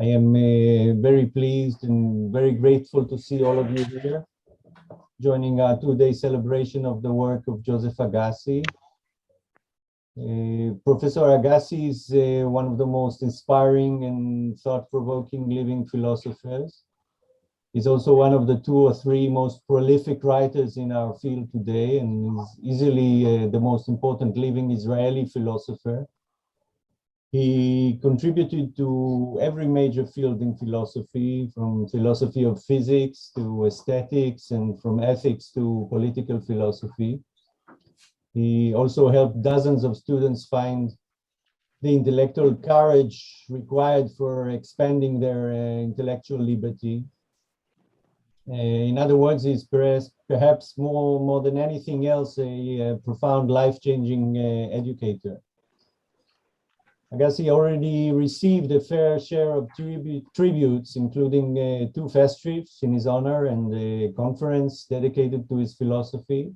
I am very pleased and very grateful to see all of you here, joining our two-day celebration of the work of Joseph Agassi. Professor Agassi is one of the most inspiring and thought-provoking living philosophers. He's also one of the 2 or 3 most prolific writers in our field today, and is easily the most important living Israeli philosopher. He contributed to every major field in philosophy, from philosophy of physics to aesthetics, and from ethics to political philosophy. He also helped dozens of students find the intellectual courage required for expanding their intellectual liberty. In other words, he's perhaps more than anything else a profound life-changing educator. Agassi already received a fair share of tributes, including 2 festivals in his honor and a conference dedicated to his philosophy.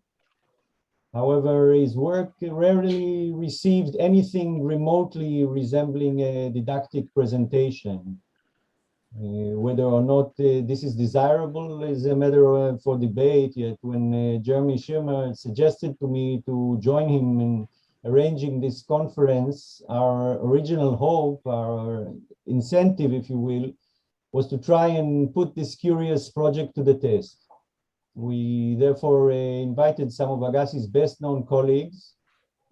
However, his work rarely received anything remotely resembling a didactic presentation. Whether or not this is desirable is a matter for debate, yet when Jeremy Shearmur suggested to me to join him in arranging this conference, our original hope, our incentive, if you will, was to try and put this curious project to the test. We therefore invited some of Agassi's best-known colleagues,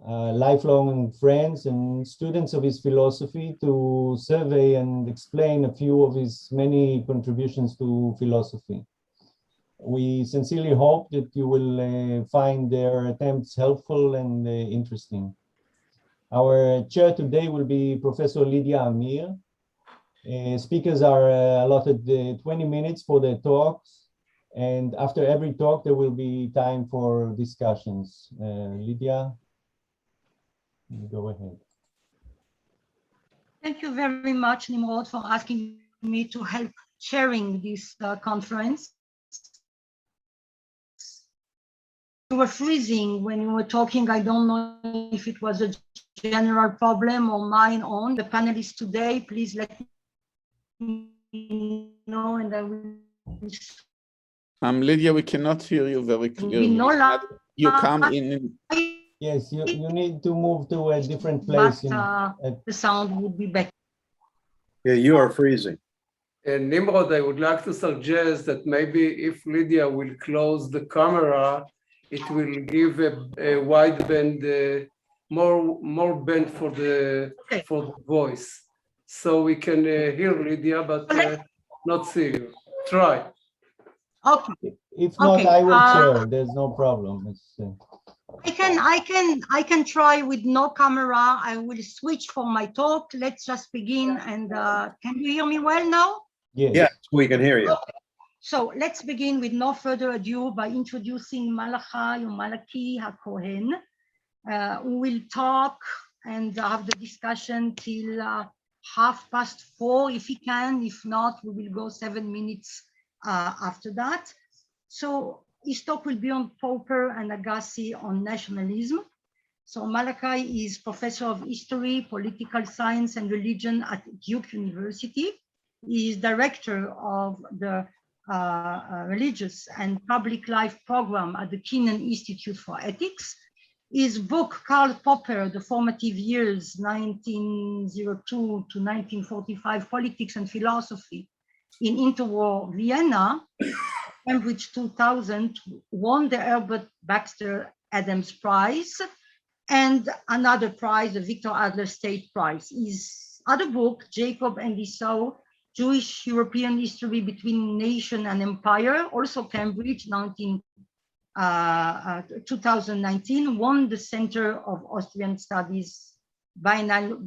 lifelong friends and students of his philosophy to survey and explain a few of his many contributions to philosophy. We sincerely hope that you will find their attempts helpful and interesting. Our chair today will be Professor Lydia Amir. Speakers are allotted 20 minutes for their talks, and after every talk there will be time for discussions. Lydia, go ahead. Thank you very much, Nimrod, for asking me to help chairing this conference. You were freezing when you were talking. I don't know if it was a general problem or mine own. The panelists today, please let me know, and I will. Lydia, we cannot hear you very clearly. You come in. Yes, you need to move to a different place. But the sound would be better. Yeah, you are freezing. And Nimrod, I would like to suggest that maybe if Lydia will close the camera, it will give a wide band, more band for the voice, so we can hear Lydia, but not see you. Try. Okay. If not, I will share. There's no problem. I can try with no camera. I will switch for my talk. Let's just begin. And can you hear me well now? Yes. Yes, we can hear you. Okay. So let's begin with no further ado by introducing Malachi Hacohen, who will talk and have the discussion till 4:30 if he can. If not, we will go 7 minutes after that. So his talk will be on Popper and Agassi on nationalism. So Malachi is professor of history, political science, and religion at Duke University. He is director of the religious and public life program at the Kennan Institute for Ethics. His book, Karl Popper, The Formative Years, 1902 to 1945, Politics and Philosophy in Interwar Vienna, Cambridge 2000, won the Herbert Baxter Adams Prize and another prize, the Victor Adler State Prize. His other book, Jacob and Esau, Jewish European History Between Nation and Empire, also Cambridge, 2019, won the Center of Austrian Studies biennial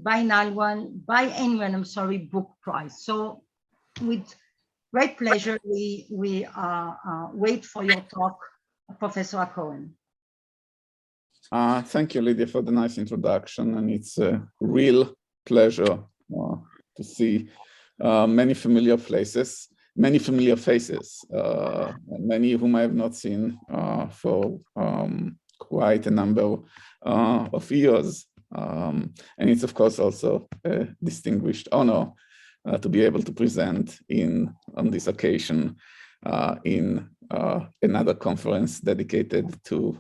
book prize. So with great pleasure, we wait for your talk, Professor Hacohen. Thank you, Lydia, for the nice introduction. And it's a real pleasure to see many familiar places, many familiar faces, many whom I have not seen for quite a number of years. And it's, of course, also a distinguished honor to be able to present on this occasion in another conference dedicated to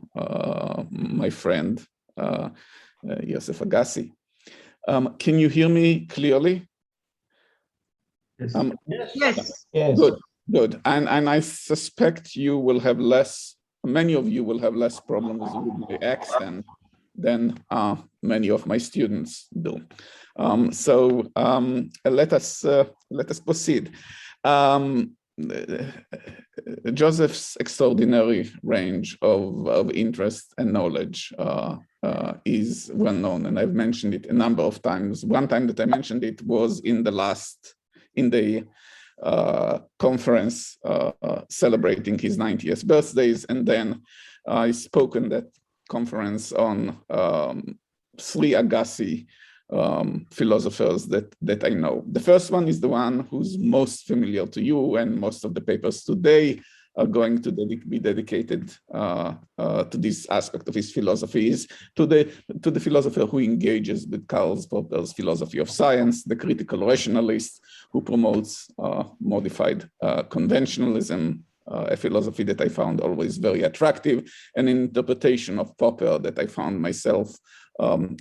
my friend Yosef Agassi. Can you hear me clearly? Yes. Yes. Yes. Good. And I suspect you will have many of you will have less problems with my accent than many of my students do. So let us proceed. Joseph's extraordinary range of interest and knowledge is well known, and I've mentioned it a number of times. One time that I mentioned it was in the conference celebrating his 90th birthdays, and then I spoke in that conference on 3 Agassi philosophers that I know. The first one is the one who's most familiar to you, and most of the papers today are going to be dedicated to this aspect of his philosophy, is to the philosopher who engages with Karl's Popper's philosophy of science, the critical rationalist who promotes modified conventionalism, a philosophy that I found always very attractive, an interpretation of Popper that I found myself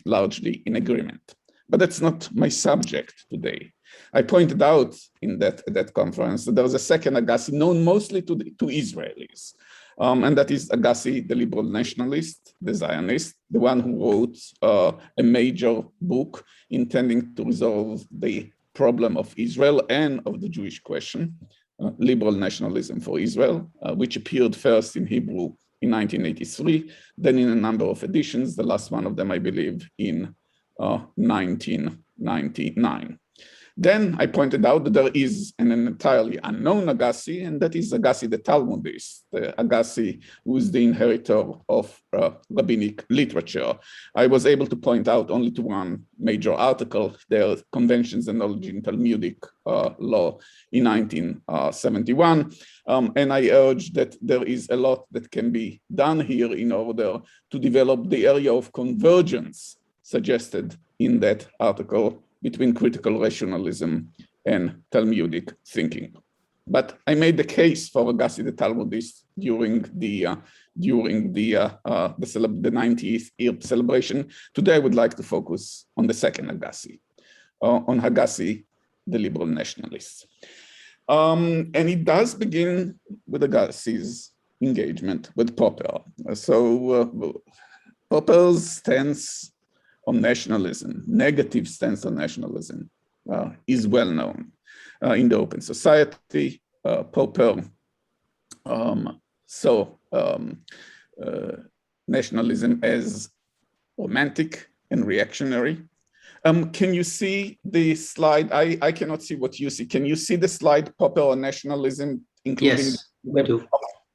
largely in agreement. But that's not my subject today. I pointed out in that conference that there was a second Agassi known mostly to Israelis, and that is Agassi, the liberal nationalist, the Zionist, the one who wrote a major book intending to resolve the problem of Israel and of the Jewish question, Liberal Nationalism for Israel, which appeared first in Hebrew in 1983, then in a number of editions, the last one of them, I believe, in 1999. Then I pointed out that there is an entirely unknown Agassi, and that is Agassi the Talmudist, the Agassi who is the inheritor of rabbinic literature. I was able to point out only to one major article, their Conventions and Knowledge in Talmudic Law in 1971, and I urge that there is a lot that can be done here in order to develop the area of convergence suggested in that article between critical rationalism and Talmudic thinking. But I made the case for Agassi the Talmudist during the 90th year celebration. Today I would like to focus on the second Agassi, on Agassi, the liberal nationalist. And it does begin with Agassi's engagement with Popper. So Popper's stance on nationalism, negative stance on nationalism, is well known in the open society. Popper saw nationalism as romantic and reactionary. Can you see the slide? I cannot see what you see. Can you see the slide, Popper on nationalism, including? Yes, we do.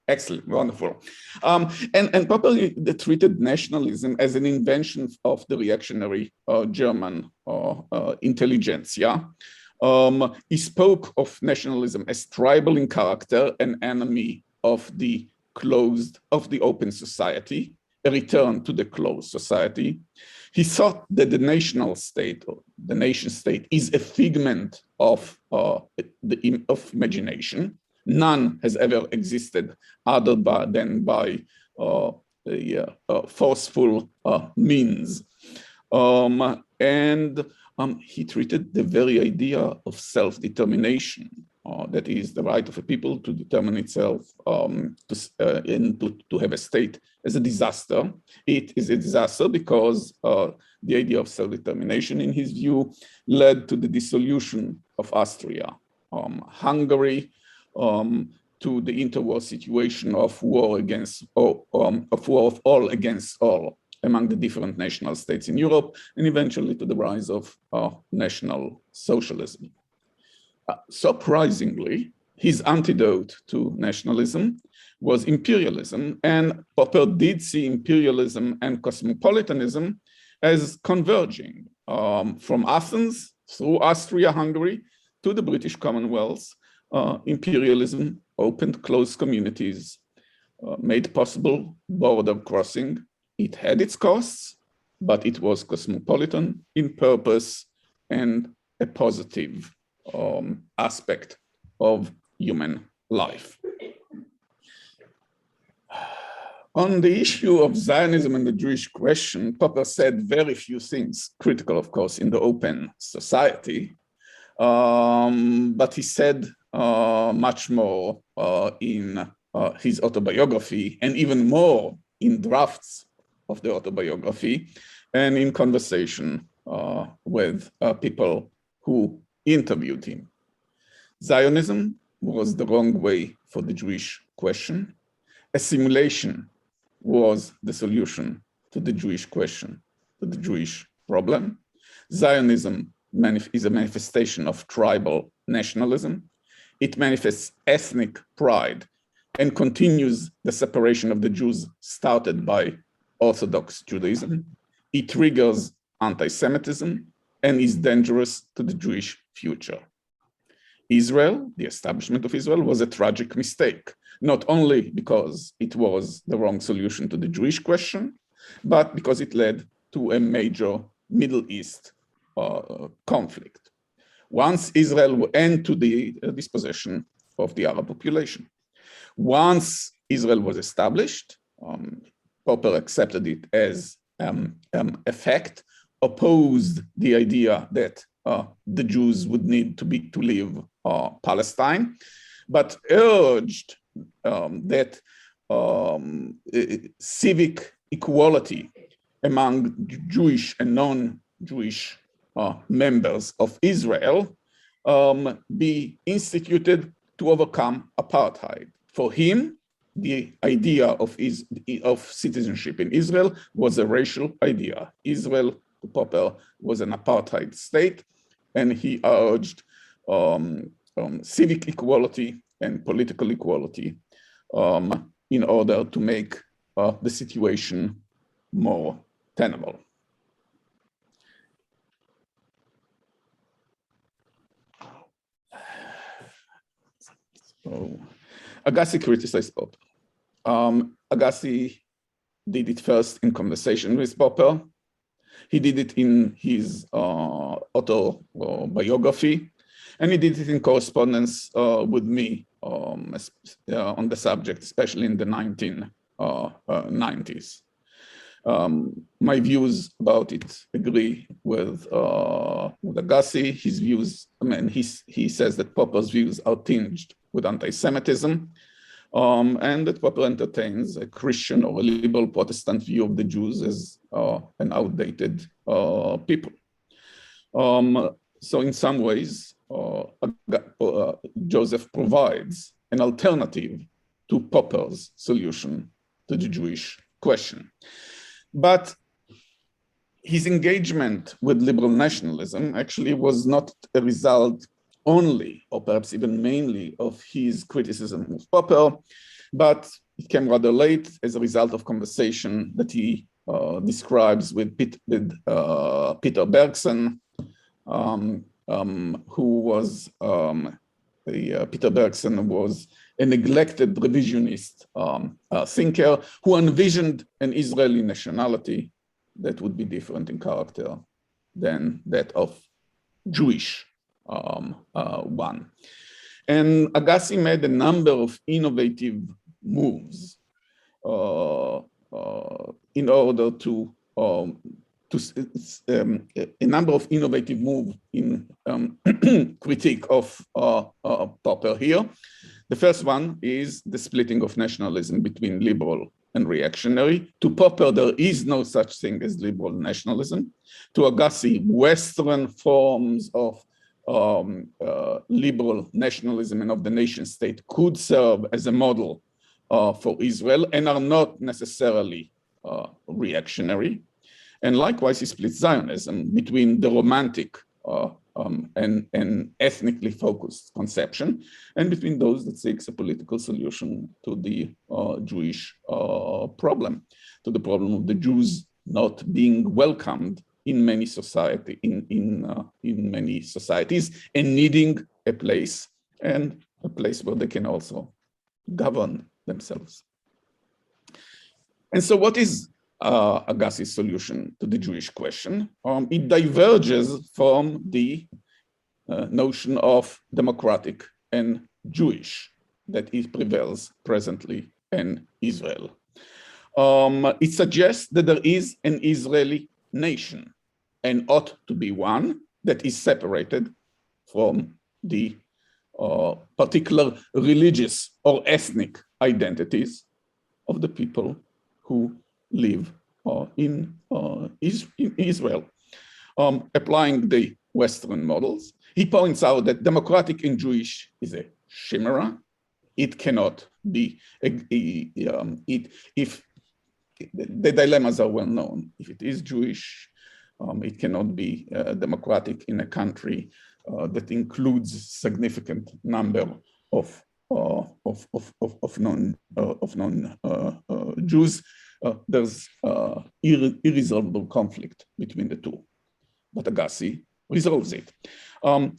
Excellent, wonderful. And Popper treated nationalism as an invention of the reactionary German intelligentsia. He spoke of nationalism as tribal in character, an enemy of the open society, a return to the closed society. He thought that the national state, or the nation state, is a figment of imagination. None has ever existed other than by forceful means. And he treated the very idea of self-determination, that is the right of a people to determine itself and to have a state, as a disaster. It is a disaster because the idea of self-determination, in his view, led to the dissolution of Austria, Hungary, to the interwar situation of war of all against all among the different national states in Europe, and eventually to the rise of national socialism. Surprisingly, his antidote to nationalism was imperialism, and Popper did see imperialism and cosmopolitanism as converging from Athens through Austria-Hungary to the British Commonwealth. Imperialism opened closed communities, made possible border crossing. It had its costs, but it was cosmopolitan in purpose and a positive aspect of human life. On the issue of Zionism and the Jewish question, Popper said very few things, critical, of course, in the open society, but he said much more in his autobiography, and even more in drafts of the autobiography, and in conversation with people who interviewed him. Zionism was the wrong way for the Jewish question. Assimilation was the solution to the Jewish question, to the Jewish problem. Zionism is a manifestation of tribal nationalism. It manifests ethnic pride and continues the separation of the Jews started by Orthodox Judaism. It triggers anti-Semitism and is dangerous to the Jewish future. Israel, the establishment of Israel, was a tragic mistake, not only because it was the wrong solution to the Jewish question, but because it led to a major Middle East conflict. Once Israel and to the dispossession of the Arab population. Once Israel was established, Popper accepted it as a fact, opposed the idea that the Jews would need to leave Palestine, but urged that civic equality among Jewish and non-Jewish members of Israel be instituted to overcome apartheid. For him, the idea of citizenship in Israel was a racial idea. Israel, to Popper, was an apartheid state, and he urged civic equality and political equality in order to make the situation more tenable. So, Agassi criticized Popper. Agassi did it first in conversation with Popper. He did it in his autobiography, and he did it in correspondence with me on the subject, especially in the 1990s. My views about it agree with Agassi. His views, he says that Popper's views are tinged with anti-Semitism, and that Popper entertains a Christian or a liberal Protestant view of the Jews as an outdated people. So in some ways, Joseph provides an alternative to Popper's solution to the Jewish question. But his engagement with liberal nationalism actually was not a result only, or perhaps even mainly, of his criticism of Popper, but it came rather late as a result of conversation that he describes with Peter Berkson, who was, Peter Berkson was a neglected revisionist thinker who envisioned an Israeli nationality that would be different in character than that of Jewish one. And Agassi made a number of innovative moves in order to a number of innovative moves in critique of Popper here. The first one is the splitting of nationalism between liberal and reactionary. To Popper, there is no such thing as liberal nationalism. To Agassi, Western forms of liberal nationalism and of the nation state could serve as a model for Israel and are not necessarily reactionary. And likewise, he splits Zionism between the romantic and ethnically focused conception and between those that seeks a political solution to the Jewish problem, to the problem of the Jews not being welcomed in many many societies and needing a place where they can also govern themselves. And so what is Agassi's solution to the Jewish question? It diverges from the notion of democratic and Jewish that prevails presently in Israel. It suggests that there is an Israeli nation and ought to be one that is separated from the particular religious or ethnic identities of the people who live in Israel. Applying the Western models, he points out that democratic and Jewish is a chimera. It cannot be, if the dilemmas are well known. If it is Jewish, it cannot be democratic in a country that includes significant number of non-Jews. There's irresolvable conflict between the two. But Agassi resolves it.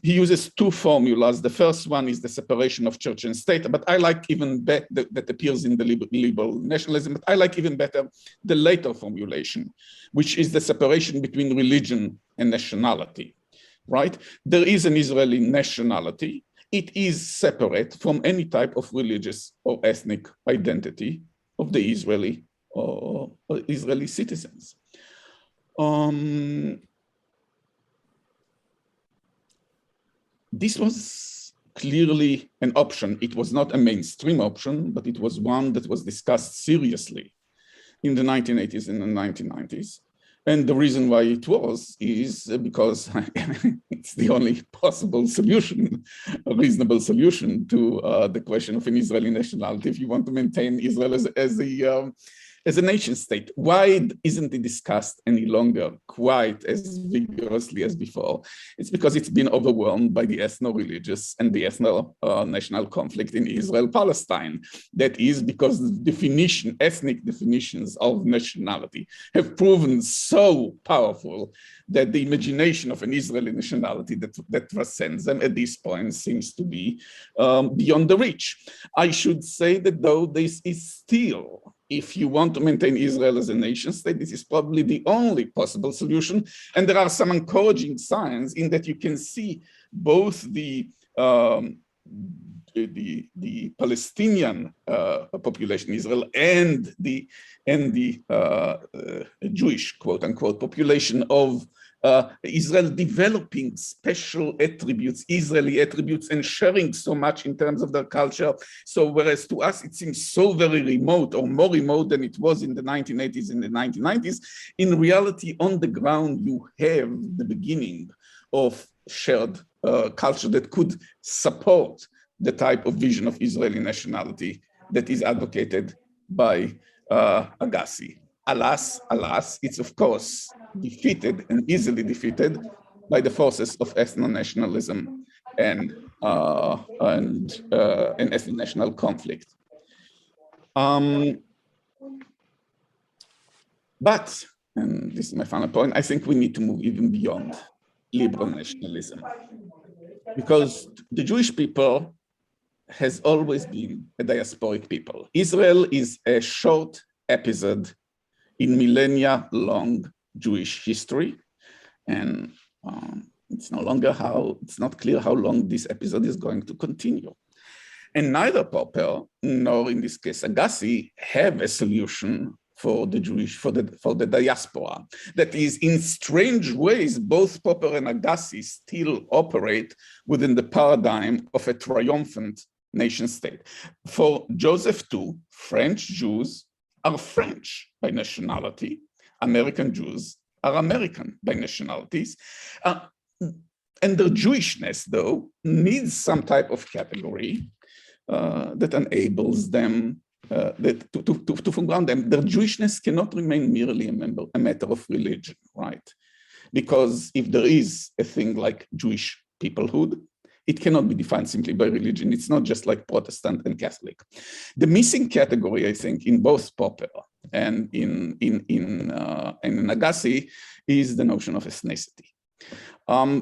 He uses two formulas. The first one is the separation of church and state, but I like even better that appears in the liberal nationalism, but I like even better the later formulation, which is the separation between religion and nationality, right? There is an Israeli nationality. It is separate from any type of religious or ethnic identity of the Israeli or Israeli citizens. This was clearly an option. It was not a mainstream option, but it was one that was discussed seriously in the 1980s and the 1990s. And the reason why it was is because it's the only possible solution, a reasonable solution to the question of an Israeli nationality if you want to maintain Israel as a nation state. Why isn't it discussed any longer quite as vigorously as before? It's because it's been overwhelmed by the ethno-religious and the ethno-national conflict in Israel-Palestine. That is because the ethnic definitions of nationality have proven so powerful that the imagination of an Israeli nationality that transcends them at this point seems to be beyond the reach. I should say that though this is still, if you want to maintain Israel as a nation state, this is probably the only possible solution. And there are some encouraging signs in that you can see both the Palestinian population in Israel and the Jewish, quote unquote, population of Israel developing special attributes, Israeli attributes, and sharing so much in terms of their culture. So whereas to us it seems so very remote or more remote than it was in the 1980s and the 1990s, in reality on the ground you have the beginning of shared culture that could support the type of vision of Israeli nationality that is advocated by Agassi. Alas, it's of course defeated and easily defeated by the forces of ethno-nationalism and ethno-national conflict. But, and this is my final point, I think we need to move even beyond liberal nationalism, because the Jewish people has always been a diasporic people. Israel is a short episode in millennia-long Jewish history, and it's not clear how long this episode is going to continue. And neither Popper nor, in this case, Agassi, have a solution for the Jewish, for the diaspora. That is, in strange ways, both Popper and Agassi still operate within the paradigm of a triumphant nation state. For Joseph too, French Jews are French by nationality. American Jews are American by nationalities. And their Jewishness, though, needs some type of category that enables them to foreground them. Their Jewishness cannot remain merely a matter of religion, right? Because if there is a thing like Jewish peoplehood, it cannot be defined simply by religion. It's not just like Protestant and Catholic. The missing category, I think, in both Popper and in Agassi is the notion of ethnicity.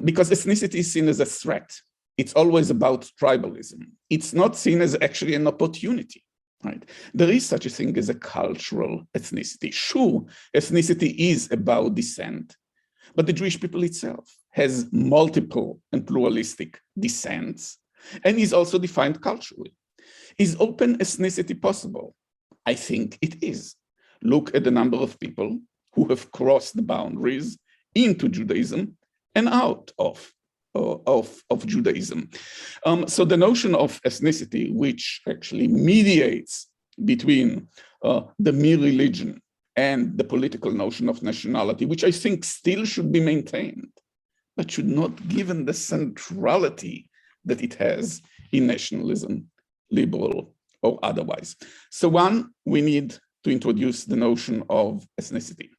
Because ethnicity is seen as a threat. It's always about tribalism. It's not seen as actually an opportunity, right? There is such a thing as a cultural ethnicity. Sure, ethnicity is about descent, but the Jewish people itself has multiple and pluralistic descents, and is also defined culturally. Is open ethnicity possible? I think it is. Look at the number of people who have crossed the boundaries into Judaism and out of Judaism. So the notion of ethnicity, which actually mediates between the mere religion and the political notion of nationality, which I think still should be maintained, but should not given the centrality that it has in nationalism, liberal or otherwise. So one, we need to introduce the notion of ethnicity.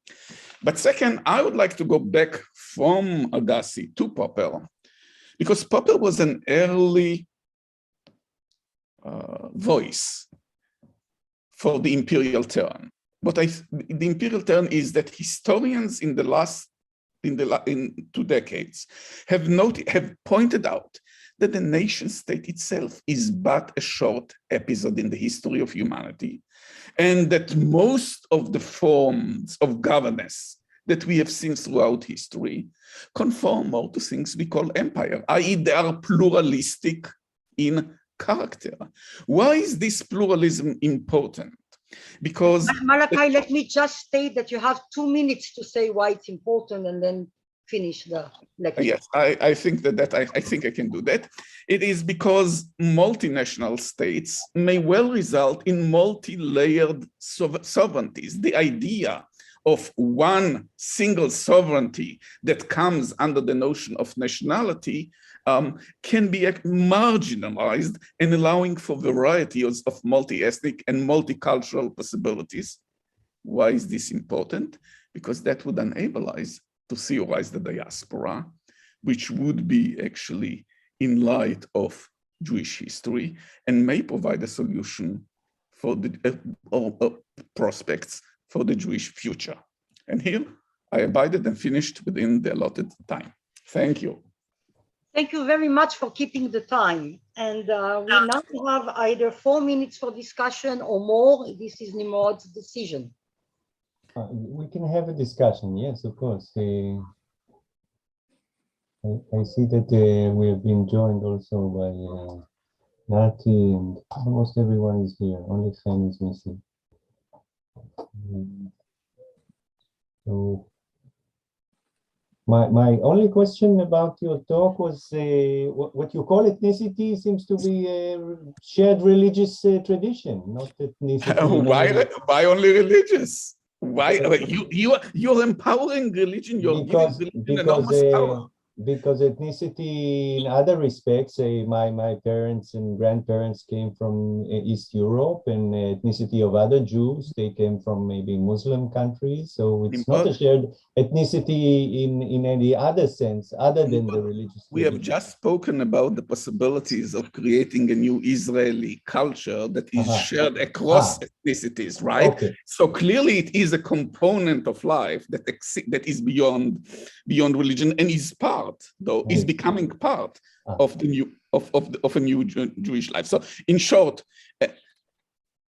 But second, I would like to go back from Agassi to Popper, because Popper was an early voice for the imperial turn. The imperial turn is that historians in in 2 decades have pointed out that the nation state itself is but a short episode in the history of humanity, and that most of the forms of governance that we have seen throughout history conform more to things we call empire, i.e. they are pluralistic in character. Why is this pluralism important? Because Malachi, let me just state that you have 2 minutes to say why it's important and then finish the lecture. Yes, I think I think I can do that. It is because multinational states may well result in multi-layered sovereignties. The idea of one single sovereignty that comes under the notion of nationality can be marginalized and allowing for varieties of multi-ethnic and multicultural possibilities. Why is this important? Because that would enable us to theorize the diaspora, which would be actually in light of Jewish history and may provide a solution for the prospects for the Jewish future. And here I abided and finished within the allotted time. Thank you. Thank you very much for keeping the time. And we now have either 4 minutes for discussion or more. This is Nimrod's decision. We can have a discussion, yes, of course. I see that we have been joined also by Nati, and almost everyone is here. Only Chen is missing. So my only question about your talk was what you call ethnicity seems to be a shared religious tradition, not ethnicity. Why only religious? Why you're empowering religion? You're giving religion enormous power. Because ethnicity in other respects, my parents and grandparents came from East Europe, and ethnicity of other Jews, they came from maybe Muslim countries. So it's not a shared ethnicity in any other sense other than the religious. We have just spoken about the possibilities of creating a new Israeli culture that is shared across ethnicities, right? Okay. So clearly it is a component of life that is beyond religion and is is becoming part of the new of a new Jewish life. So in short,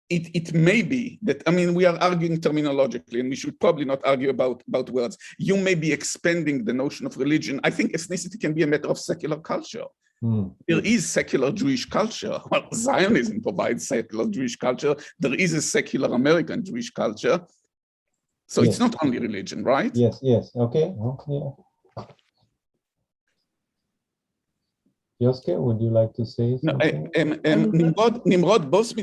it may be that, I mean, we are arguing terminologically, and we should probably not argue about words. You may be expanding the notion of religion. I think ethnicity can be a matter of secular culture. There is secular Jewish culture. Well, Zionism provides secular Jewish culture. There is a secular American Jewish culture. So it's not only religion, right? Yes, okay. Yoske, would you like to say something? Nimrod, both,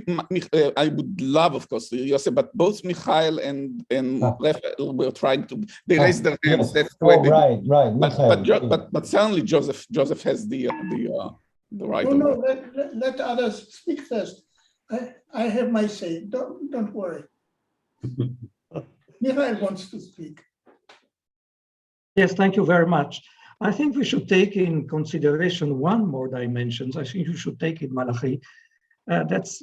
I would love, of course, Yosef, but both Michael and Raphael were trying to, they raised their hands. That's the way right. But certainly Joseph has the right. No, let others speak first. I have my say. Don't worry. Michael wants to speak. Yes, thank you very much. I think we should take in consideration one more dimension. I think you should take it, Malachi. That's,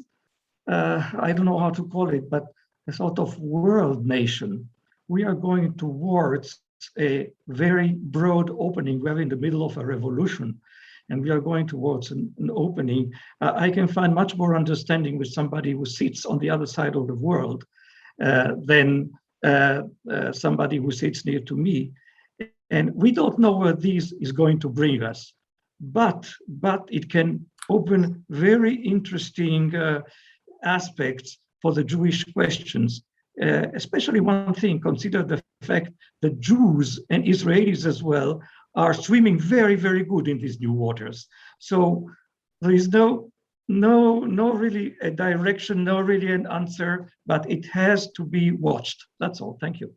I don't know how to call it, but a sort of world nation. We are going towards a very broad opening. We're in the middle of a revolution, and we are going towards an opening. I can find much more understanding with somebody who sits on the other side of the world than somebody who sits near to me. And we don't know where this is going to bring us, but it can open very interesting aspects for the Jewish questions. Especially one thing, consider the fact that Jews and Israelis as well are swimming very, very good in these new waters. So there is no really a direction, no really an answer, but it has to be watched. That's all. Thank you.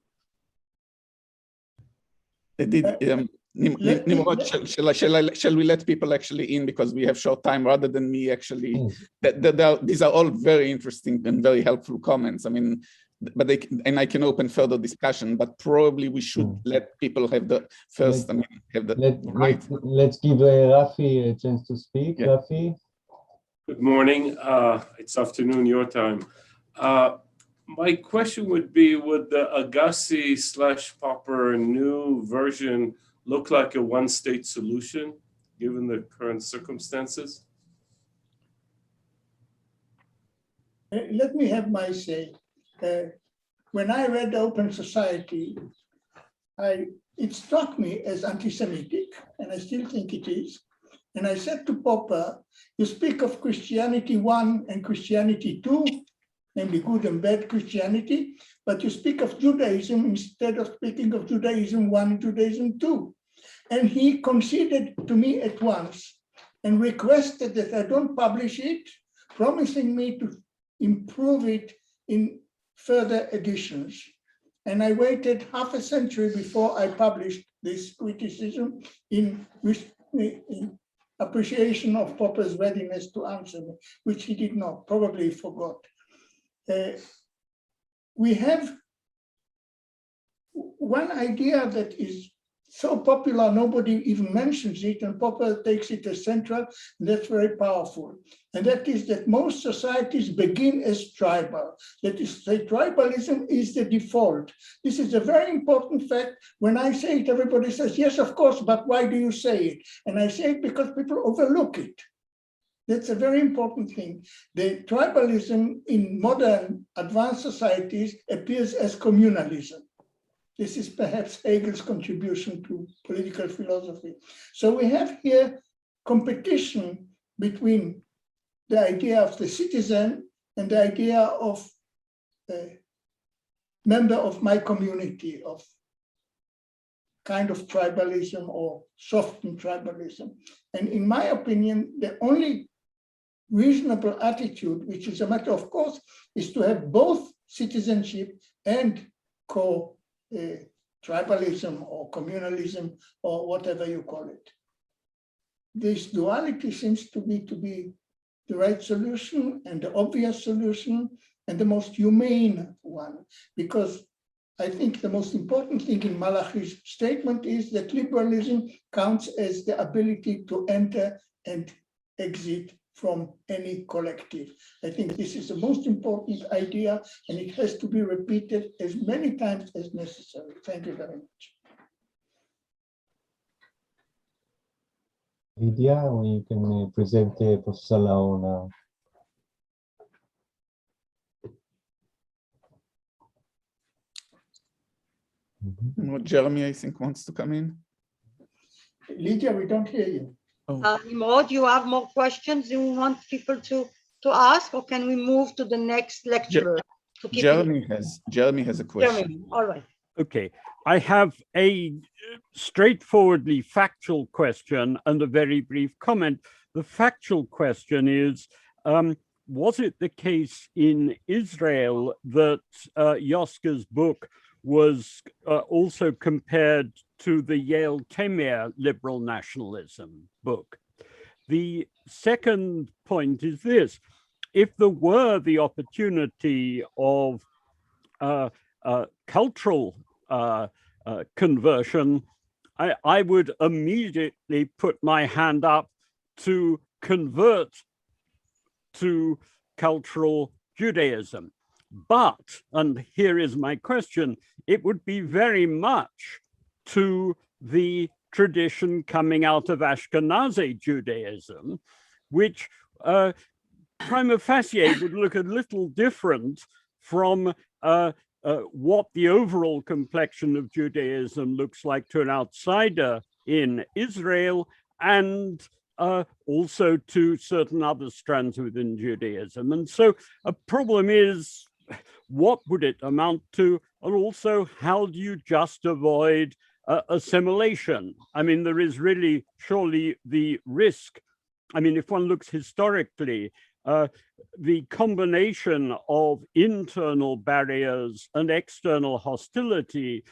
Nimrod, shall we let people actually in, because we have short time, rather than me actually? These are all very interesting and very helpful comments. I mean, but and I can open further discussion, but probably we should let people have the first. Let's give Rafi a chance to speak. Yeah. Rafi. Good morning. It's afternoon your time. My question would be: would the Agassi / Popper new version look like a one-state solution, given the current circumstances? Let me have my say. When I read Open Society, it struck me as anti-Semitic, and I still think it is. And I said to Popper, you speak of Christianity 1 and Christianity 2, namely good and bad Christianity, but you speak of Judaism instead of speaking of Judaism 1 and Judaism 2. And he conceded to me at once and requested that I don't publish it, promising me to improve it in further editions. And I waited half a century before I published this criticism in appreciation of Popper's readiness to answer me, which he did not, probably forgot. We have one idea that is so popular, nobody even mentions it, and Popper takes it as central, and that's very powerful. And that is that most societies begin as tribal. That is, say, tribalism is the default. This is a very important fact. When I say it, everybody says, yes, of course, but why do you say it? And I say it because people overlook it. That's a very important thing. The tribalism in modern advanced societies appears as communalism. This is perhaps Hegel's contribution to political philosophy. So we have here competition between the idea of the citizen and the idea of a member of my community, of kind of tribalism or softened tribalism. And in my opinion, the only reasonable attitude, which is a matter of course, is to have both citizenship and tribalism or communalism or whatever you call it. This duality seems to be the right solution and the obvious solution and the most humane one, because I think the most important thing in Malachi's statement is that liberalism counts as the ability to enter and exit from any collective. I think this is the most important idea, and it has to be repeated as many times as necessary. Thank you very much. Lydia, we can present Professor Laor now. Jeremy, I think, wants to come in. Lydia, we don't hear you. Oh. Nimrod, you have more questions you want people to ask, or can we move to the next lecturer? Jeremy has a question. Jeremy, all right. Okay, I have a straightforwardly factual question and a very brief comment. The factual question is, was it the case in Israel that Yoska's book was also compared to the Yale Temir liberal nationalism book? The second point is this: if there were the opportunity of cultural conversion, I would immediately put my hand up to convert to cultural Judaism. But, and here is my question, it would be very much to the tradition coming out of Ashkenazi Judaism, which prima facie would look a little different from what the overall complexion of Judaism looks like to an outsider in Israel, and also to certain other strands within Judaism. And so a problem is, what would it amount to? And also, how do you just avoid assimilation? I mean, there is really surely the risk. I mean, if one looks historically, the combination of internal barriers and external hostility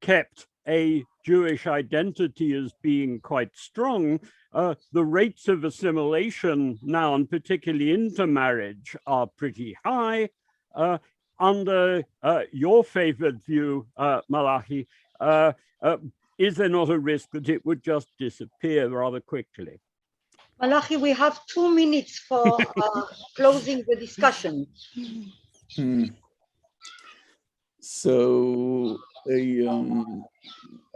kept a Jewish identity as being quite strong. The rates of assimilation now, and particularly intermarriage, are pretty high. Under your favored view, Malachi, is there not a risk that it would just disappear rather quickly? Malachi, we have 2 minutes for closing the discussion. So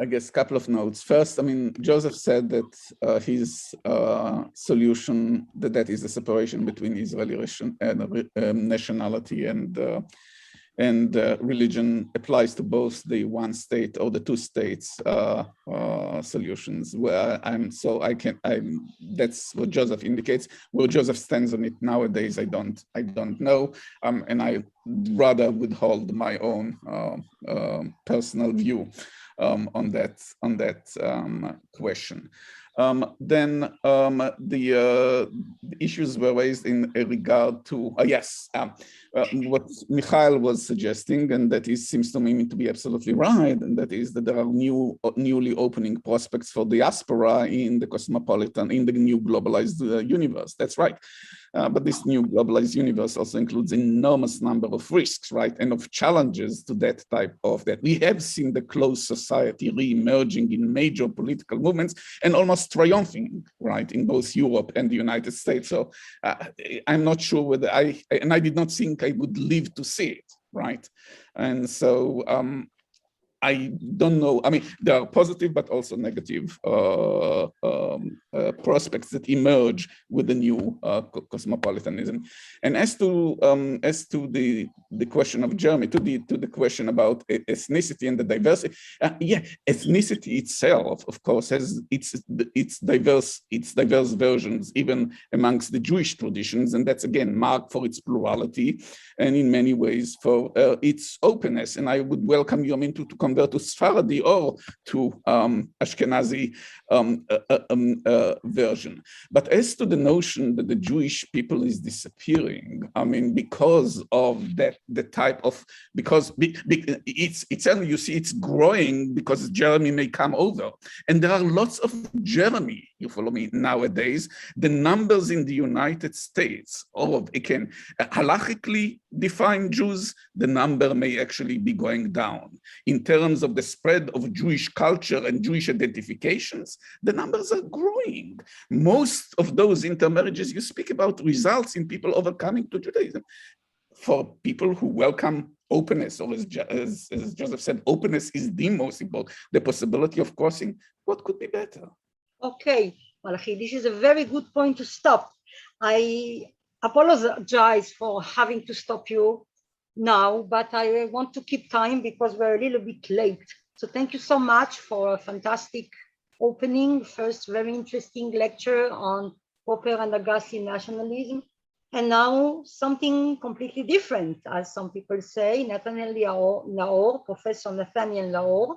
I guess a couple of notes. First, I mean, Joseph said that his solution, that is the separation between Israeli nationality and religion, applies to both the one state or the two states solutions. Where that's what Joseph indicates. Where Joseph stands on it nowadays, I don't know, and I rather withhold my own personal view on that question. Then the issues were raised in regard to what Michael was suggesting, and that seems to me to be absolutely right, and that is that there are newly opening prospects for diaspora in the cosmopolitan, in the new globalized universe. That's right. But this new globalized universe also includes an enormous number of risks, right, and of challenges to that type of that. We have seen the closed society re-emerging in major political movements and almost triumphing, right, in both Europe and the United States. So I'm not sure whether I did not think I would live to see it, right? And so I don't know. I mean, there are positive but also negative prospects that emerge with the new cosmopolitanism. And as to the question of Jeremy, to the question about ethnicity and the diversity, ethnicity itself, of course, has its diverse versions even amongst the Jewish traditions, and that's again marked for its plurality and in many ways for its openness. And I would welcome you, I mean, to convert to Sephardi or to Ashkenazi version. But as to the notion that the Jewish people is disappearing, I mean, because of that, because it's only, you see, it's growing because Jeremy may come over. And there are lots of Jeremy, you follow me, nowadays. The numbers in the United States, again, halachically defined Jews, the number may actually be going down. In terms of the spread of Jewish culture and Jewish identifications, the numbers are growing. Most of those intermarriages you speak about results in people overcoming to Judaism. For people who welcome openness, or as Joseph said, openness is the most important, the possibility of crossing, what could be better? Okay, Malachi, this is a very good point to stop. I apologize for having to stop you now, but I want to keep time because we're a little bit late. So thank you so much for a fantastic opening. First, very interesting lecture on Popper and Agassi nationalism. And now something completely different, as some people say, Nathaniel Laor, Professor Nathaniel Laor,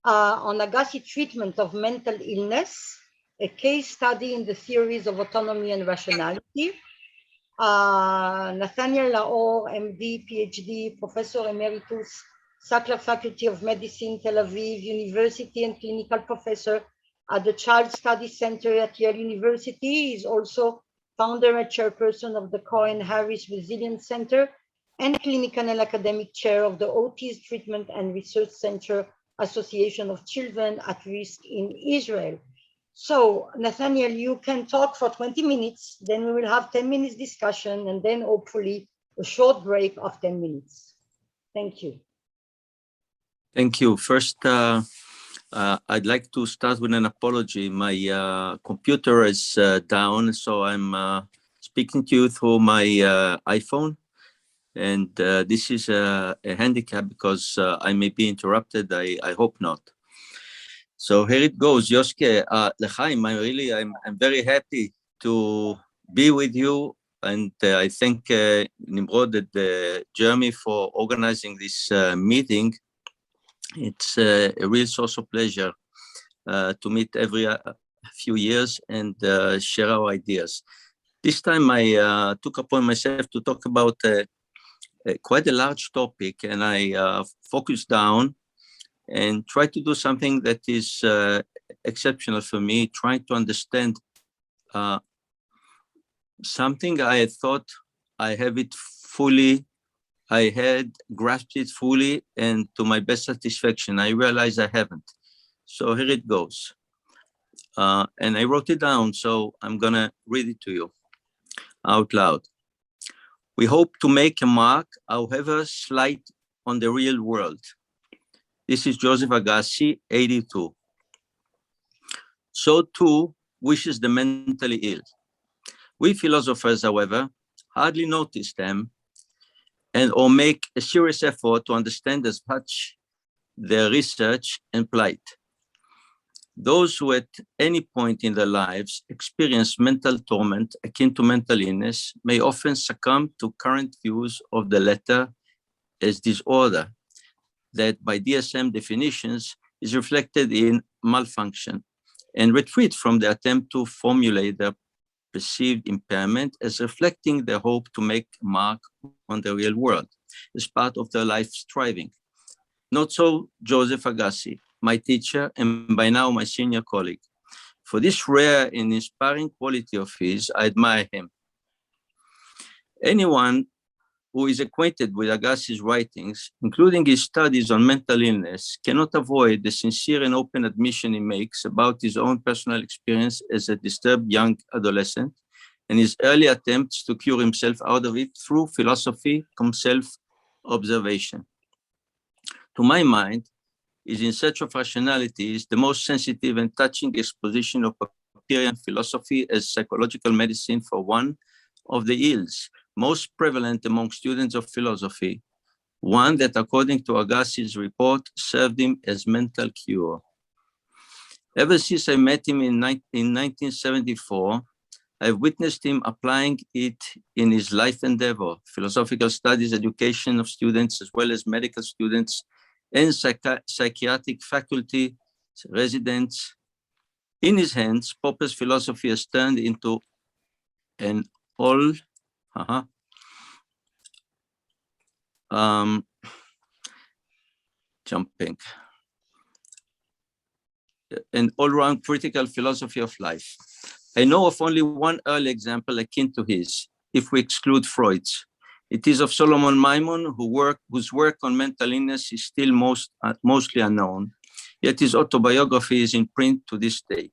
on Agassi treatment of mental illness, a case study in the theories of autonomy and rationality. Nathaniel Laor, MD, PhD, Professor Emeritus, Sackler Faculty of Medicine, Tel Aviv University, and Clinical Professor at the Child Study Center at Yale University. He is also founder and chairperson of the Cohen-Harris Resilience Center and Clinical and Academic Chair of the Autism Treatment and Research Center Association of Children at Risk in Israel. So, Nathaniel, you can talk for 20 minutes, then we will have 10 minutes discussion, and then hopefully a short break of 10 minutes. Thank you. Thank you. First, I'd like to start with an apology. My computer is down, so I'm speaking to you through my iPhone. And this is a handicap because I may be interrupted. I hope not. So here it goes. Yoske, L'chaim, I'm very happy to be with you. And I thank Nimrod and Jeremy for organizing this meeting. It's a real source of pleasure to meet every few years and share our ideas. This time I took upon myself to talk about quite a large topic, and I focused down and tried to do something that is exceptional for me, trying to understand something I had thought I have it fully, I had grasped it fully, and to my best satisfaction, I realized I haven't. So here it goes. And I wrote it down, so I'm gonna read it to you out loud. We hope to make a mark, however slight, on the real world. This is Joseph Agassi, 82. So too wishes the mentally ill. We philosophers, however, hardly notice them and or make a serious effort to understand as much their research and plight. Those who at any point in their lives experience mental torment akin to mental illness may often succumb to current views of the latter as disorder that by DSM definitions is reflected in malfunction and retreat from the attempt to formulate their perceived impairment as reflecting their hope to make a mark on the real world as part of their life striving. Not so Joseph Agassi, my teacher and by now my senior colleague. For this rare and inspiring quality of his, I admire him. Anyone who is acquainted with Agassi's writings, including his studies on mental illness, cannot avoid the sincere and open admission he makes about his own personal experience as a disturbed young adolescent and his early attempts to cure himself out of it through philosophy cum self-observation. To my mind, is In Search of Rationality is the most sensitive and touching exposition of Popperian philosophy as psychological medicine for one of the ills most prevalent among students of philosophy, one that according to Agassi's report served him as mental cure. Ever since I met him in 1974, I've witnessed him applying it in his life endeavor, philosophical studies, education of students, as well as medical students and psychiatric faculty residents. In his hands, Popper's philosophy has turned into an an all-round critical philosophy of life. I know of only one early example akin to his, if we exclude Freud's. It is of Solomon Maimon, whose work on mental illness is still mostly unknown, yet his autobiography is in print to this day.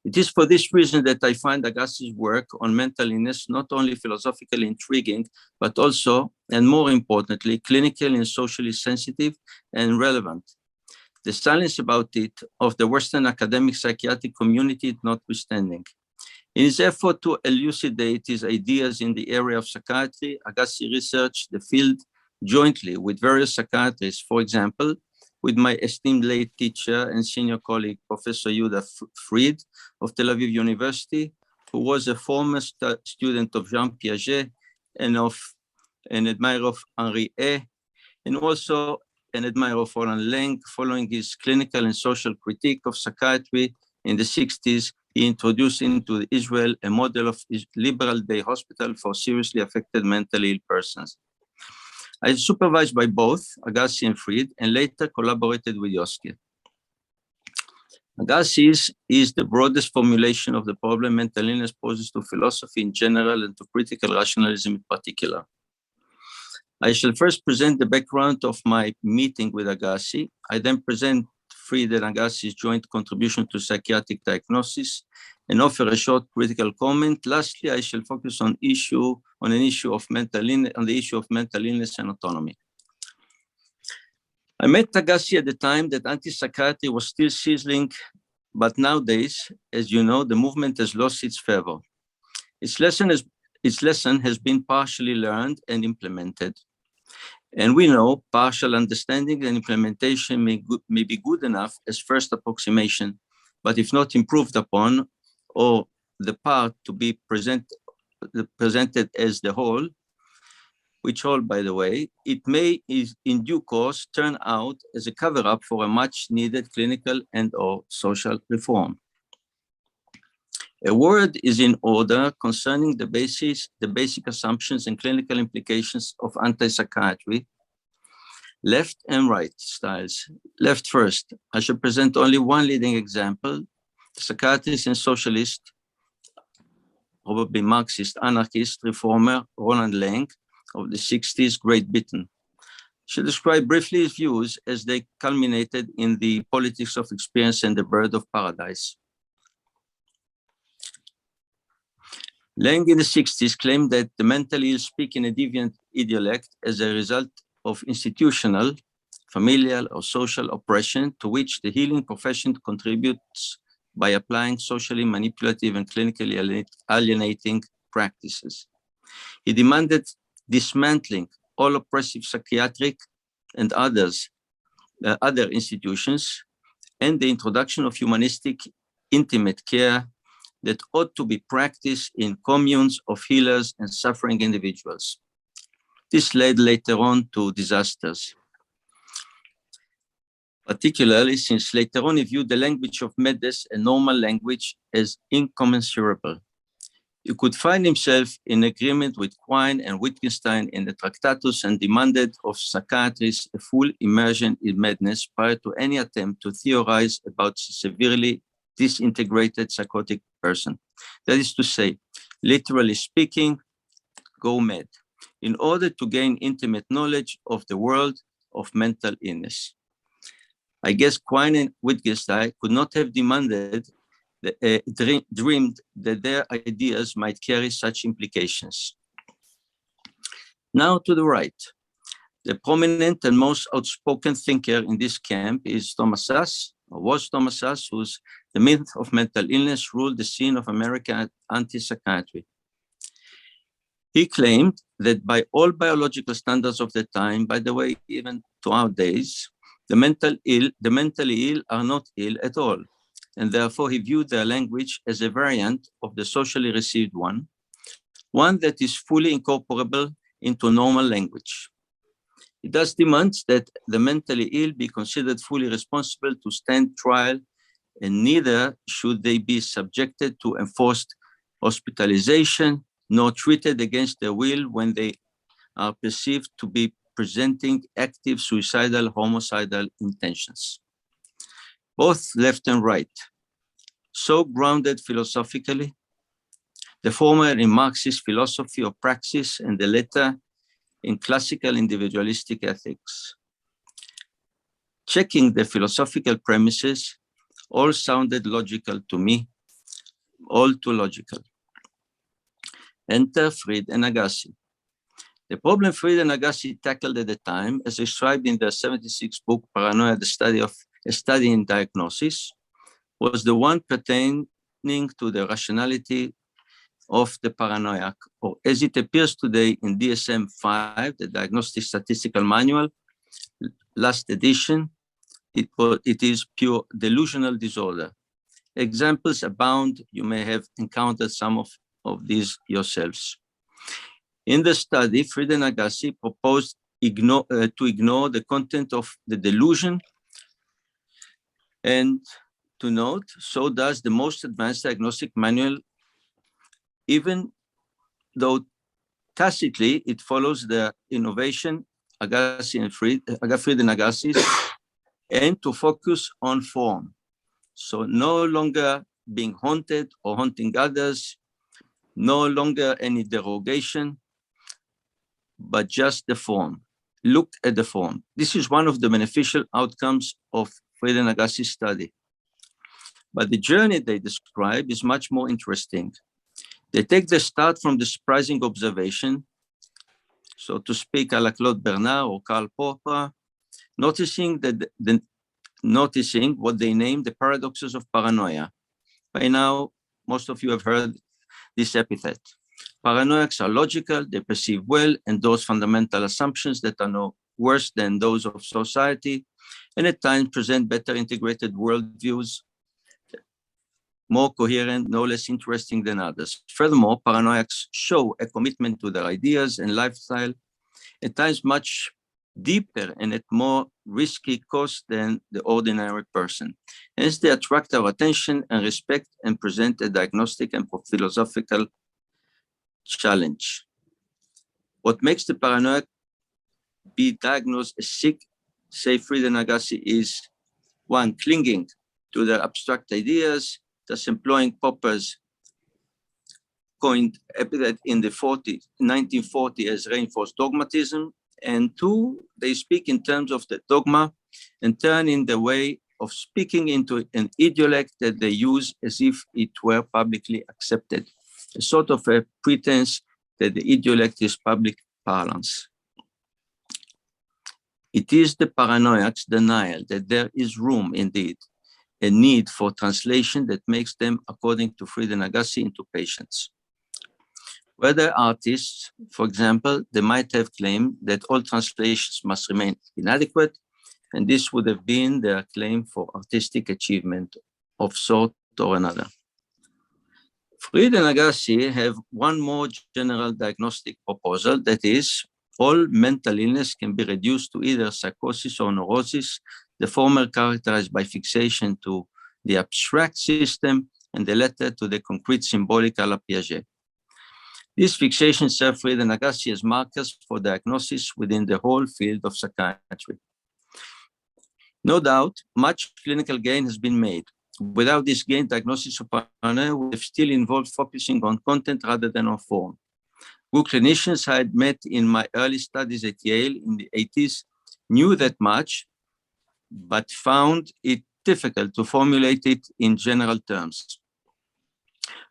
It is for this reason that I find Agassi's work on mental illness not only philosophically intriguing, but also, and more importantly, clinically and socially sensitive and relevant. The silence about it of the Western academic psychiatric community notwithstanding. In his effort to elucidate his ideas in the area of psychiatry, Agassi researched the field jointly with various psychiatrists, for example, with my esteemed late teacher and senior colleague, Professor Judith Fried of Tel Aviv University, who was a former student of Jean Piaget and an admirer of Henri A, and also an admirer of Roland Lang. Following his clinical and social critique of psychiatry in the 60s, he introduced into Israel a model of liberal day hospital for seriously affected mentally ill persons. I was supervised by both Agassi and Fried, and later collaborated with Yoski. Agassi's is the broadest formulation of the problem mental illness poses to philosophy in general and to critical rationalism in particular. I shall first present the background of my meeting with Agassi. I then present Fried and Agassi's joint contribution to psychiatric diagnosis and offer a short critical comment. Lastly, I shall focus on the issue of mental illness and autonomy. I met Agassi at the time that anti-psychiatry was still sizzling, but nowadays, as you know, the movement has lost its fervor. Its lesson its lesson has been partially learned and implemented. And we know partial understanding and implementation may be good enough as first approximation, but if not improved upon, or the part to be presented as the whole, which whole, by the way, it may in due course turn out as a cover-up for a much needed clinical and or social reform. A word is in order concerning the basic assumptions and clinical implications of anti-psychiatry, left and right styles. Left first, I shall present only one leading example, the psychiatrist and socialist, probably Marxist, anarchist, reformer, Roland Lang of the 60s, Great Britain. She'll describe briefly his views as they culminated in the politics of experience and the bird of paradise. Lang in the 60s claimed that the mentally ill speak in a deviant idiolect as a result of institutional, familial, or social oppression to which the healing profession contributes by applying socially manipulative and clinically alienating practices. He demanded dismantling all oppressive psychiatric and other institutions and the introduction of humanistic intimate care that ought to be practiced in communes of healers and suffering individuals. This led later on to disasters, particularly since later on he viewed the language of Mendes and normal language as incommensurable. He could find himself in agreement with Quine and Wittgenstein in the Tractatus and demanded of psychiatrists a full immersion in madness prior to any attempt to theorize about severely disintegrated psychotic person. That is to say, literally speaking, go mad, in order to gain intimate knowledge of the world of mental illness. I guess Quine and Wittgenstein could not have dreamed that their ideas might carry such implications. Now to the right. The prominent and most outspoken thinker in this camp is Thomas Szasz, or was Thomas Szasz, whose The Myth of Mental Illness ruled the scene of American anti-psychiatry. He claimed that by all biological standards of the time, by the way, even to our days, the mentally ill are not ill at all. And therefore he viewed their language as a variant of the socially received one that is fully incorporable into normal language. It thus demands that the mentally ill be considered fully responsible to stand trial, and neither should they be subjected to enforced hospitalization, nor treated against their will when they are perceived to be presenting active suicidal, homicidal intentions. Both left and right, so grounded philosophically, the former in Marxist philosophy of praxis and the latter in classical individualistic ethics. Checking the philosophical premises, all sounded logical to me, all too logical. Enter Fried and Agassi. The problem Fried and Agassi tackled at the time, as described in their 76 book, Paranoia, the study of a study in diagnosis, was the one pertaining to the rationality of the paranoiac, or as it appears today in DSM-5, the Diagnostic Statistical Manual, last edition, it is pure delusional disorder. Examples abound. You may have encountered some of these yourselves. In the study, Fried and Agassi proposed to ignore the content of the delusion, and to note, so does the most advanced diagnostic manual, even though tacitly it follows the innovation, Agassi and Fried and Agassi, and to focus on form. So no longer being haunted or haunting others, no longer any derogation, but just the form. Look at the form. This is one of the beneficial outcomes of Fried and Agassi's study. But the journey they describe is much more interesting. They take the start from the surprising observation, so to speak, a la Claude Bernard or Karl Popper, noticing what they name the paradoxes of paranoia. By now, most of you have heard this epithet. Paranoiacs are logical, they perceive well, endorse fundamental assumptions that are no worse than those of society, and at times present better integrated worldviews, more coherent, no less interesting than others. Furthermore, paranoiacs show a commitment to their ideas and lifestyle, at times much deeper and at more risky cost than the ordinary person. Hence, they attract our attention and respect and present a diagnostic and philosophical challenge. What makes the paranoid be diagnosed as sick, say Fried and Agassi, is one, clinging to their abstract ideas, thus employing Popper's coined epithet in the 1940 as reinforced dogmatism, and two, they speak in terms of the dogma and turn in the way of speaking into an idiolect that they use as if it were publicly accepted, a sort of a pretense that the idiolect is public parlance. It is the paranoiac's denial that there is room, indeed, a need for translation that makes them, according to Fried and Agassi, into patients. Whether artists, for example, they might have claimed that all translations must remain inadequate, and this would have been their claim for artistic achievement of sort or another. Fried and Agassi have one more general diagnostic proposal, that is, all mental illness can be reduced to either psychosis or neurosis, the former characterized by fixation to the abstract system and the latter to the concrete symbolic à la Piaget. These fixations serve Fried and Agassi as markers for diagnosis within the whole field of psychiatry. No doubt, much clinical gain has been made. Without this gain, diagnosis of paranoia would have still involved focusing on content rather than on form. Good clinicians I had met in my early studies at Yale in the 80s knew that much, but found it difficult to formulate it in general terms.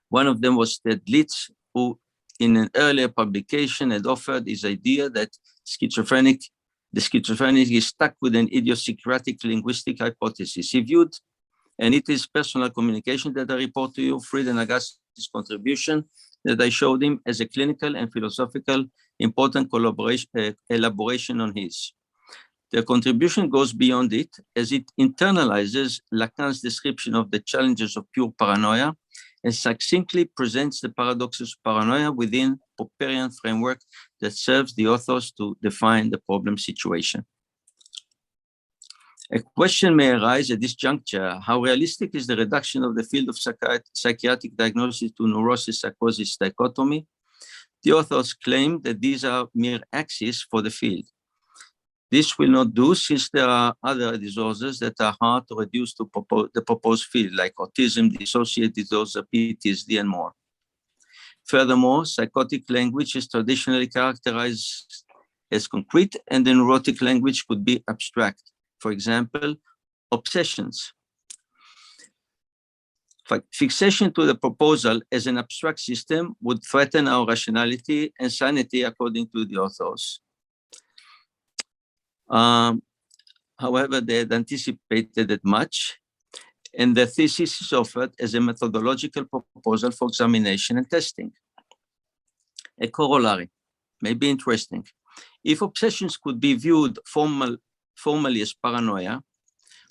One of them was Ted Litz, who in an earlier publication had offered his idea that the schizophrenic is stuck with an idiosyncratic linguistic hypothesis. He viewed, and it is personal communication that I report to you, Fried and Agassi's contribution, that I showed him as a clinical and philosophical important elaboration on his. Their contribution goes beyond it, as it internalizes Lacan's description of the challenges of pure paranoia and succinctly presents the paradoxes of paranoia within a Popperian framework that serves the authors to define the problem situation. A question may arise at this juncture: how realistic is the reduction of the field of psychiatric diagnosis to neurosis, psychosis dichotomy? The authors claim that these are mere axes for the field. This will not do, since there are other disorders that are hard to reduce to the proposed field, like autism, dissociative disorder, PTSD, and more. Furthermore, psychotic language is traditionally characterized as concrete, and the neurotic language could be abstract. For example, obsessions. Fixation to the proposal as an abstract system would threaten our rationality and sanity, according to the authors. However, they had anticipated it much, and the thesis is offered as a methodological proposal for examination and testing. A corollary may be interesting. If obsessions could be viewed formally as paranoia,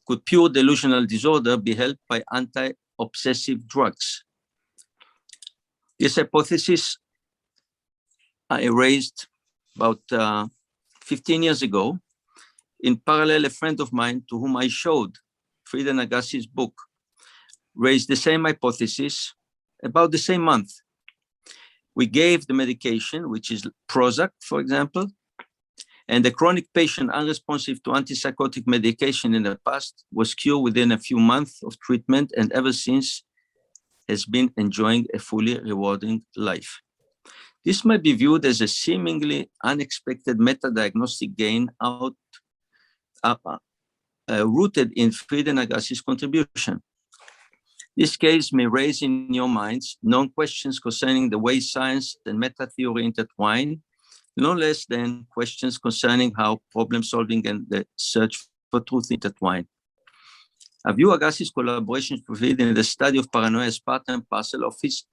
could pure delusional disorder be helped by anti-obsessive drugs? This hypothesis I raised about 15 years ago. In parallel, a friend of mine to whom I showed Fried and Agassi's book raised the same hypothesis about the same month. We gave the medication, which is Prozac, for example, and the chronic patient unresponsive to antipsychotic medication in the past was cured within a few months of treatment, and ever since has been enjoying a fully rewarding life. This might be viewed as a seemingly unexpected meta-diagnostic gain rooted in Fried and Agassi's contribution. This case may raise in your minds known questions concerning the way science and meta-theory intertwine, no less than questions concerning how problem-solving and the search for truth intertwine. I view Agassi's collaboration with Fried in the study of paranoia as part and parcel of his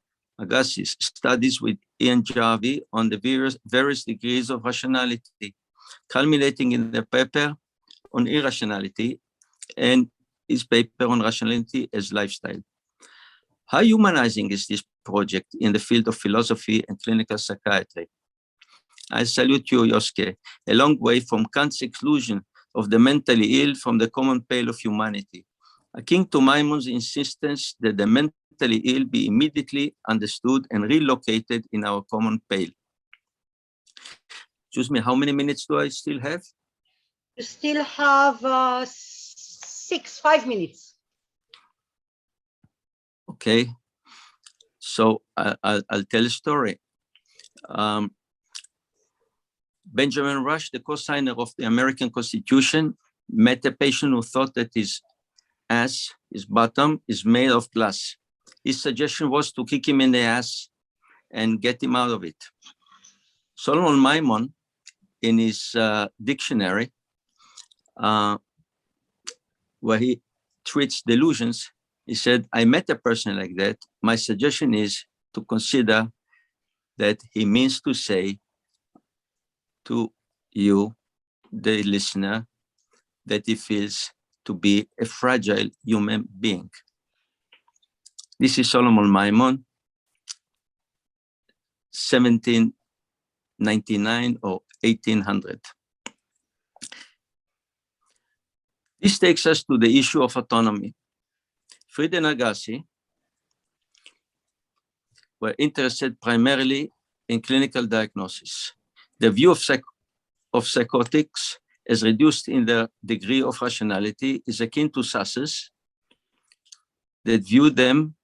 Agassi's studies with Ian Jarvie on the various degrees of rationality, culminating in the paper on irrationality and his paper on rationality as lifestyle. How humanizing is this project in the field of philosophy and clinical psychiatry? I salute you, Joske, a long way from Kant's exclusion of the mentally ill from the common pale of humanity, akin to Maimon's insistence that the mentally ill be immediately understood and relocated in our common pale. Excuse me, how many minutes do I still have? You still have 5 minutes. Okay, so I'll tell a story. Benjamin Rush, the co-signer of the American Constitution, met a patient who thought that his ass, his bottom, is made of glass. His suggestion was to kick him in the ass and get him out of it. Solomon Maimon, in his dictionary, where he treats delusions, he said, I met a person like that. My suggestion is to consider that he means to say to you, the listener, that he feels to be a fragile human being. This is Solomon Maimon, 1799 or 1800. This takes us to the issue of autonomy. Fried and Agassi were interested primarily in clinical diagnosis. The view of psychotics as reduced in their degree of rationality is akin to Sass's that view them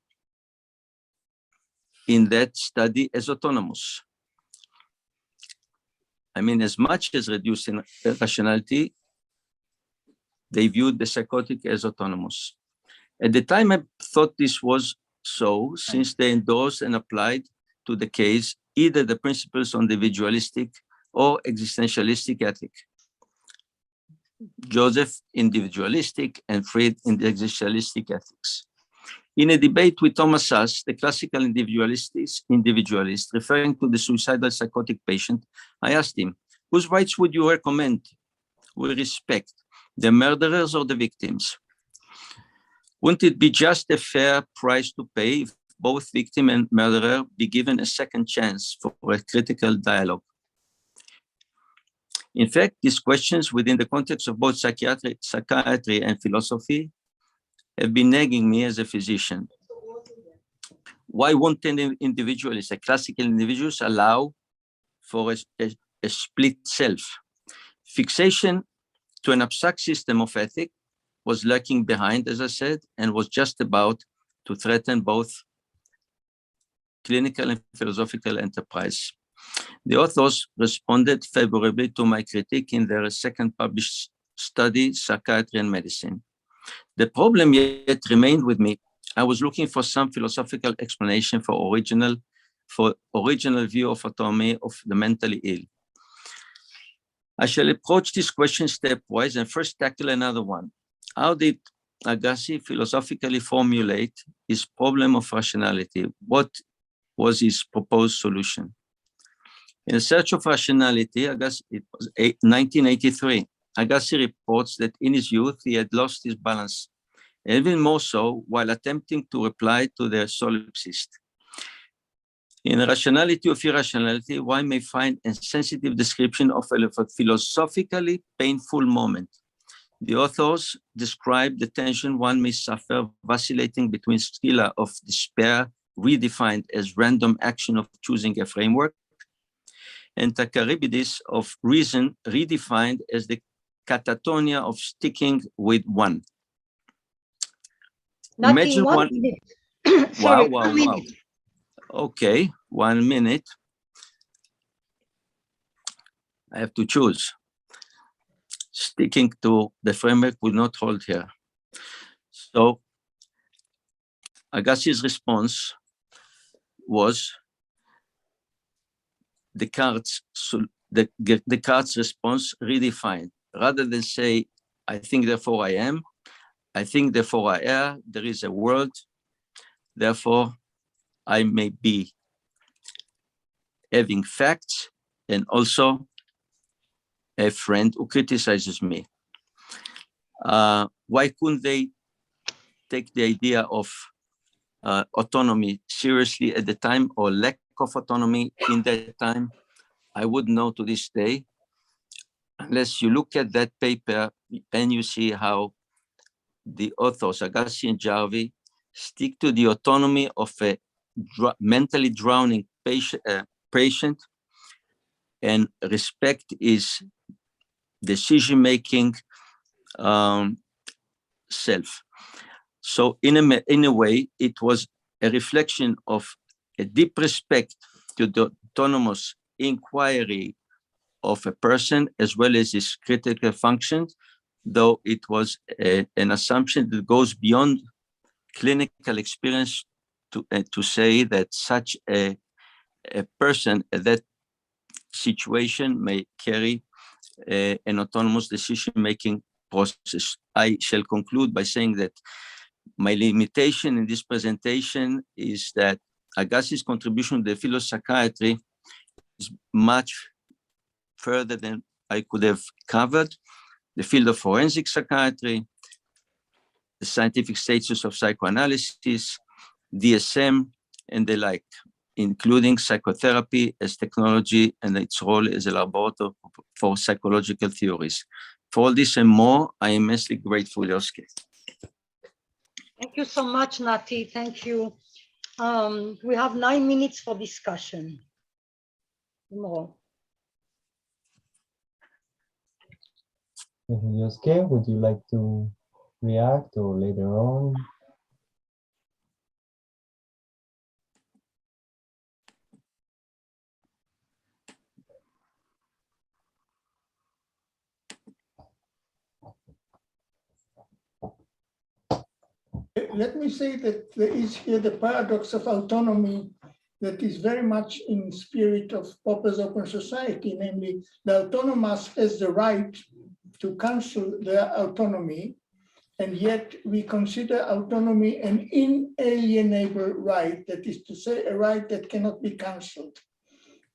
in that study as autonomous. I mean, as much as reduced in rationality, they viewed the psychotic as autonomous. At the time, I thought this was so, since they endorsed and applied to the case either the principles on individualistic or existentialistic ethic. Joseph, individualistic, and Fried, in the existentialistic ethics. In a debate with Thomas Sass, the classical individualist, referring to the suicidal psychotic patient, I asked him, whose rights would you recommend we respect, the murderers or the victims? Wouldn't it be just a fair price to pay if both victim and murderer be given a second chance for a critical dialogue? In fact, these questions within the context of both psychiatry and philosophy have been nagging me as a physician. Why won't an individualist, a classical individualist, allow for a split self? Fixation to an abstract system of ethic was lurking behind, as I said, and was just about to threaten both clinical and philosophical enterprise. The authors responded favorably to my critique in their second published study, Psychiatry and Medicine. The problem yet remained with me. I was looking for some philosophical explanation for original view of autonomy of the mentally ill. I shall approach this question stepwise and first tackle another one. How did Agassi philosophically formulate his problem of rationality? What was his proposed solution? In search of rationality, Agassi, it was 1983, Agassi reports that in his youth he had lost his balance, and even more so while attempting to reply to the solipsist. In Rationality of Irrationality, one may find a sensitive description of a philosophically painful moment. The authors describe the tension one may suffer vacillating between Scylla of despair, redefined as random action of choosing a framework, and Takaribidis of reason, redefined as the catatonia of sticking with one. Imagine one minute. Sorry, wow. Okay, 1 minute. I have to choose. Sticking to the framework will not hold here. So Agassi's response was Descartes' response redefined. Rather than say, I think, therefore I am, I think, therefore I err, there is a world, therefore I may be having facts and also a friend who criticizes me. Why couldn't they take the idea of autonomy seriously at the time, or lack of autonomy in that time? I wouldn't know to this day, unless you look at that paper and you see how the authors, Agassi and Jarvie, stick to the autonomy of a mentally drowning patient and respect his decision-making self. So in a way, it was a reflection of a deep respect to the autonomous inquiry of a person as well as his critical functions, though it was an assumption that goes beyond clinical experience to say that such a person at that situation may carry an autonomous decision-making process. I shall conclude by saying that my limitation in this presentation is that Agassi's contribution to the field of psychiatry is much further than I could have covered. The field of forensic psychiatry, the scientific status of psychoanalysis, DSM, and the like, including psychotherapy as technology and its role as a laboratory for psychological theories. For all this and more, I am immensely grateful, Yoske. Thank you so much, Nati. Thank you. We have 9 minutes for discussion. More. Yosuke, would you like to react, or later on? Let me say that there is here the paradox of autonomy that is very much in spirit of Popper's open society, namely the autonomous has the right to cancel their autonomy, and yet we consider autonomy an inalienable right, that is to say, a right that cannot be cancelled.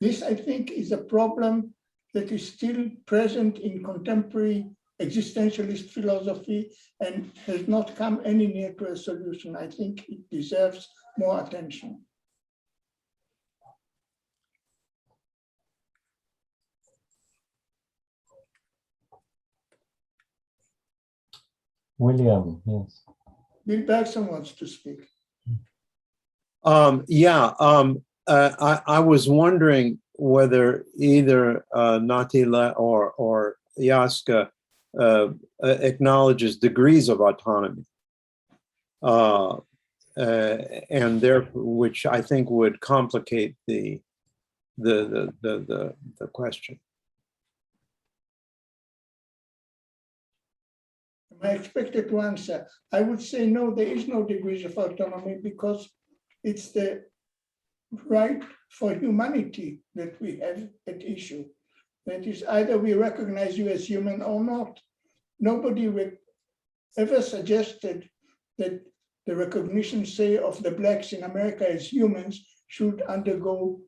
This, I think, is a problem that is still present in contemporary existentialist philosophy and has not come any near to a solution. I think it deserves more attention. William, yes. Bill Berkson wants to speak. I was wondering whether either Natila or Yaska acknowledges degrees of autonomy, and which I think would complicate the question. I expected to answer. I would say no, there is no degrees of autonomy, because it's the right for humanity that we have at issue. That is, either we recognize you as human or not. Nobody ever suggested that the recognition, say, of the blacks in America as humans should undergo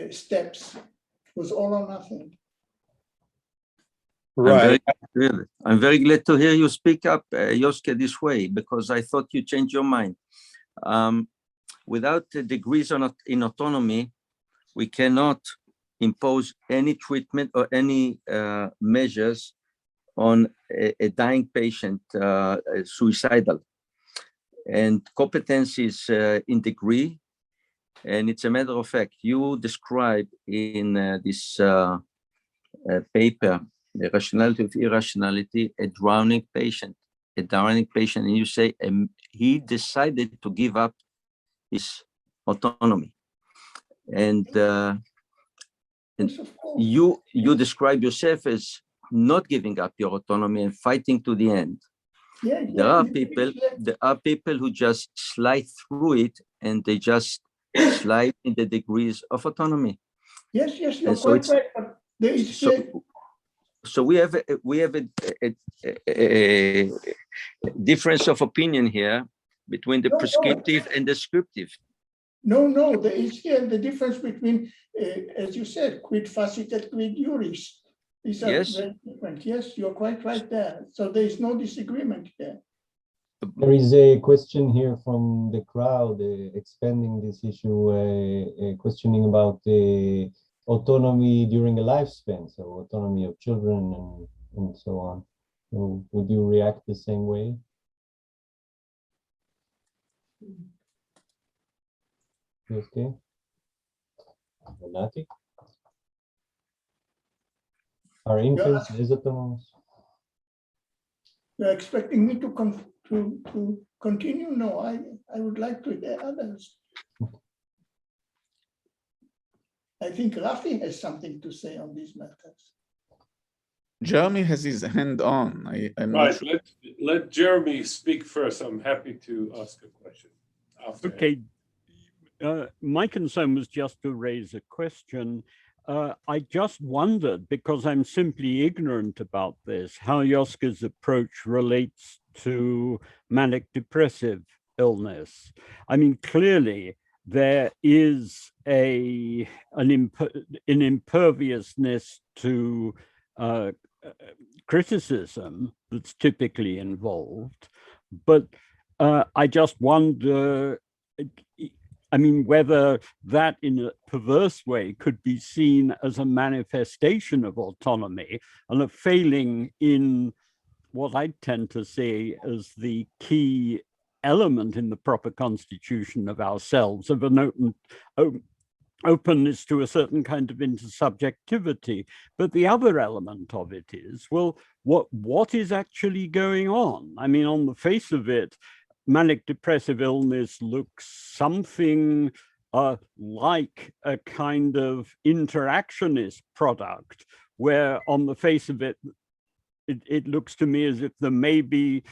steps. It was all or nothing. Right. I'm very glad to hear you speak up, Yoske, this way, because I thought you changed your mind. Without the degrees in autonomy, we cannot impose any treatment or any measures on a dying patient, suicidal. And competence is in degree, and it's a matter of fact. You describe in this paper, the rationality of irrationality, a drowning patient, and you say he decided to give up his autonomy. And you describe yourself as not giving up your autonomy and fighting to the end. There are people who just slide through it, and they just slide in the degrees of autonomy. Yes, you're quite right. But there is so we have a difference of opinion here between the prescriptive and descriptive. No, there is here the difference between, as you said, quid facit et quid juris. These are Yes. very different. Yes, you're quite right there. So there is no disagreement there. There is a question here from the crowd expanding this issue, questioning about the autonomy during a lifespan, so autonomy of children and so on. So would you react the same way? Okay. Malachi? Are infants as autonomous? You're expecting me to continue? No, I would like to hear others. I think Rafi has something to say on these matters. Jeremy has his hand on. I'm not Right, sure. let Jeremy speak first. I'm happy to ask a question after him. Okay. My concern was just to raise a question. I just wondered, because I'm simply ignorant about this, how Yoska's approach relates to manic depressive illness. I mean, clearly there is an imperviousness to criticism that's typically involved, but I just wonder, I mean, whether that in a perverse way could be seen as a manifestation of autonomy and a failing in what I tend to see as the key element in the proper constitution of ourselves, of an openness to a certain kind of intersubjectivity. But the other element of it is, well, what is actually going on? I mean, on the face of it, manic depressive illness looks something like a kind of interactionist product, where on the face of it, it looks to me as if there may be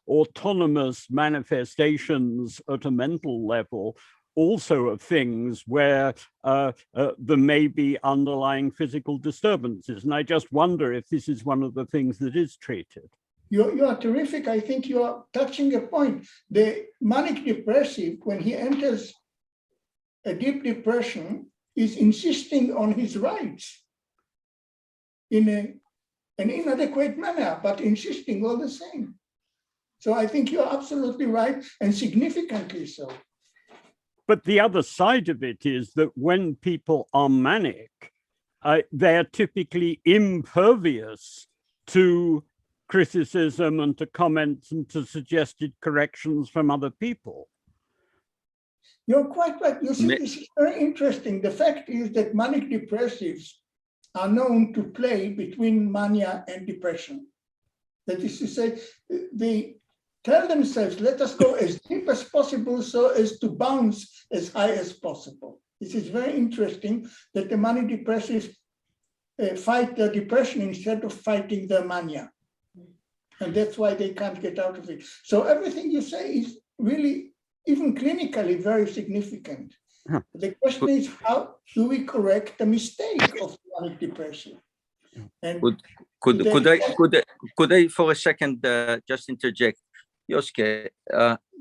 autonomous manifestations at a mental level also of things where there may be underlying physical disturbances. And I just wonder if this is one of the things that is treated. You are terrific. I think you are touching a point. The manic depressive, when he enters a deep depression, is insisting on his rights in an inadequate manner, but insisting all the same. So I think you're absolutely right, and significantly so. But the other side of it is that when people are manic, they are typically impervious to criticism and to comments and to suggested corrections from other people. You're quite right. You see, this is very interesting. The fact is that manic depressives are known to play between mania and depression. That is to say, they tell themselves, let us go as deep as possible so as to bounce as high as possible. This is very interesting that the manic depressives fight their depression instead of fighting their mania. And that's why they can't get out of it. So everything you say is really, even clinically, very significant. Huh. The question is, how do we correct the mistake of manic depression? And could I for a second just interject? Yoske,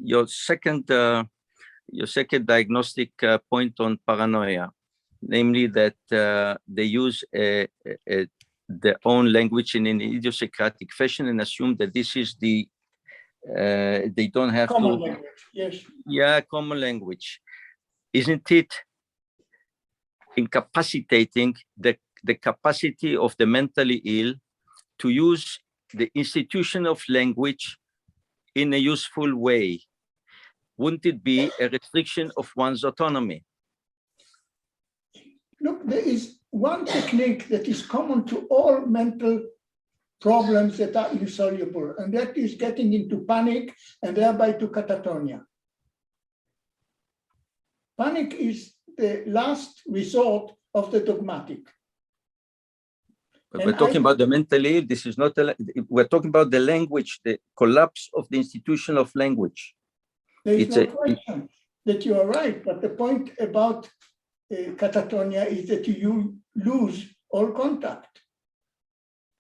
your second diagnostic point on paranoia, namely that they use their own language in an idiosyncratic fashion and assume that this is the they don't have common language. Yes. Yeah, common language. Isn't it incapacitating the capacity of the mentally ill to use the institution of language in a useful way? Wouldn't it be a restriction of one's autonomy? Look, there is one technique that is common to all mental problems that are insoluble, and that is getting into panic and thereby to catatonia. Panic is the last resort of the dogmatic. But we're talking about the mentally ill. This is not we're talking about the language, the collapse of the institution of language. There is no question that you are right, but the point about catatonia is that you lose all contact.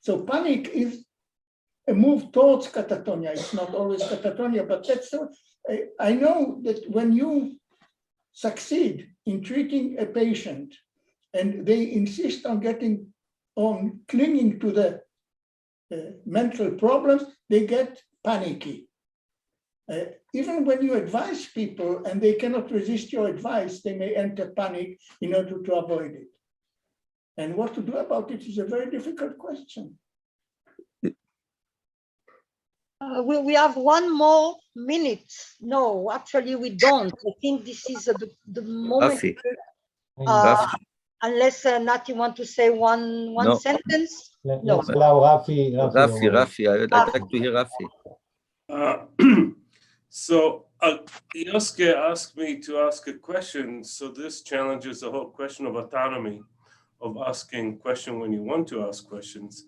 So panic is a move towards catatonia. It's not always catatonia, but that's so. I know that when you succeed in treating a patient and they insist on clinging to the mental problems, they get panicky. Even when you advise people and they cannot resist your advice, they may enter panic in order to avoid it. And what to do about it is a very difficult question. We have 1 more minute. No, actually we don't. I think this is the moment. Unless Nati want to say one No. sentence. Let's allow Rafi. Rafi, I'd like to hear Rafi. So Yoske asked me to ask a question. So this challenges the whole question of autonomy, of asking question when you want to ask questions.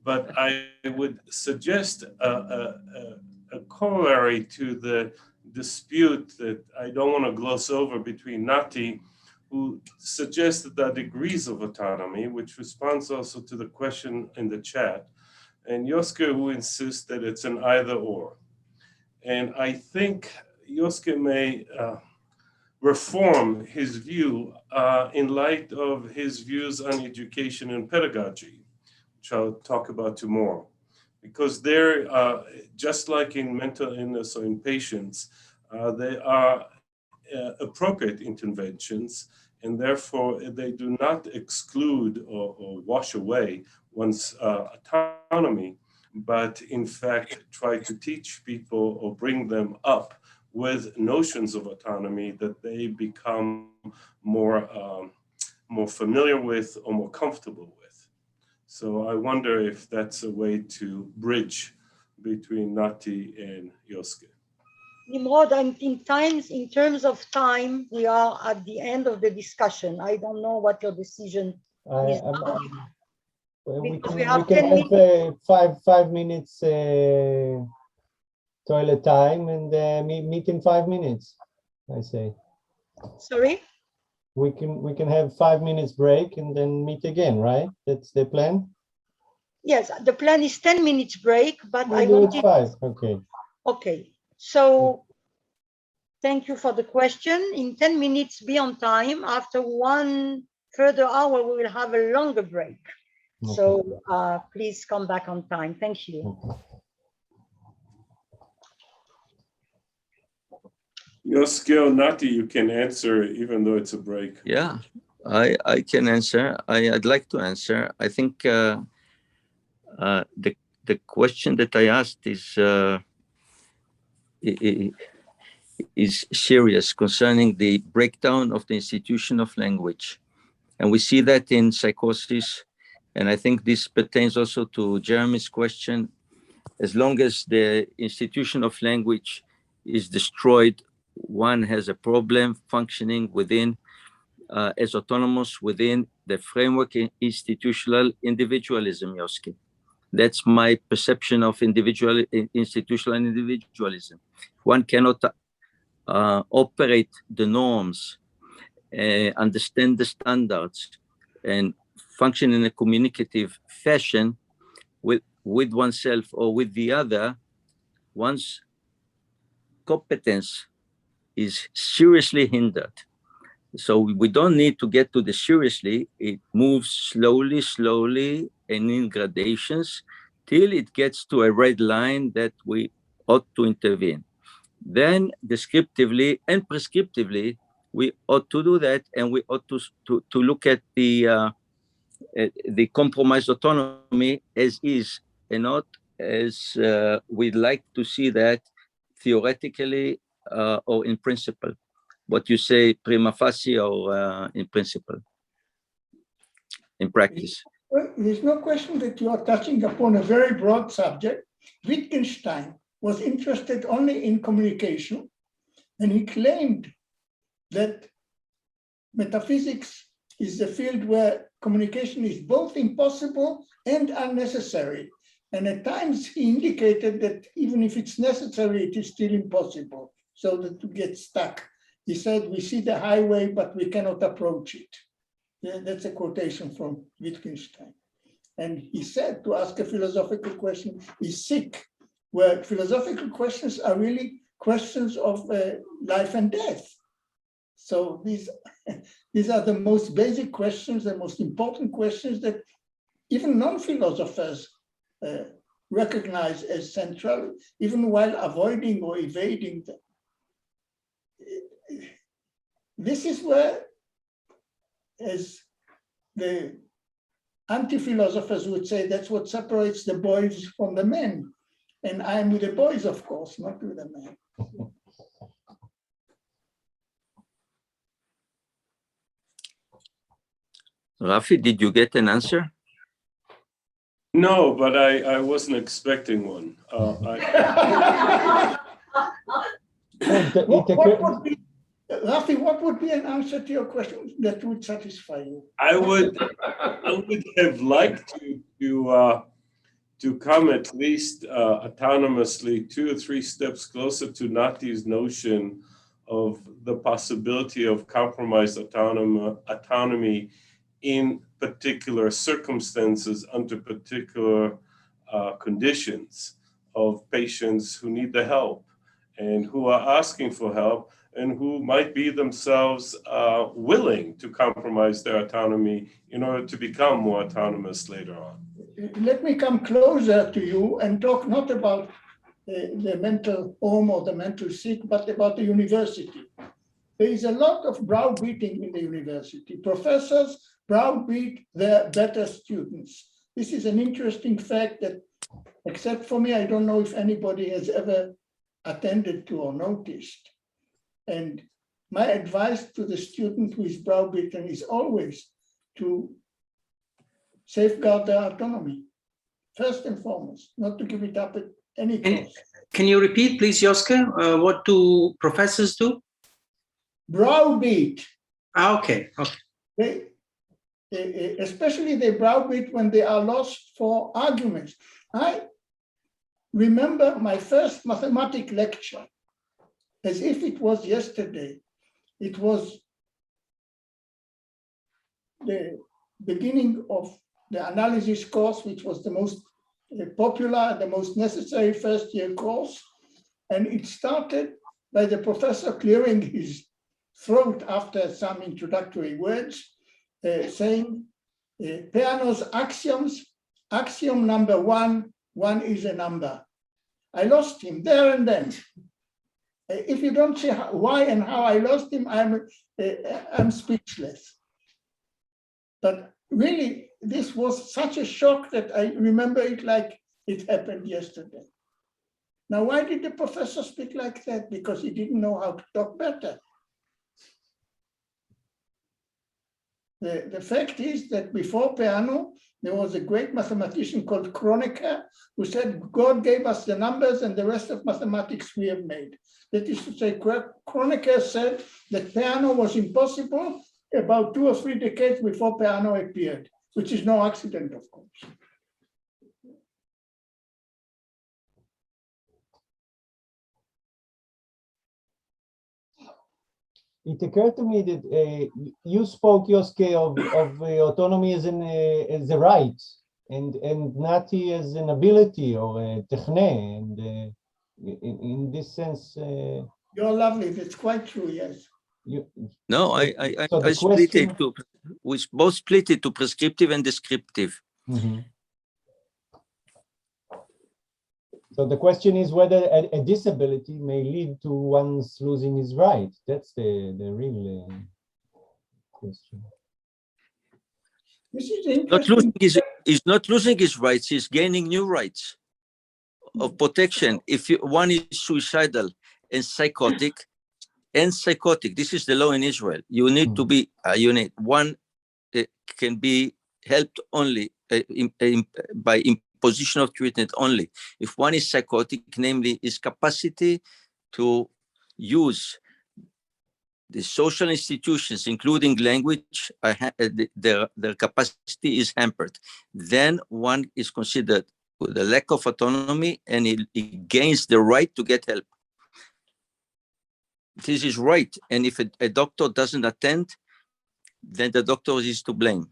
But I would suggest a corollary to the dispute that I don't want to gloss over between Nati, who suggests that there are degrees of autonomy, which responds also to the question in the chat, and Yoske, who insists that it's an either or. And I think Yoske may reform his view in light of his views on education and pedagogy, which I'll talk about tomorrow. Because they're, just like in mental illness or in patients, they are appropriate interventions, and therefore they do not exclude or wash away one's autonomy, but in fact try to teach people or bring them up with notions of autonomy that they become more familiar with or more comfortable with. So I wonder if that's a way to bridge between Nati and Yoske. Nimrod, in terms of time, we are at the end of the discussion. I don't know what your decision is. We can have 5 minutes toilet time and meet in 5 minutes, I say. Sorry? We can have 5 minutes break and then meet again, right? That's the plan? Yes, the plan is 10 minutes break, but I do wanted... it 5, okay. Okay, so thank you for the question. In 10 minutes, be on time. After 1 further hour, we will have a longer break. Okay. So please come back on time. Thank you. Okay. Yoske or Nati, you can answer even though it's a break. Yeah, I can answer. I'd like to answer. I think the question that I asked is serious concerning the breakdown of the institution of language. And we see that in psychosis. And I think this pertains also to Jeremy's question. As long as the institution of language is destroyed, one has a problem functioning within, as autonomous within the framework in institutional individualism, Yoske. That's my perception of institutional individualism. One cannot operate the norms, understand the standards, and function in a communicative fashion with oneself or with the other. One's competence is seriously hindered. So we don't need to get to the seriously. It moves slowly and in gradations till it gets to a red line that we ought to intervene. Then descriptively and prescriptively, we ought to do that, and we ought to look at the compromised autonomy as is, and not as we'd like to see that theoretically or in principle. What you say prima facie or in principle, in practice. Well, there's no question that you are touching upon a very broad subject. Wittgenstein was interested only in communication, and he claimed that metaphysics is the field where communication is both impossible and unnecessary. And at times he indicated that even if it's necessary, it is still impossible, so that to get stuck. He said, we see the highway, but we cannot approach it. That's a quotation from Wittgenstein. And he said to ask a philosophical question is sick, where philosophical questions are really questions of life and death. So these are the most basic questions, the most important questions that even non-philosophers recognize as central, even while avoiding or evading them. This is where, as the anti-philosophers would say, that's what separates the boys from the men. And I am with the boys, of course, not with the men. Rafi, did you get an answer? No, but I wasn't expecting one. Rafi, what would be an answer to your question that would satisfy you? I would have liked to come at least autonomously 2 or 3 steps closer to Nati's notion of the possibility of compromised autonomy in particular circumstances under particular conditions of patients who need the help and who are asking for help and who might be themselves willing to compromise their autonomy in order to become more autonomous later on. Let me come closer to you and talk not about the mental home or the mental sick, but about the university. There is a lot of browbeating in the university. Professors browbeat their better students. This is an interesting fact that, except for me, I don't know if anybody has ever attended to or noticed. And my advice to the student who is browbeaten is always to safeguard their autonomy, first and foremost, not to give it up at any cost. Can you repeat, please, Joske? What do professors do? Browbeat. Okay. Especially they browbeat when they are lost for arguments. I remember my first mathematics lecture as if it was yesterday. It was the beginning of the analysis course, which was the most popular, the most necessary first-year course. And it started by the professor clearing his throat after some introductory words, saying, Peano's axioms, axiom number 1, 1 is a number. I lost him there and then. If you don't say why and how I lost him, I'm speechless. But really, this was such a shock that I remember it like it happened yesterday. Now, why did the professor speak like that? Because he didn't know how to talk better. The fact is that before Peano, there was a great mathematician called Kronecker who said, God gave us the numbers and the rest of mathematics we have made. That is to say, Kronecker said that Peano was impossible about 2 or 3 decades before Peano appeared, which is no accident, of course. It occurred to me that you spoke, Joske, of autonomy as a right, and Nati as an ability or a techne, and in this sense. You're lovely. That's quite true. Yes. No, I split it to, we both split it to prescriptive and descriptive. Mm-hmm. So the question is whether a disability may lead to one's losing his right. That's the real question. This is interesting. He's not losing his rights, he's gaining new rights of protection. If one is suicidal and psychotic, this is the law in Israel. You need to be a unit. One can be helped only by imposition of treatment only. If one is psychotic, namely his capacity to use the social institutions, including language, their capacity is hampered. Then one is considered with a lack of autonomy and he gains the right to get help. This is right. And if a doctor doesn't attend, then the doctor is to blame.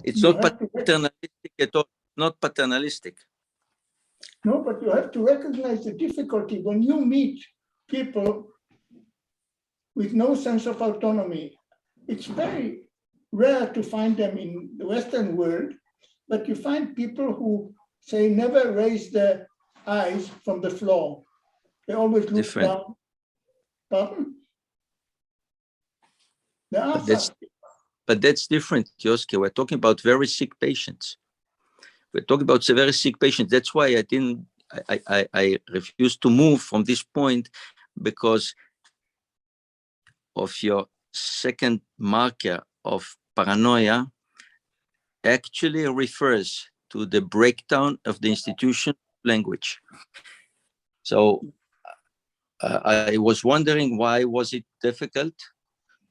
It's not paternalistic at all, not paternalistic. No, but you have to recognize the difficulty when you meet people with no sense of autonomy. It's very rare to find them in the Western world, but you find people who say never raise their eyes from the floor. They always look Different. down. Pardon? There are But that's different, Yoski. We're talking about very sick patients. We're talking about very sick patients. That's why I refuse to move from this point, because of your second marker of paranoia actually refers to the breakdown of the institution language. So I was wondering, why was it difficult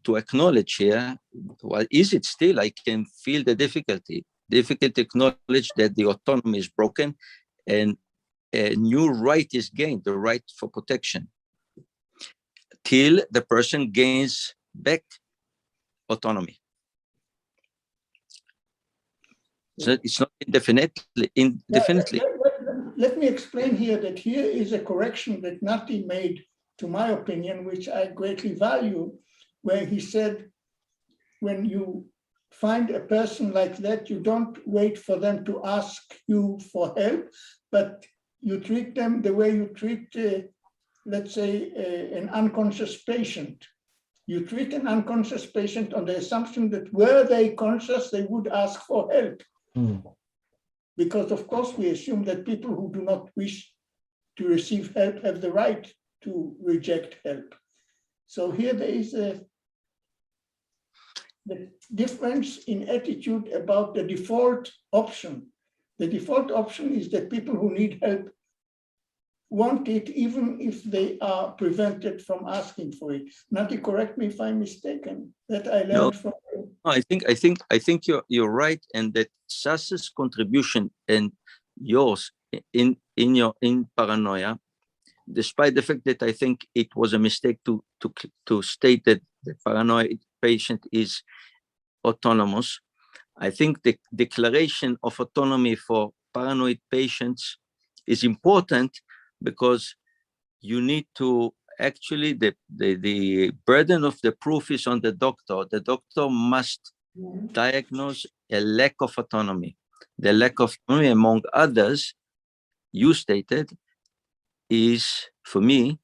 to acknowledge here? Well, is it still? I can feel the difficulty to acknowledge that the autonomy is broken and a new right is gained, the right for protection, till the person gains back autonomy. So it's not indefinitely. Let me explain here that here is a correction that Nati made, to my opinion, which I greatly value, where he said, when you find a person like that, you don't wait for them to ask you for help, but you treat them the way you treat, let's say, an unconscious patient. You treat an unconscious patient on the assumption that were they conscious, they would ask for help. Because of course we assume that people who do not wish to receive help have the right to reject help. So here there is the difference in attitude about the default option. The default option is that people who need help want it, even if they are prevented from asking for it. Nati, correct me if I'm mistaken. That I learned from you. No, I think you're right, and that Sass's contribution and yours in paranoia, despite the fact that I think it was a mistake to state that the paranoid patient is autonomous. I think the declaration of autonomy for paranoid patients is important, because you need to actually, the burden of the proof is on the doctor. The doctor must diagnose a lack of autonomy. The lack of autonomy, among others, you stated, is, for me,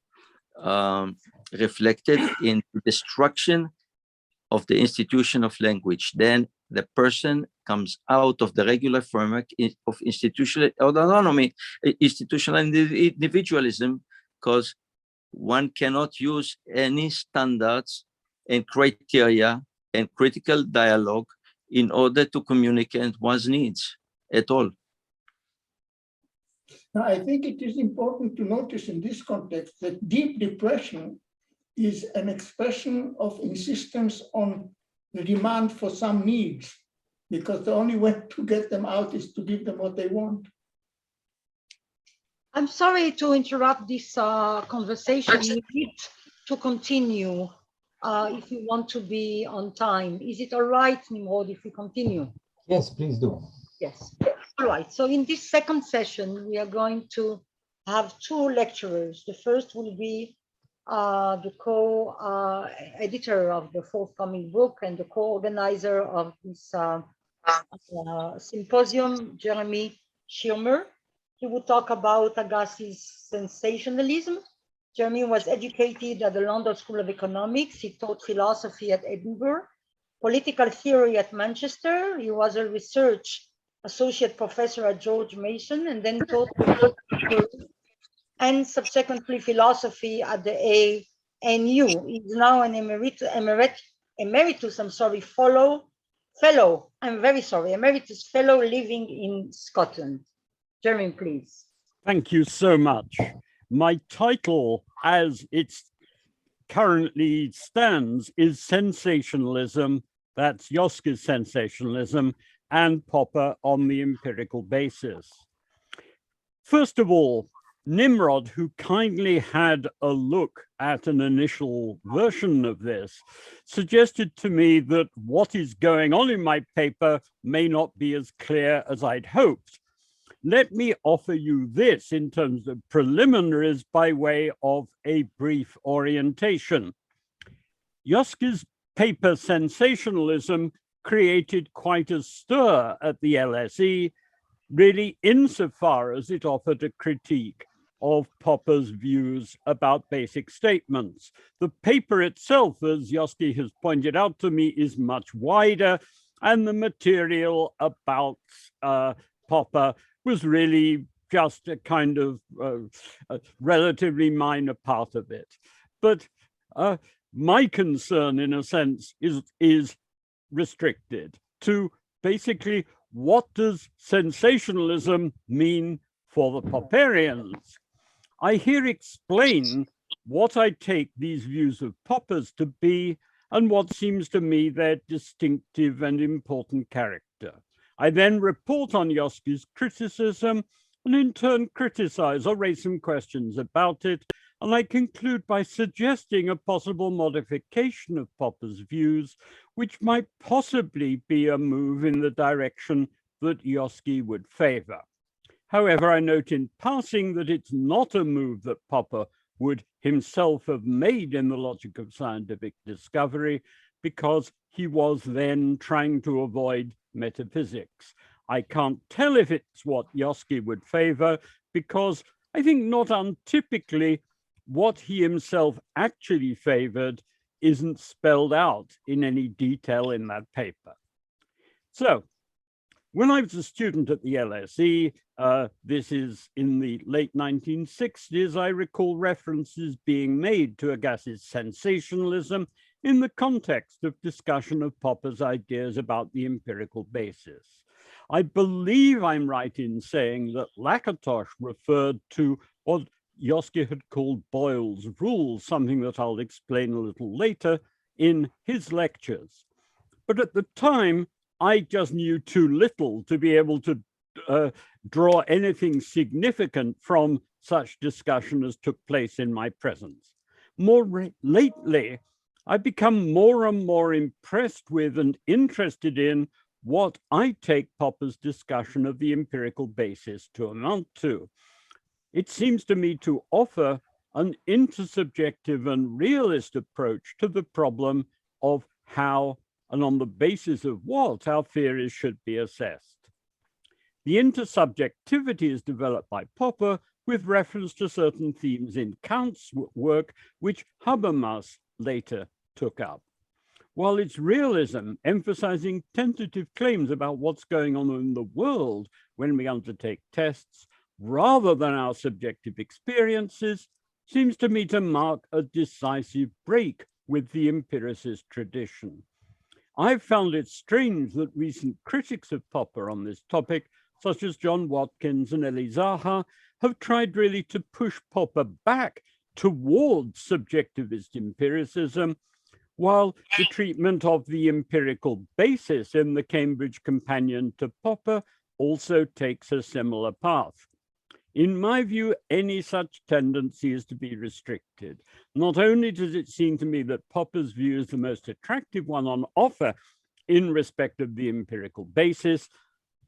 reflected in the destruction of the institution of language. Then the person comes out of the regular framework of institutional autonomy, institutional individualism, because one cannot use any standards and criteria and critical dialogue in order to communicate one's needs at all. Now, I think it is important to notice in this context that deep depression is an expression of insistence on the demand for some needs, because the only way to get them out is to give them what they want. I'm sorry to interrupt this conversation. We need to continue if you want to be on time. Is it all right, Nimrod, if we continue? Yes, please do. Yes. All right. So in this second session, we are going to have two lecturers. The first will be the co-editor of the forthcoming book and the co-organizer of this symposium, Jeremy Shearmur. He will talk about Agassi's sensationalism. Jeremy was educated at the London School of Economics. He taught philosophy at Edinburgh, political theory at Manchester. He was a research associate professor at George Mason, and then taught and subsequently philosophy at the ANU. He's now an emeritus fellow living in Scotland. Jeremy, please. Thank you so much. My title, as it currently stands, is Sensationalism. That's Yoski's Sensationalism, and Popper on the empirical basis. First of all, Nimrod, who kindly had a look at an initial version of this, suggested to me that what is going on in my paper may not be as clear as I'd hoped. Let me offer you this in terms of preliminaries by way of a brief orientation. Yoski's paper Sensationalism created quite a stir at the LSE, really insofar as it offered a critique of Popper's views about basic statements. The paper itself, as Yoski has pointed out to me, is much wider, and the material about Popper was really just a kind of a relatively minor part of it. But my concern, in a sense, is restricted to basically what does sensationalism mean for the Popperians? I here explain what I take these views of Popper's to be and what seems to me their distinctive and important character. I then report on Yoski's criticism and in turn criticize or raise some questions about it, and I conclude by suggesting a possible modification of Popper's views, which might possibly be a move in the direction that Yoski would favor. However, I note in passing that it's not a move that Popper would himself have made in the logic of scientific discovery, because he was then trying to avoid metaphysics. I can't tell if it's what Yoski would favor, because I think not untypically what he himself actually favored isn't spelled out in any detail in that paper. So, when I was a student at the LSE, this is in the late 1960s, I recall references being made to Agassi's sensationalism in the context of discussion of Popper's ideas about the empirical basis. I believe I'm right in saying that Lakatos referred to what Yoski had called Boyle's rule, something that I'll explain a little later in his lectures. But at the time, I just knew too little to be able to draw anything significant from such discussion as took place in my presence. More lately, I've become more and more impressed with and interested in what I take Popper's discussion of the empirical basis to amount to. It seems to me to offer an intersubjective and realist approach to the problem of how and on the basis of what our theories should be assessed. The intersubjectivity is developed by Popper with reference to certain themes in Kant's work, which Habermas later took up. While its realism, emphasizing tentative claims about what's going on in the world when we undertake tests, rather than our subjective experiences, seems to me to mark a decisive break with the empiricist tradition. I've found it strange that recent critics of Popper on this topic, such as John Watkins and Elie Zaha, have tried really to push Popper back towards subjectivist empiricism, while the treatment of the empirical basis in the Cambridge Companion to Popper also takes a similar path. In my view, any such tendency is to be restricted. Not only does it seem to me that Popper's view is the most attractive one on offer in respect of the empirical basis,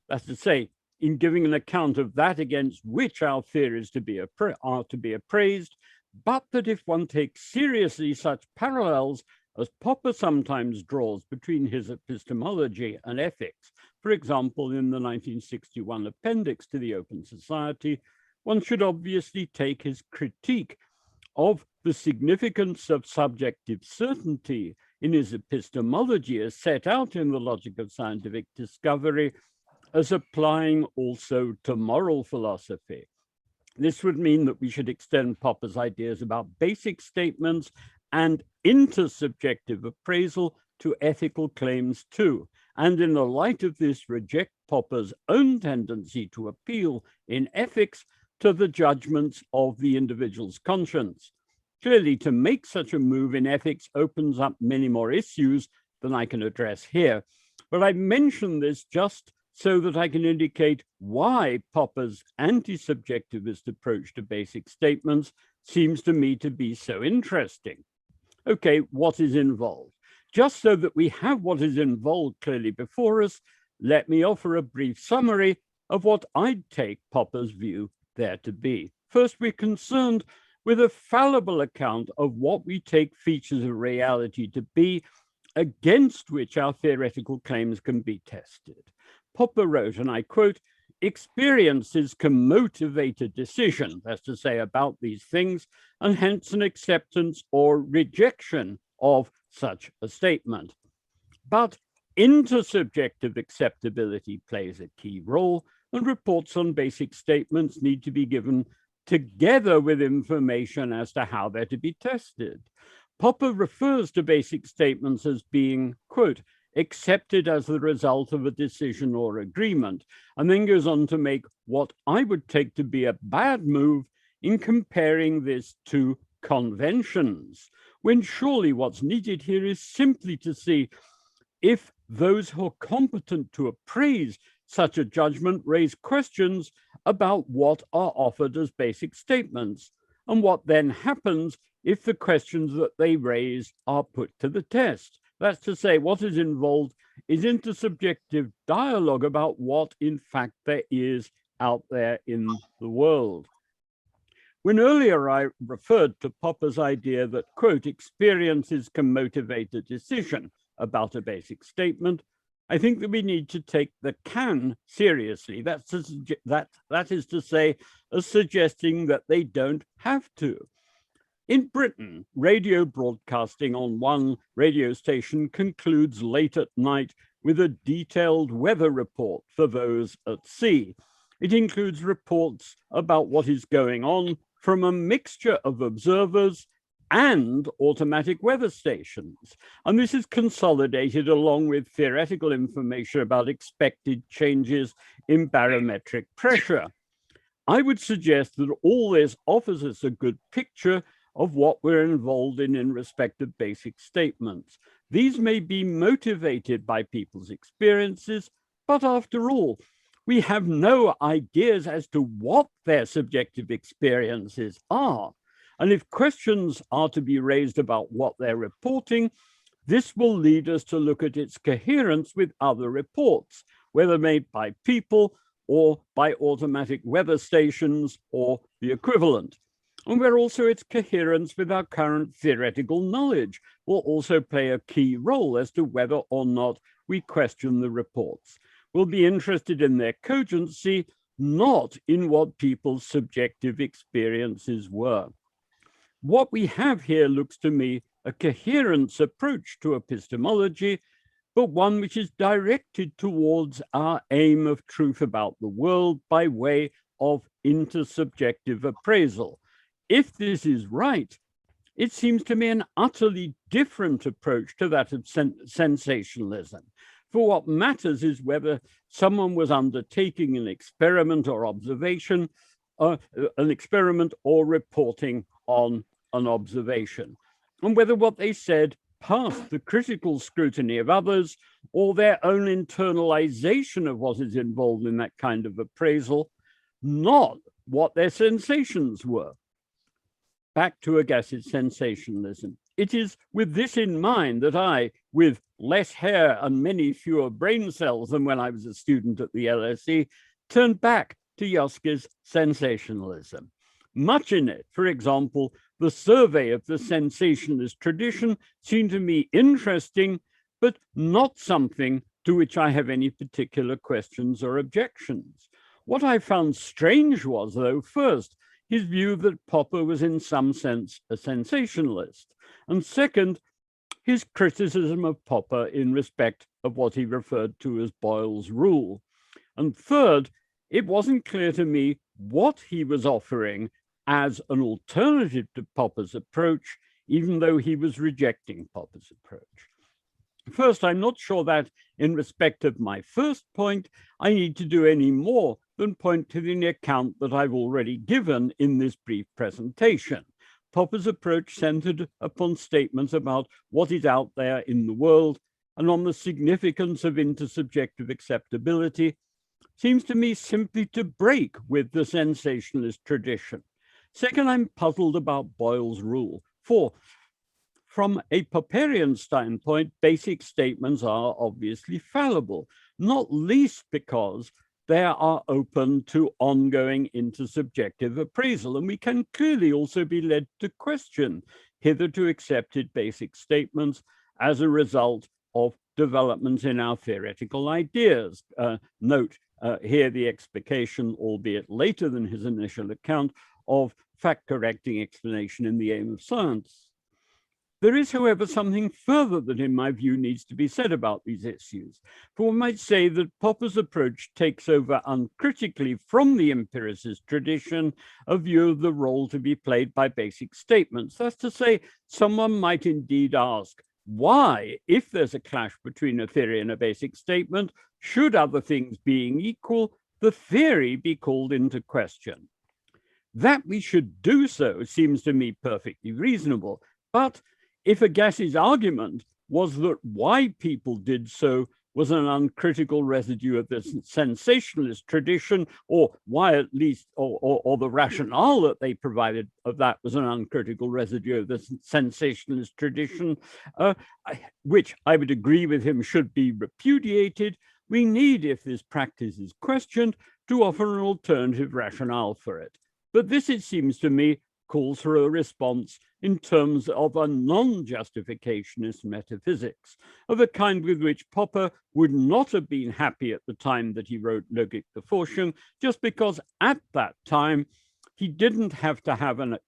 that's to say, in giving an account of that against which our theories are to be appraised, but that if one takes seriously such parallels as Popper sometimes draws between his epistemology and ethics, for example, in the 1961 appendix to the Open Society, one should obviously take his critique of the significance of subjective certainty in his epistemology as set out in the logic of scientific discovery as applying also to moral philosophy. This would mean that we should extend Popper's ideas about basic statements and intersubjective appraisal to ethical claims too, and in the light of this, reject Popper's own tendency to appeal in ethics to the judgments of the individual's conscience. Clearly, to make such a move in ethics opens up many more issues than I can address here, but I mention this just so that I can indicate why Popper's anti-subjectivist approach to basic statements seems to me to be so interesting. Okay, what is involved? Just so that we have what is involved clearly before us, let me offer a brief summary of what I'd take Popper's view there to be. First, we're concerned with a fallible account of what we take features of reality to be, against which our theoretical claims can be tested. Popper wrote, and I quote, "Experiences can motivate a decision," that's to say about these things, and hence an acceptance or rejection of such a statement. But intersubjective acceptability plays a key role, and reports on basic statements need to be given together with information as to how they're to be tested. Popper refers to basic statements as being, quote, "accepted as the result of a decision or agreement," and then goes on to make what I would take to be a bad move in comparing this to conventions, when surely what's needed here is simply to see if those who are competent to appraise such a judgment raise questions about what are offered as basic statements, and what then happens if the questions that they raise are put to the test. That's to say, what is involved is intersubjective dialogue about what in fact there is out there in the world. When earlier I referred to Popper's idea that, quote, "experiences can motivate a decision" about a basic statement, I think that we need to take the "can" seriously. That is to say, as suggesting that they don't have to. In Britain, radio broadcasting on one radio station concludes late at night with a detailed weather report for those at sea. It includes reports about what is going on from a mixture of observers and automatic weather stations. And this is consolidated along with theoretical information about expected changes in barometric pressure. I would suggest that all this offers us a good picture of what we're involved in respect of basic statements. These may be motivated by people's experiences, but after all, we have no ideas as to what their subjective experiences are. And if questions are to be raised about what they're reporting, this will lead us to look at its coherence with other reports, whether made by people or by automatic weather stations or the equivalent. And where also its coherence with our current theoretical knowledge will also play a key role as to whether or not we question the reports. We'll be interested in their cogency, not in what people's subjective experiences were. What we have here looks to me a coherence approach to epistemology, but one which is directed towards our aim of truth about the world by way of intersubjective appraisal. If this is right, it seems to me an utterly different approach to that of sensationalism. For what matters is whether someone was undertaking an experiment or observation, an experiment or reporting on an observation, and whether what they said passed the critical scrutiny of others or their own internalization of what is involved in that kind of appraisal, not what their sensations were. Back to Agassi's sensationalism. It is with this in mind that I, with less hair and many fewer brain cells than when I was a student at the LSE, turned back to Joske's sensationalism. Much in it, for example, the survey of the sensationalist tradition seemed to me interesting, but not something to which I have any particular questions or objections. What I found strange was, though, first, his view that Popper was in some sense a sensationalist, and second, his criticism of Popper in respect of what he referred to as Boyle's rule. And third, it wasn't clear to me what he was offering as an alternative to Popper's approach, even though he was rejecting Popper's approach. First, I'm not sure that in respect of my first point, I need to do any more than point to the account that I've already given in this brief presentation. Popper's approach centered upon statements about what is out there in the world and on the significance of intersubjective acceptability seems to me simply to break with the sensationalist tradition. Second, I'm puzzled about Boyle's rule. For from a Popperian standpoint, basic statements are obviously fallible, not least because they are open to ongoing intersubjective appraisal. And we can clearly also be led to question hitherto accepted basic statements as a result of developments in our theoretical ideas. Note here the explication, albeit later than his initial account, of fact-correcting explanation in the aim of science. There is, however, something further that, in my view, needs to be said about these issues. For one might say that Popper's approach takes over uncritically from the empiricist tradition a view of the role to be played by basic statements. That's to say, someone might indeed ask, why, if there's a clash between a theory and a basic statement, should other things being equal, the theory be called into question? That we should do so seems to me perfectly reasonable, but if Agassi's argument was that why people did so was an uncritical residue of the sensationalist tradition, or why at least, or the rationale that they provided of that was an uncritical residue of the sensationalist tradition, which I would agree with him should be repudiated, we need, if this practice is questioned, to offer an alternative rationale for it. But this, it seems to me, calls for a response in terms of a non-justificationist metaphysics, of a kind with which Popper would not have been happy at the time that he wrote Logik der Forschung, just because at that time he didn't have to hand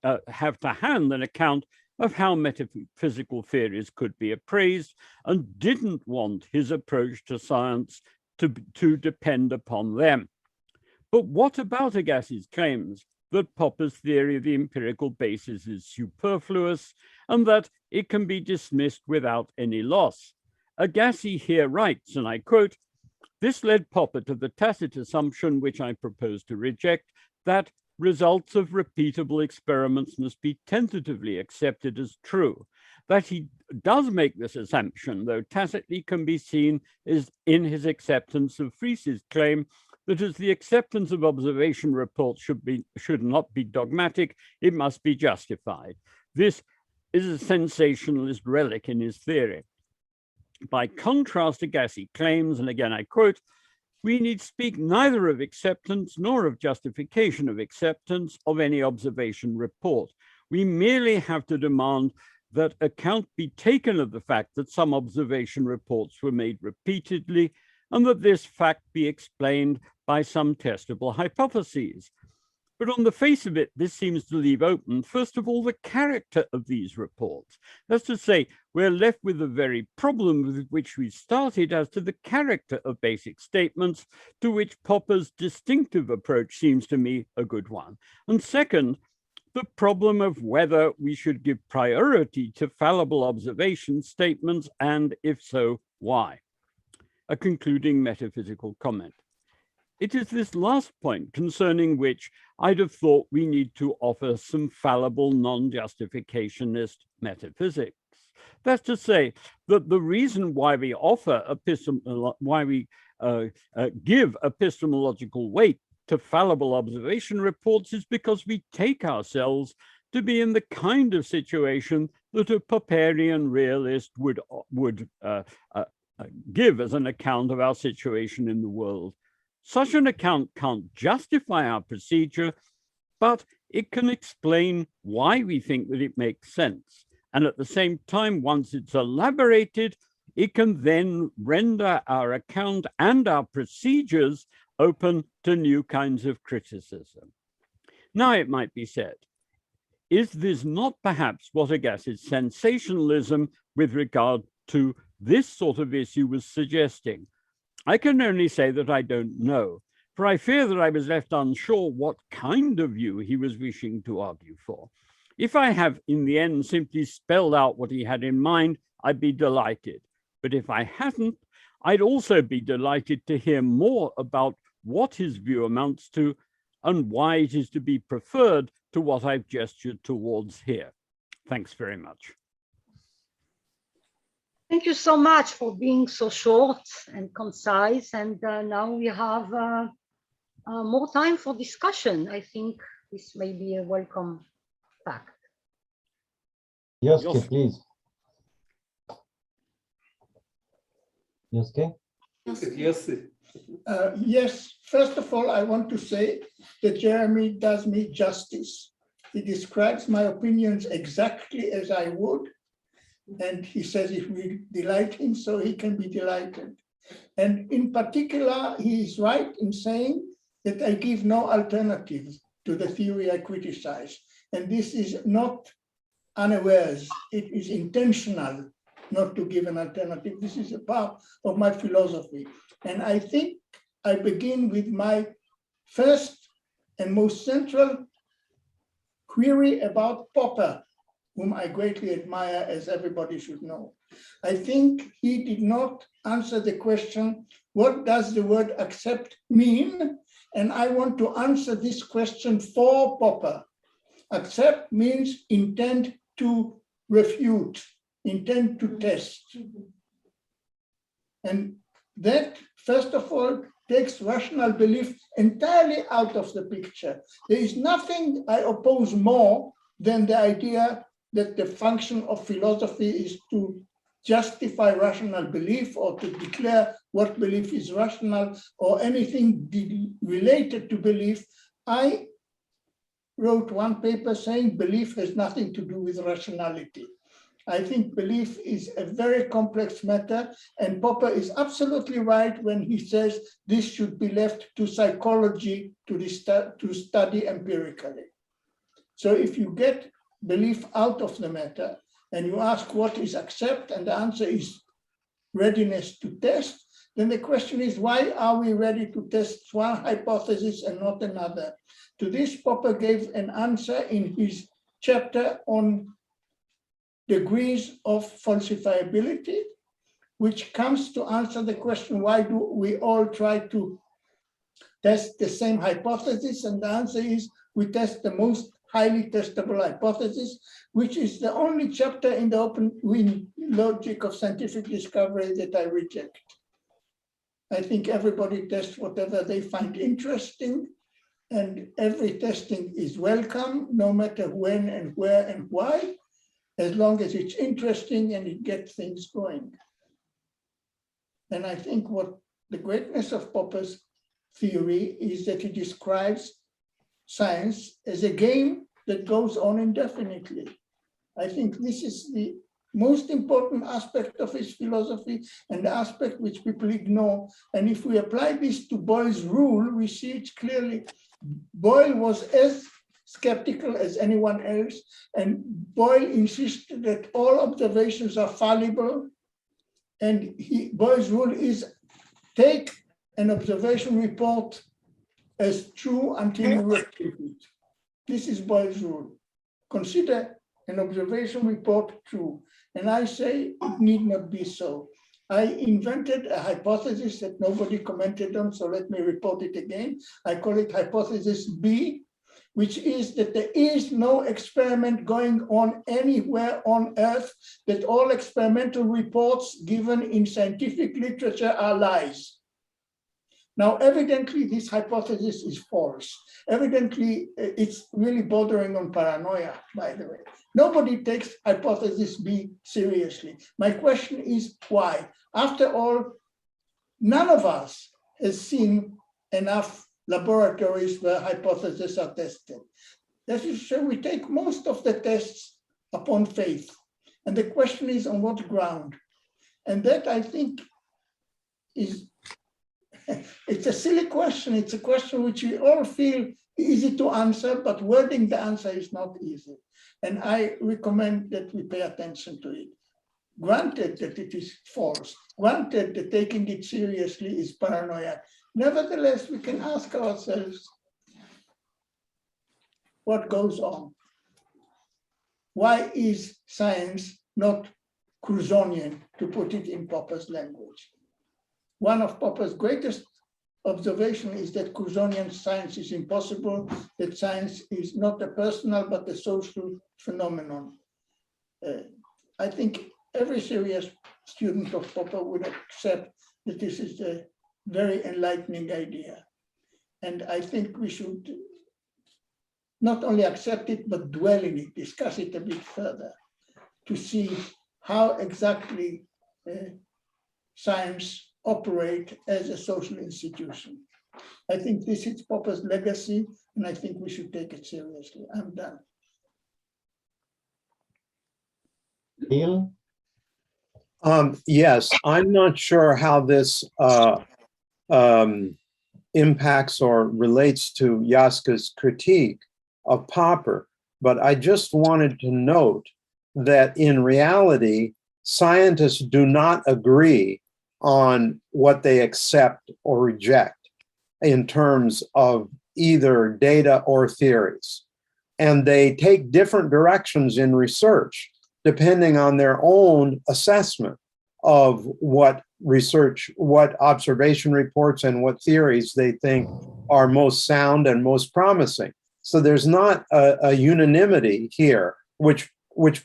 an account of how metaphysical theories could be appraised, and didn't want his approach to science to depend upon them. But what about Agassi's claims that Popper's theory of the empirical basis is superfluous and that it can be dismissed without any loss? Agassi here writes, and I quote, "This led Popper to the tacit assumption, which I propose to reject, that results of repeatable experiments must be tentatively accepted as true. That he does make this assumption, though tacitly, can be seen is in his acceptance of Fries's claim that as the acceptance of observation reports should not be dogmatic, it must be justified. This is a sensationalist relic in his theory. By contrast, Agassi claims, and again I quote, we need speak neither of acceptance nor of justification of acceptance of any observation report. We merely have to demand that account be taken of the fact that some observation reports were made repeatedly, and that this fact be explained by some testable hypotheses. But on the face of it, this seems to leave open, first of all, the character of these reports. That's to say, we're left with the very problem with which we started as to the character of basic statements, to which Popper's distinctive approach seems to me a good one. And second, the problem of whether we should give priority to fallible observation statements, and if so, why? A concluding metaphysical comment. It is this last point concerning which I'd have thought we need to offer some fallible non-justificationist metaphysics. That's to say that the reason why we offer give epistemological weight to fallible observation reports is because we take ourselves to be in the kind of situation that a Popperian realist would give as an account of our situation in the world. Such an account can't justify our procedure, but it can explain why we think that it makes sense. And at the same time, once it's elaborated, it can then render our account and our procedures open to new kinds of criticism. Now it might be said, is this not perhaps what Agassi's sensationalism with regard to this sort of issue was suggesting? I can only say that I don't know, for I fear that I was left unsure what kind of view he was wishing to argue for. If I have in the end simply spelled out what he had in mind, I'd be delighted. But if I hadn't, I'd also be delighted to hear more about what his view amounts to and why it is to be preferred to what I've gestured towards here. Thanks very much. Thank you so much for being so short and concise. And now we have more time for discussion. I think this may be a welcome fact. Yoske, please. Yoske? Yossi. Yes, first of all, I want to say that Jeremy does me justice. He describes my opinions exactly as I would, and he says if we delight him, so he can be delighted. And in particular, he is right in saying that I give no alternatives to the theory I criticize. And this is not unawares, it is intentional not to give an alternative. This is a part of my philosophy. And I think I begin with my first and most central query about Popper, whom I greatly admire, as everybody should know. I think he did not answer the question, what does the word accept mean? And I want to answer this question for Popper. Accept means intend to refute, intend to test. And that, first of all, takes rational belief entirely out of the picture. There is nothing I oppose more than the idea that the function of philosophy is to justify rational belief or to declare what belief is rational or anything related to belief. I wrote one paper saying belief has nothing to do with rationality. I think belief is a very complex matter, and Popper is absolutely right when he says this should be left to psychology to study empirically. So if you get belief out of the matter and you ask what is accept, and the answer is readiness to test, then the question is, why are we ready to test one hypothesis and not another? To this, Popper gave an answer in his chapter on degrees of falsifiability, which comes to answer the question, why do we all try to test the same hypothesis? And the answer is, we test the most highly testable hypothesis, which is the only chapter in the open logic of scientific discovery that I reject. I think everybody tests whatever they find interesting, and every testing is welcome, no matter when and where and why, as long as it's interesting and it gets things going. And I think what the greatness of Popper's theory is that he describes science as a game that goes on indefinitely. I think this is the most important aspect of his philosophy and the aspect which people ignore. And if we apply this to Boyle's rule, we see it clearly. Boyle was as skeptical as anyone else, and Boyle insisted that all observations are fallible, and Boyle's rule is take an observation report as true until you refute it. This is Boyle's rule. Consider an observation report true. And I say it need not be so. I invented a hypothesis that nobody commented on, so let me report it again. I call it hypothesis B, which is that there is no experiment going on anywhere on Earth, that all experimental reports given in scientific literature are lies. Now, evidently, this hypothesis is false. Evidently, it's really bordering on paranoia, by the way. Nobody takes hypothesis B seriously. My question is why? After all, none of us has seen enough laboratories where hypotheses are tested. That is, so we take most of the tests upon faith. And the question is on what ground? And that, I think, is it's a silly question. It's a question which we all feel easy to answer, but wording the answer is not easy. And I recommend that we pay attention to it. Granted that it is false, granted that taking it seriously is paranoia. Nevertheless, we can ask ourselves what goes on. Why is science not Cruzonian, to put it in Popper's language? One of Popper's greatest observations is that Cruzonian science is impossible, that science is not a personal but a social phenomenon. I think every serious student of Popper would accept that this is a very enlightening idea. And I think we should not only accept it, but dwell in it, discuss it a bit further to see how exactly science operate as a social institution. I think this is Popper's legacy, and I think we should take it seriously. I'm done. Bill? Yes, I'm not sure how this impacts or relates to Jaska's critique of Popper, but I just wanted to note that in reality, scientists do not agree on what they accept or reject in terms of either data or theories. And they take different directions in research depending on their own assessment of what research, what observation reports and what theories they think are most sound and most promising. So there's not a unanimity here, which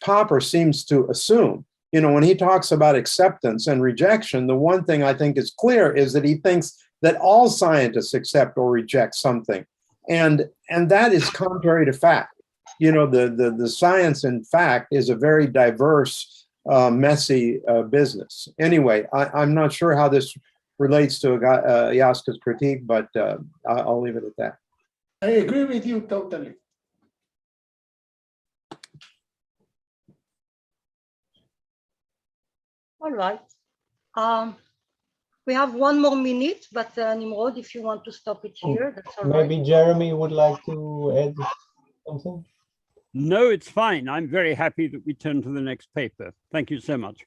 Popper seems to assume. You know, when he talks about acceptance and rejection, the one thing I think is clear is that he thinks that all scientists accept or reject something. And that is contrary to fact. You know, the science, in fact, is a very diverse, messy business. Anyway, I'm not sure how this relates to Jaska's critique, but I'll leave it at that. I agree with you totally. All right. We have 1 more minute, but Nimrod, if you want to stop it here, that's all right. Maybe Jeremy would like to add something? No, it's fine. I'm very happy that we turn to the next paper. Thank you so much.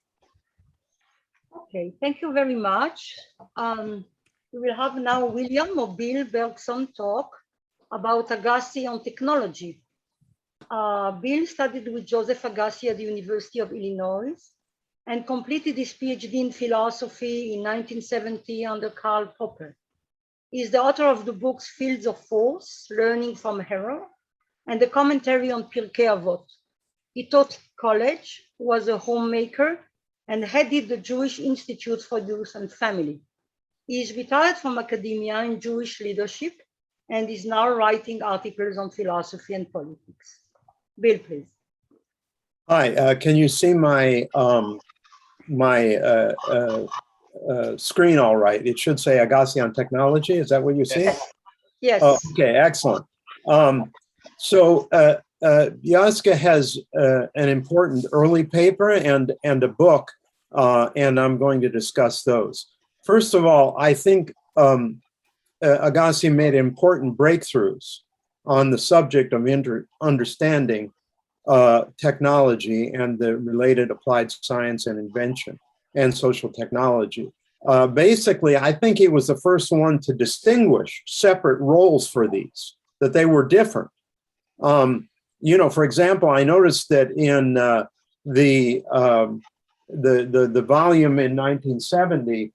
Okay, thank you very much. We will have now William or Bill Berkson talk about Agassi on technology. Bill studied with Joseph Agassi at the University of Illinois and completed his PhD in philosophy in 1970 under Karl Popper. He is the author of the books Fields of Force, Learning from Error, and the commentary on Pirkei Avot. He taught college, was a homemaker, and headed the Jewish Institute for Youth and Family. He is retired from academia in Jewish leadership and is now writing articles on philosophy and politics. Bill, please. Hi, can you see my screen all right? It should say Agassi on technology. Is that what you see? Yes. Oh, okay, excellent. So Jaska has an important early paper and a book, and I'm going to discuss those. First of all, I think Agassi made important breakthroughs on the subject of understanding technology and the related applied science and invention and social technology. Basically, I think he was the first one to distinguish separate roles for these, that they were different. You know, for example, I noticed that in the volume in 1970,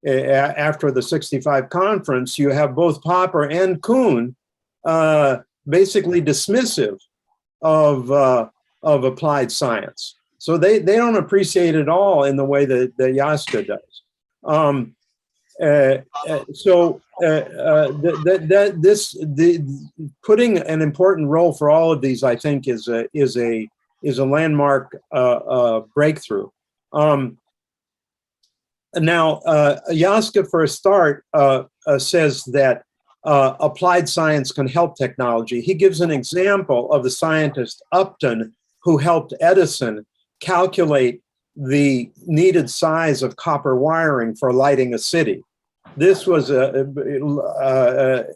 after the 65 conference, you have both Popper and Kuhn basically dismissive of applied science. So they don't appreciate it all in the way that Jaska does. Putting an important role for all of these, I think, is a landmark breakthrough. Now, Jaska, for a start, says that applied science can help technology. He gives an example of the scientist Upton, who helped Edison calculate the needed size of copper wiring for lighting a city. This was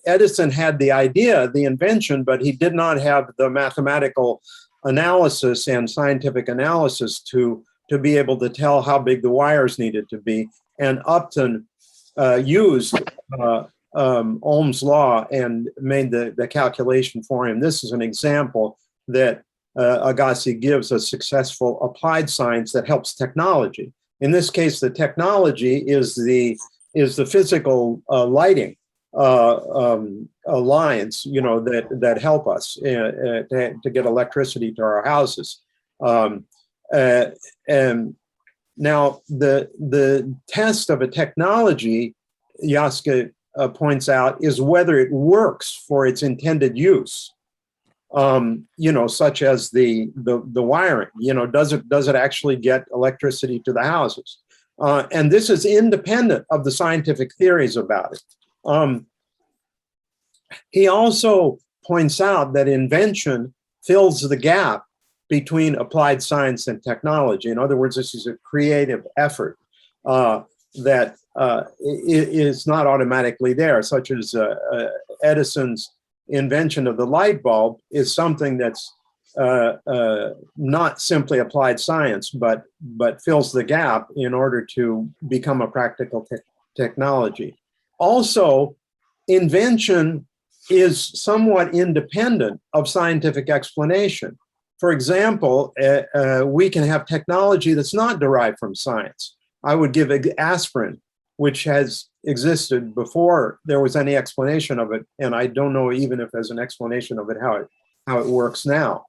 Edison had the idea, the invention, but he did not have the mathematical analysis and scientific analysis to be able to tell how big the wires needed to be. And Upton used Ohm's law and made the calculation for him. This is an example that Agassi gives a successful applied science that helps technology. In this case, the technology is the physical lighting lines, you know, that help us to get electricity to our houses. And now the test of a technology, Jaska points out, is whether it works for its intended use. You know, such as the wiring. You know, does it actually get electricity to the houses? And this is independent of the scientific theories about it. He also points out that invention fills the gap between applied science and technology. In other words, this is a creative effort that is not automatically there, such as Edison's invention of the light bulb is something that's not simply applied science, but fills the gap in order to become a practical technology. Also, invention is somewhat independent of scientific explanation. For example, we can have technology that's not derived from science. I would give aspirin, which has existed before there was any explanation of it, and I don't know even if there's an explanation of it, how it works now.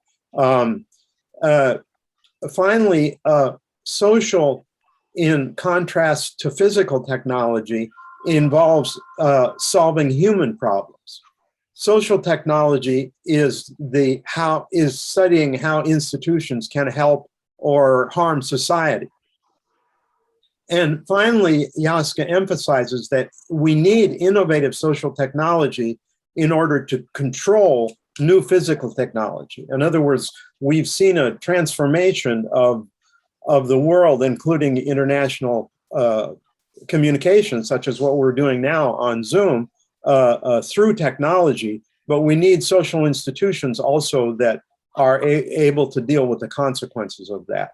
Finally, social, in contrast to physical technology, involves solving human problems. Social technology is studying how institutions can help or harm society. And finally, Jaska emphasizes that we need innovative social technology in order to control new physical technology. In other words, we've seen a transformation of the world, including international communication, such as what we're doing now on Zoom, through technology, but we need social institutions also that are able to deal with the consequences of that.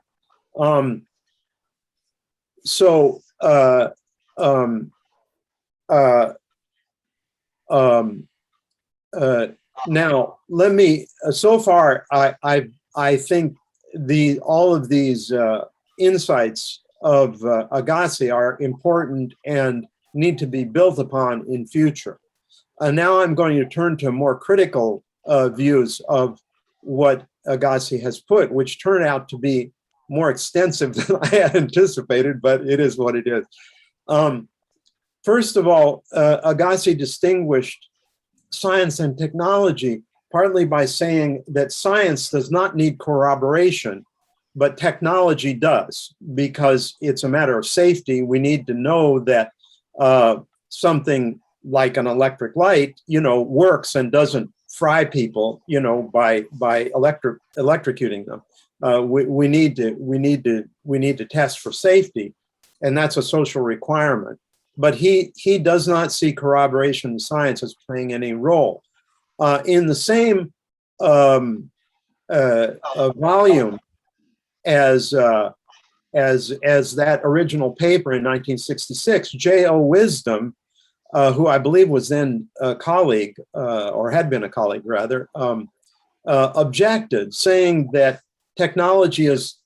Now, let me, so far, I think all of these insights of Agassi are important and need to be built upon in future. Now I'm going to turn to more critical views of what Agassi has put, which turned out to be more extensive than I had anticipated, but it is what it is. First of all, Agassi distinguished science and technology partly by saying that science does not need corroboration, but technology does, because it's a matter of safety. We need to know that something like an electric light, works and doesn't fry people, by electrocuting them. We need to test for safety, and that's a social requirement. But he does not see corroboration in science as playing any role. In the same volume as that original paper in 1966, J.O. Wisdom, who I believe was then a colleague, or had been a colleague rather, objected, saying that technology is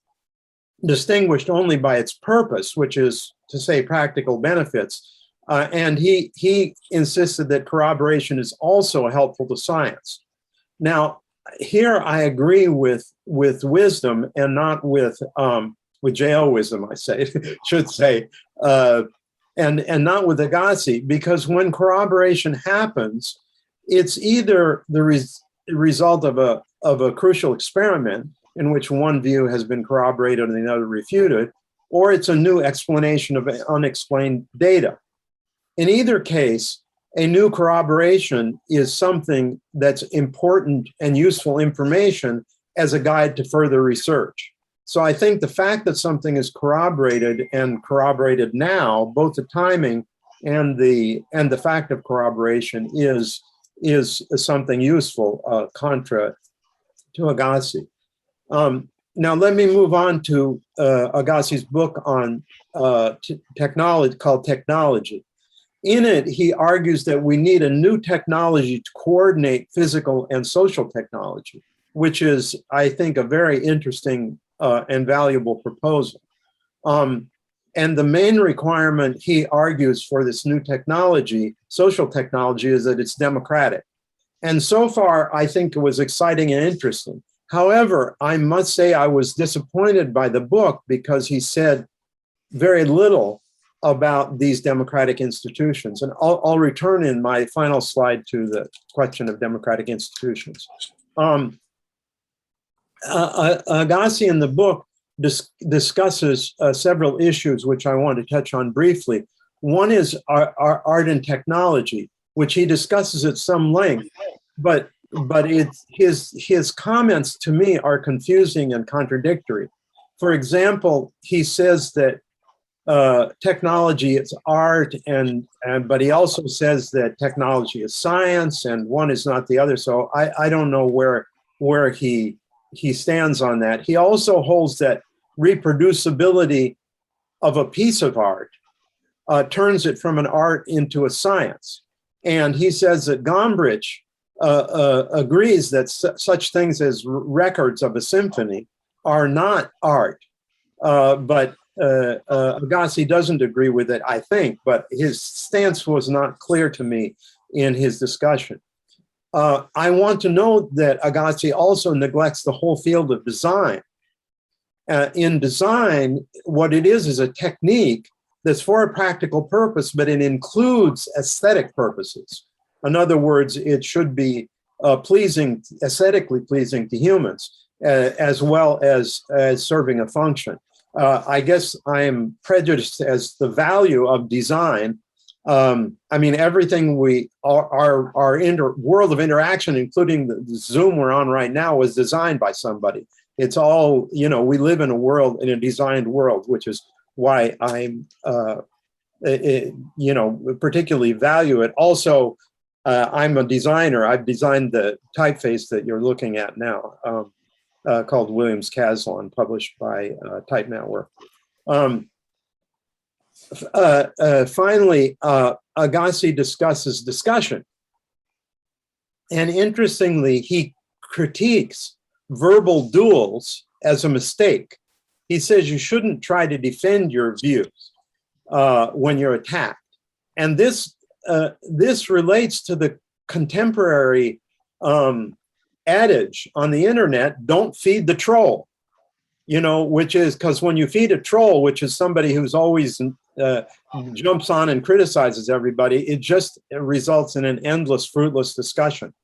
distinguished only by its purpose, which is to say practical benefits. And he insisted that corroboration is also helpful to science. Now, here I agree with Wisdom and not with J.O. Wisdom, I should say, and not with Agassi, because when corroboration happens, it's either the result of a crucial experiment in which one view has been corroborated and the other refuted, or it's a new explanation of unexplained data. In either case, a new corroboration is something that's important and useful information as a guide to further research. So I think the fact that something is corroborated and corroborated now, both the timing and the fact of corroboration is something useful, contra to Agassi. Now let me move on to Agassi's book on technology, called Technology. In it, he argues that we need a new technology to coordinate physical and social technology, which is, I think, a very interesting and valuable proposal. And the main requirement he argues for this new technology, social technology, is that it's democratic. And so far, I think it was exciting and interesting. However, I must say I was disappointed by the book because he said very little about these democratic institutions. And I'll return in my final slide to the question of democratic institutions. Agassi in the book discusses several issues which I want to touch on briefly. One is art and technology, which he discusses at some length, but his comments to me are confusing and contradictory. For example, he says that technology is art, but he also says that technology is science, and one is not the other. So I don't know where he stands on that. He also holds that reproducibility of a piece of art turns it from an art into a science. And he says that Gombrich agrees that such things as records of a symphony are not art, but Agassi doesn't agree with it, I think, but his stance was not clear to me in his discussion. I want to note that Agassi also neglects the whole field of design. In design, what it is a technique that's for a practical purpose, but it includes aesthetic purposes. In other words, it should be pleasing, aesthetically pleasing to humans, as well as serving a function. I guess I am prejudiced as the value of design. I mean, everything our world of interaction, including the Zoom we're on right now, was designed by somebody. It's all, you know, we live in a designed world, which is why I'm, you know, particularly value it. Also, I'm a designer. I've designed the typeface that you're looking at now, called Williams-Caslon, published by Type Network. Finally, Agassi discusses discussion. And interestingly, he critiques verbal duels as a mistake. He says you shouldn't try to defend your views when you're attacked. And this relates to the contemporary adage on the internet, don't feed the troll, you know, which is because when you feed a troll, which is somebody who's always jumps on and criticizes everybody, it just results in an endless, fruitless discussion.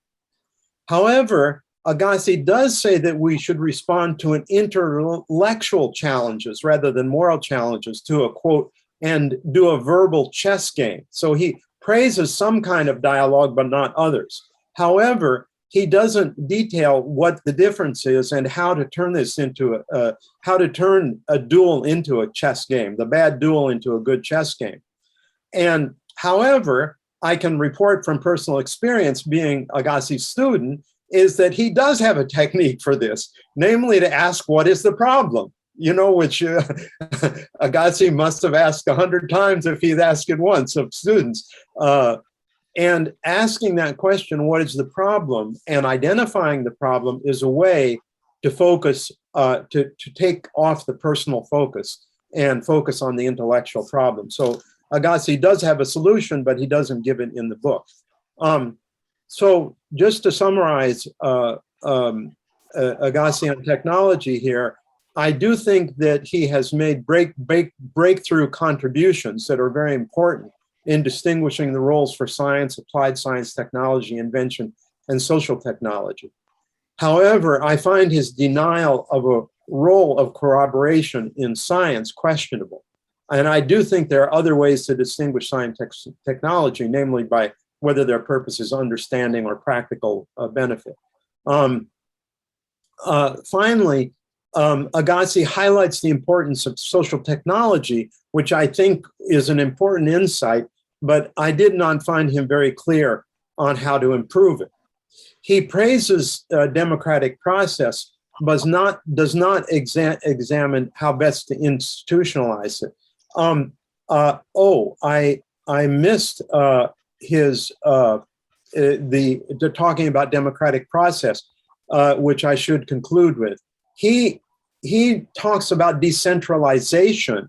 However, Agassi does say that we should respond to an intellectual challenges rather than moral challenges, to a quote, and do a verbal chess game. So he praises some kind of dialogue, but not others. However, he doesn't detail what the difference is and how to turn this into how to turn a duel into a chess game, the bad duel into a good chess game. And however, I can report from personal experience, being Agassi's student, is that he does have a technique for this, namely to ask, what is the problem? You know, which Agassi must have asked 100 times if he'd asked it once of students. And asking that question, what is the problem, and identifying the problem is a way to focus, to take off the personal focus and focus on the intellectual problem. So Agassi does have a solution, but he doesn't give it in the book. So just to summarize Agassi on technology here, I do think that he has made breakthrough contributions that are very important in distinguishing the roles for science, applied science, technology, invention, and social technology. However, I find his denial of a role of corroboration in science questionable. And I do think there are other ways to distinguish science technology, namely by whether their purpose is understanding or practical benefit. Finally, Agassi highlights the importance of social technology, which I think is an important insight, but I did not find him very clear on how to improve it. He praises democratic process, but does not examine how best to institutionalize it. I missed his talking about democratic process, which I should conclude with. He talks about decentralization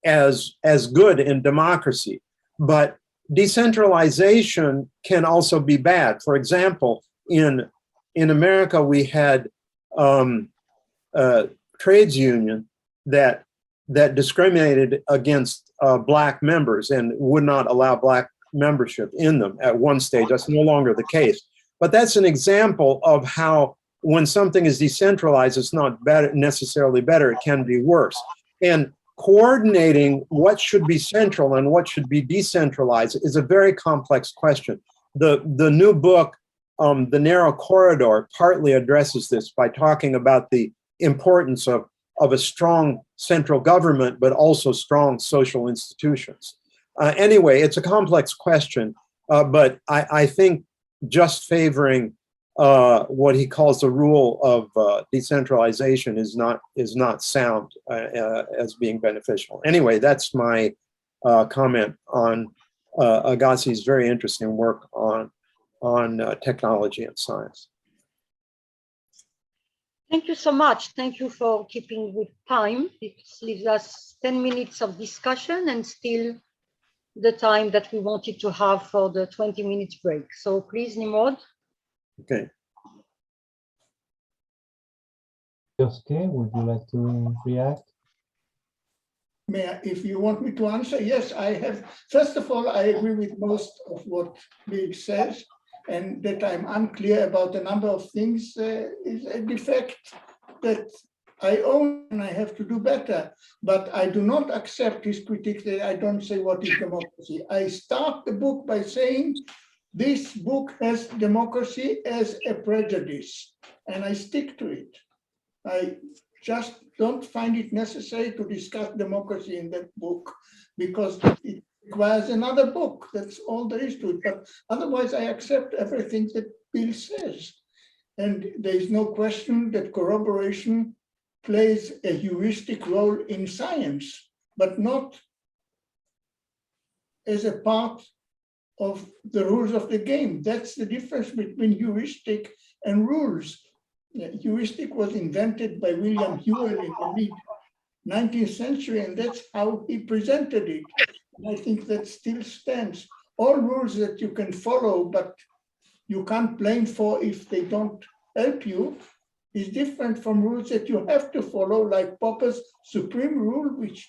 as good in democracy, but decentralization can also be bad. For example, in America, we had trades union that discriminated against Black members and would not allow Black membership in them at one stage. That's no longer the case. But that's an example of how when something is decentralized, it's not better, necessarily better, it can be worse. And coordinating what should be central and what should be decentralized is a very complex question. The new book, The Narrow Corridor, partly addresses this by talking about the importance of a strong central government, but also strong social institutions. Anyway, it's a complex question, but I think just favoring what he calls the rule of decentralization is not sound as being beneficial. Anyway, that's my comment on Agassi's very interesting work on technology and science. Thank you so much. Thank you for keeping with time. It leaves us 10 minutes of discussion and still the time that we wanted to have for the 20 minutes break. So please, Nimrod. Okay. Yosuke, would you like to react? If you want me to answer, yes, I have. First of all, I agree with most of what Big says, and that I'm unclear about a number of things is a defect that I own and I have to do better. But I do not accept his critique that I don't say what is democracy. I start the book by saying this book has democracy as a prejudice, and I stick to it. I just don't find it necessary to discuss democracy in that book because it requires another book. That's all there is to it. But otherwise, I accept everything that Bill says. And there is no question that corroboration plays a heuristic role in science, but not as a part of the rules of the game. That's the difference between heuristic and rules. Heuristic was invented by William Whewell in the mid-19th century, and that's how he presented it. And I think that still stands. All rules that you can follow, but you can't blame for if they don't help you, is different from rules that you have to follow, like Popper's supreme rule, which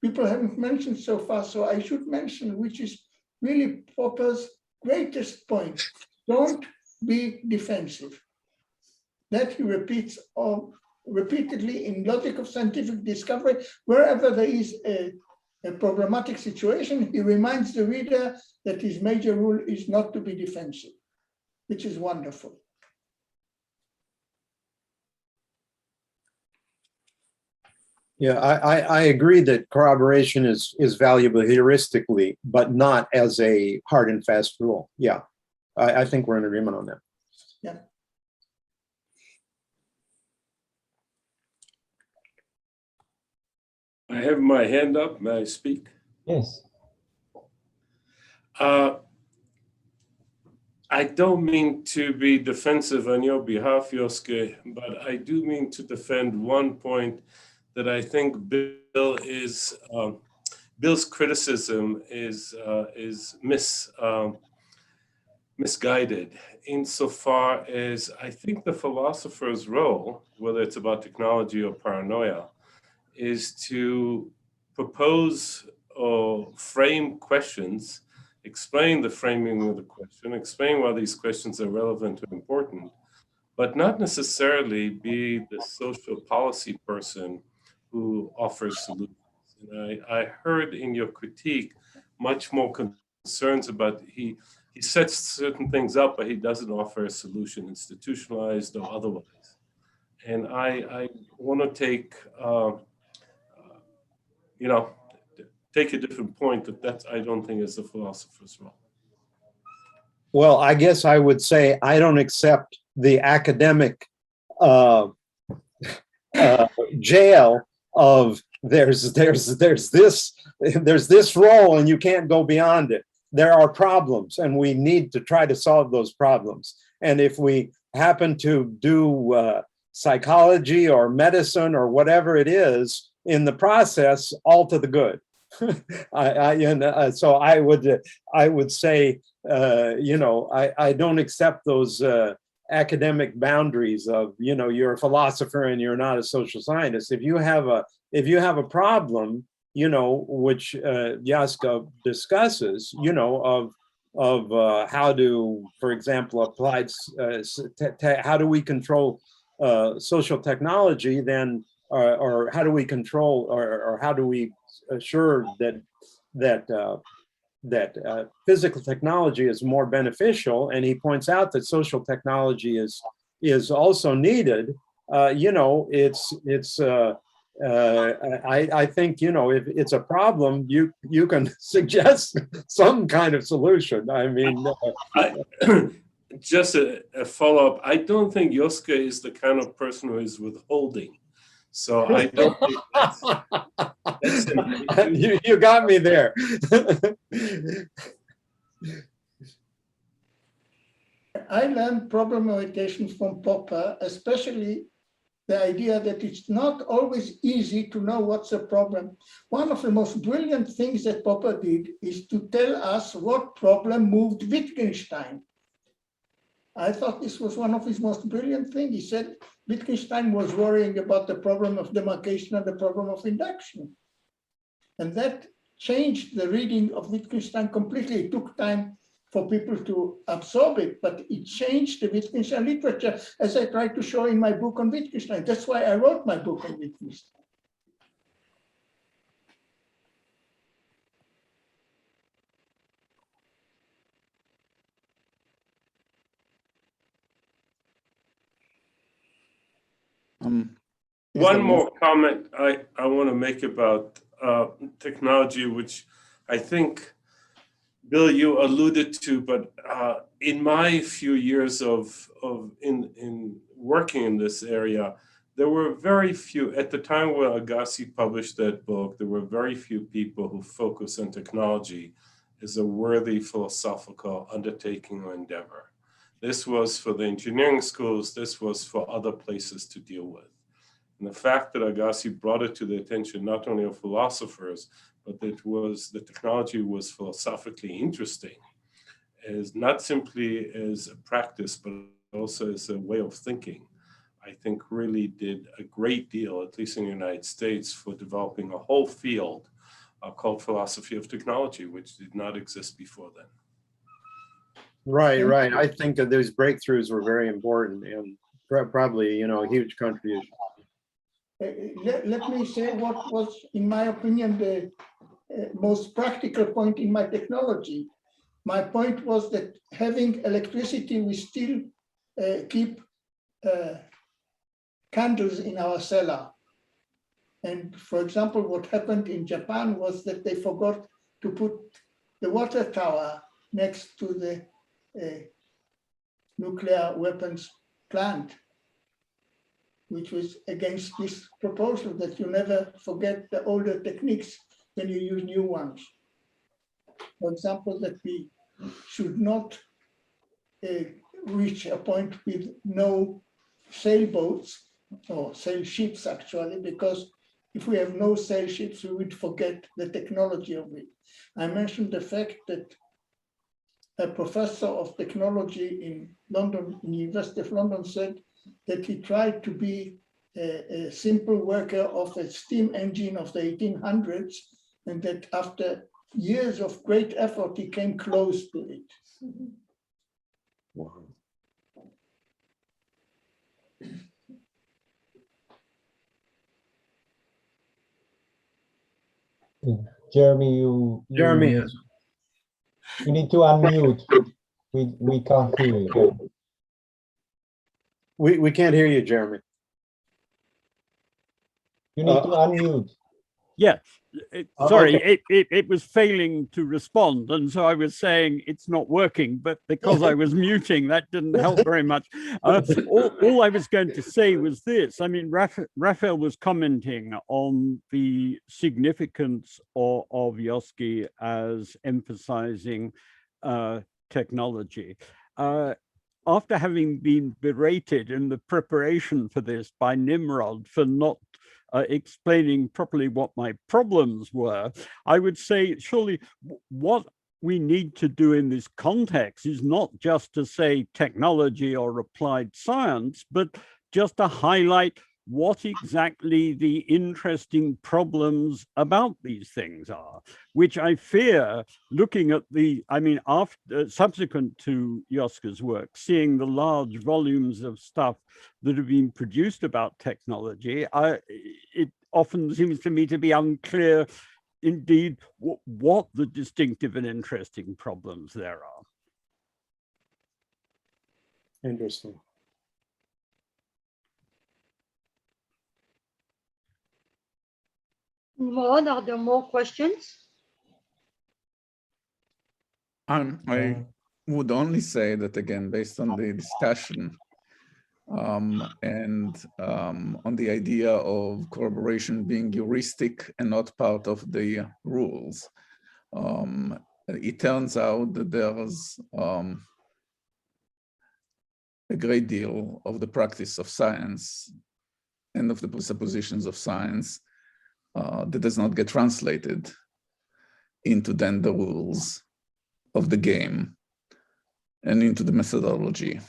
people haven't mentioned so far, so I should mention, which is really Popper's greatest point. Don't be defensive. That he repeats repeatedly in Logic of Scientific Discovery. Wherever there is a problematic situation, he reminds the reader that his major rule is not to be defensive, which is wonderful. Yeah, I agree that corroboration is valuable heuristically, but not as a hard and fast rule. Yeah, I think we're in agreement on that. Yeah. I have my hand up. May I speak? Yes. I don't mean to be defensive on your behalf, Yosuke, but I do mean to defend one point that I think Bill's criticism is misguided insofar as I think the philosopher's role, whether it's about technology or paranoia, is to propose or frame questions, explain the framing of the question, explain why these questions are relevant or important, but not necessarily be the social policy person who offers solutions. And I heard in your critique much more concerns about he sets certain things up, but he doesn't offer a solution, institutionalized or otherwise. And I want to take take a different point that I don't think is the philosopher's role. Well, I guess I would say I don't accept the academic jail of there's this role and you can't go beyond it. There are problems and we need to try to solve those problems. And if we happen to do psychology or medicine or whatever it is in the process, all to the good. So I would say, I don't accept those academic boundaries of, you're a philosopher and you're not a social scientist. If you have a problem, which Jaska discusses, of how to, for example, how do we control social technology, then, or how do we control, or how do we assure that physical technology is more beneficial? And he points out that social technology is also needed. You know, I think, you know, if it's a problem, you can suggest some kind of solution. I mean, just a follow-up. I don't think Joske is the kind of person who is withholding. So I don't think that's you got me there. I learned problem orientation from Popper, especially the idea that it's not always easy to know what's the problem. One of the most brilliant things that Popper did is to tell us what problem moved Wittgenstein. I thought this was one of his most brilliant things. He said Wittgenstein was worrying about the problem of demarcation and the problem of induction. And that changed the reading of Wittgenstein completely. It took time for people to absorb it, but it changed the Wittgenstein literature, as I tried to show in my book on Wittgenstein. That's why I wrote my book on Wittgenstein. One more comment I want to make about technology, which I think, Bill, you alluded to, but in my few years in working in this area, there were very few, at the time when Agassi published that book, there were very few people who focused on technology as a worthy philosophical undertaking or endeavor. This was for the engineering schools, this was for other places to deal with. And the fact that Agassi brought it to the attention not only of philosophers, but that the technology was philosophically interesting, is not simply as a practice, but also as a way of thinking, I think really did a great deal, at least in the United States, for developing a whole field called philosophy of technology, which did not exist before then. Right. I think that those breakthroughs were very important and probably, you know, a huge contribution. Let me say what was, in my opinion, the most practical point in my technology. My point was that having electricity, we still keep candles in our cellar. And for example, what happened in Japan was that they forgot to put the water tower next to the nuclear weapons plant, which was against this proposal that you never forget the older techniques when you use new ones. For example, that we should not reach a point with no sailboats or sail ships actually, because if we have no sail ships, we would forget the technology of it. I mentioned the fact that a professor of technology in London, in the University of London, said that he tried to be a simple worker of a steam engine of the 1800s, and that after years of great effort, he came close to it. Wow. Jeremy, Jeremy is. You need to unmute. We can't hear you. We can't hear you, Jeremy. You need to unmute. Yeah, sorry, okay. it was failing to respond. And so I was saying it's not working, but because I was muting, that didn't help very much. All I was going to say was this. I mean, Raphael was commenting on the significance of Joske as emphasizing technology. After having been berated in the preparation for this by Nimrod for not explaining properly what my problems were, I would say surely what we need to do in this context is not just to say technology or applied science, but just to highlight what exactly the interesting problems about these things are, which I fear, looking at after subsequent to Joska's work, seeing the large volumes of stuff that have been produced about technology, it often seems to me to be unclear indeed what the distinctive and interesting problems there are. Interesting. Nimrod, are there more questions? I would only say that, again, based on the discussion and on the idea of corroboration being heuristic and not part of the rules, it turns out that there's a great deal of the practice of science and of the presuppositions of science that does not get translated into then the rules of the game and into the methodology.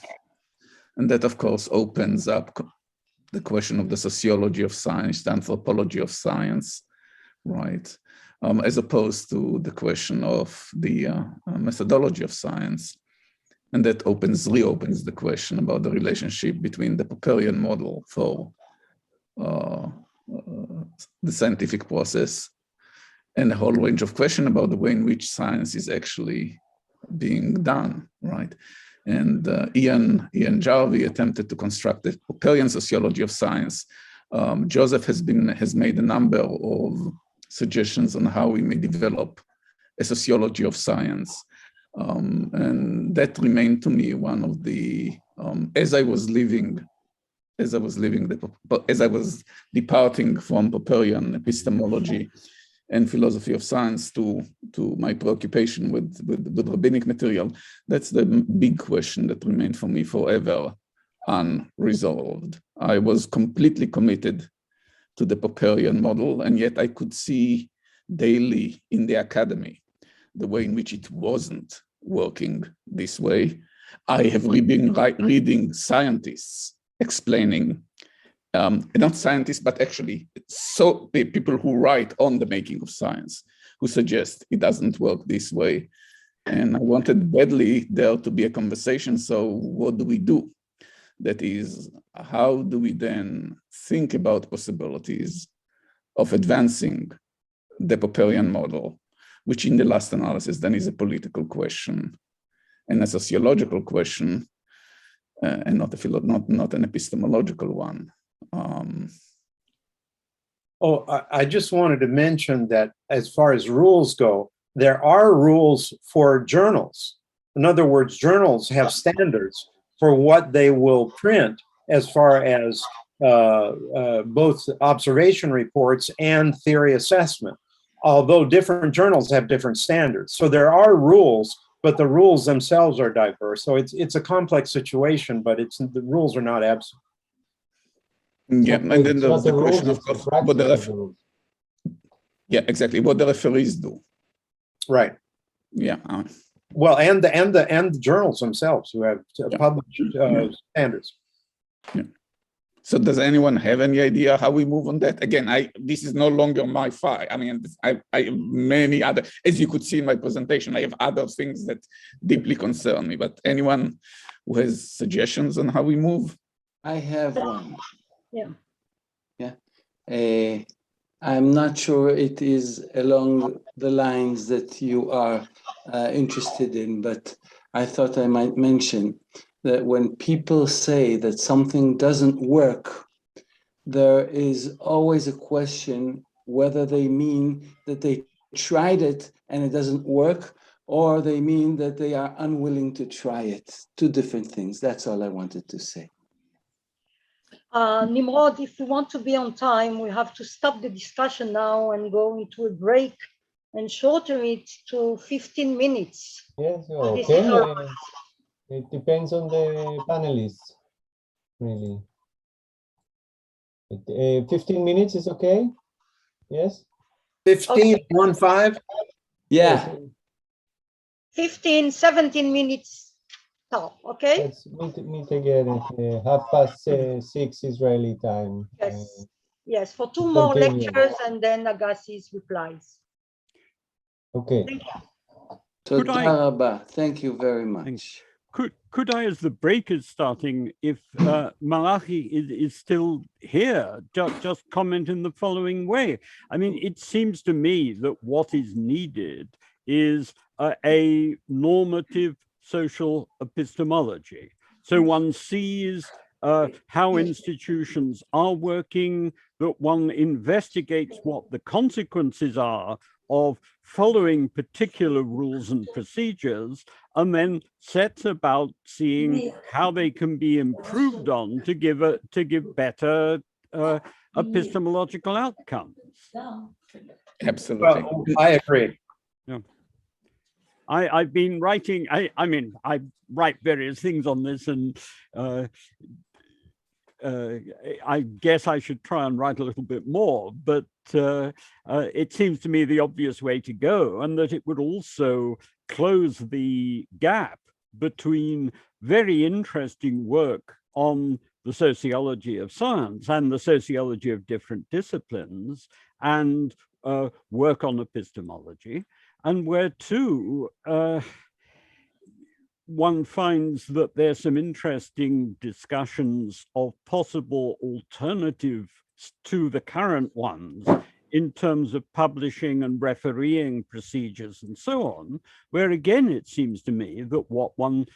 And that, of course, opens up the question of the sociology of science, the anthropology of science, right? As opposed to the question of the methodology of science. And that reopens the question about the relationship between the Popperian model for the scientific process and a whole range of questions about the way in which science is actually being done, right? And Ian Jarvie attempted to construct a Popperian sociology of science. Joseph has made a number of suggestions on how we may develop a sociology of science. And that remained to me one of the, as I was departing from Popperian epistemology and philosophy of science to my preoccupation with rabbinic material, that's the big question that remained for me forever unresolved. I was completely committed to the Popperian model, and yet I could see daily in the academy the way in which it wasn't working this way. I have been reading scientists explaining, not scientists, but actually people who write on the making of science, who suggest it doesn't work this way. And I wanted badly there to be a conversation. So what do we do? That is, how do we then think about possibilities of advancing the Popperian model, which in the last analysis then is a political question and a sociological question, and not an epistemological one. I just wanted to mention that as far as rules go, there are rules for journals. In other words, journals have standards for what they will print as far as both observation reports and theory assessment, although different journals have different standards. So there are rules, but the rules themselves are diverse. So it's a complex situation, but the rules are not absolute. Yeah, and then there's the question of what the referees do. Right. Yeah. Well, and the journals themselves who have published standards. Yeah. So does anyone have any idea how we move on that? Again, this is no longer my file. I mean, I have many other, as you could see in my presentation, I have other things that deeply concern me, but anyone who has suggestions on how we move? I have one. Yeah. Yeah. I'm not sure it is along the lines that you are interested in, but I thought I might mention that when people say that something doesn't work, there is always a question whether they mean that they tried it and it doesn't work, or they mean that they are unwilling to try it. Two different things. That's all I wanted to say. Nimrod, if we want to be on time, we have to stop the discussion now and go into a break and shorten it to 15 minutes. Yes, okay. It depends on the panelists, really. 15 minutes is okay? Yes? 15, Okay. 1-5? Yeah. 15, 17 minutes. So, okay? Let's meet again at 6:30 Israeli time. Yes. Yes, for 2 more continue. lectures and then Agassi's replies. Okay. Thank you. תודה רבה. Thank you very much. Could I, as the break is starting, if Malachi is still here, just comment in the following way? I mean, it seems to me that what is needed is a normative social epistemology. So one sees how institutions are working, that one investigates what the consequences are of following particular rules and procedures, and then sets about seeing how they can be improved on to give better epistemological outcomes. Absolutely. Well, I agree. Yeah. I've been writing, I mean, I write various things on this, and I guess I should try and write a little bit more, but it seems to me the obvious way to go, and that it would also close the gap between very interesting work on the sociology of science and the sociology of different disciplines, and work on epistemology, and where too one finds that there's some interesting discussions of possible alternatives to the current ones in terms of publishing and refereeing procedures and so on, where again, it seems to me that what one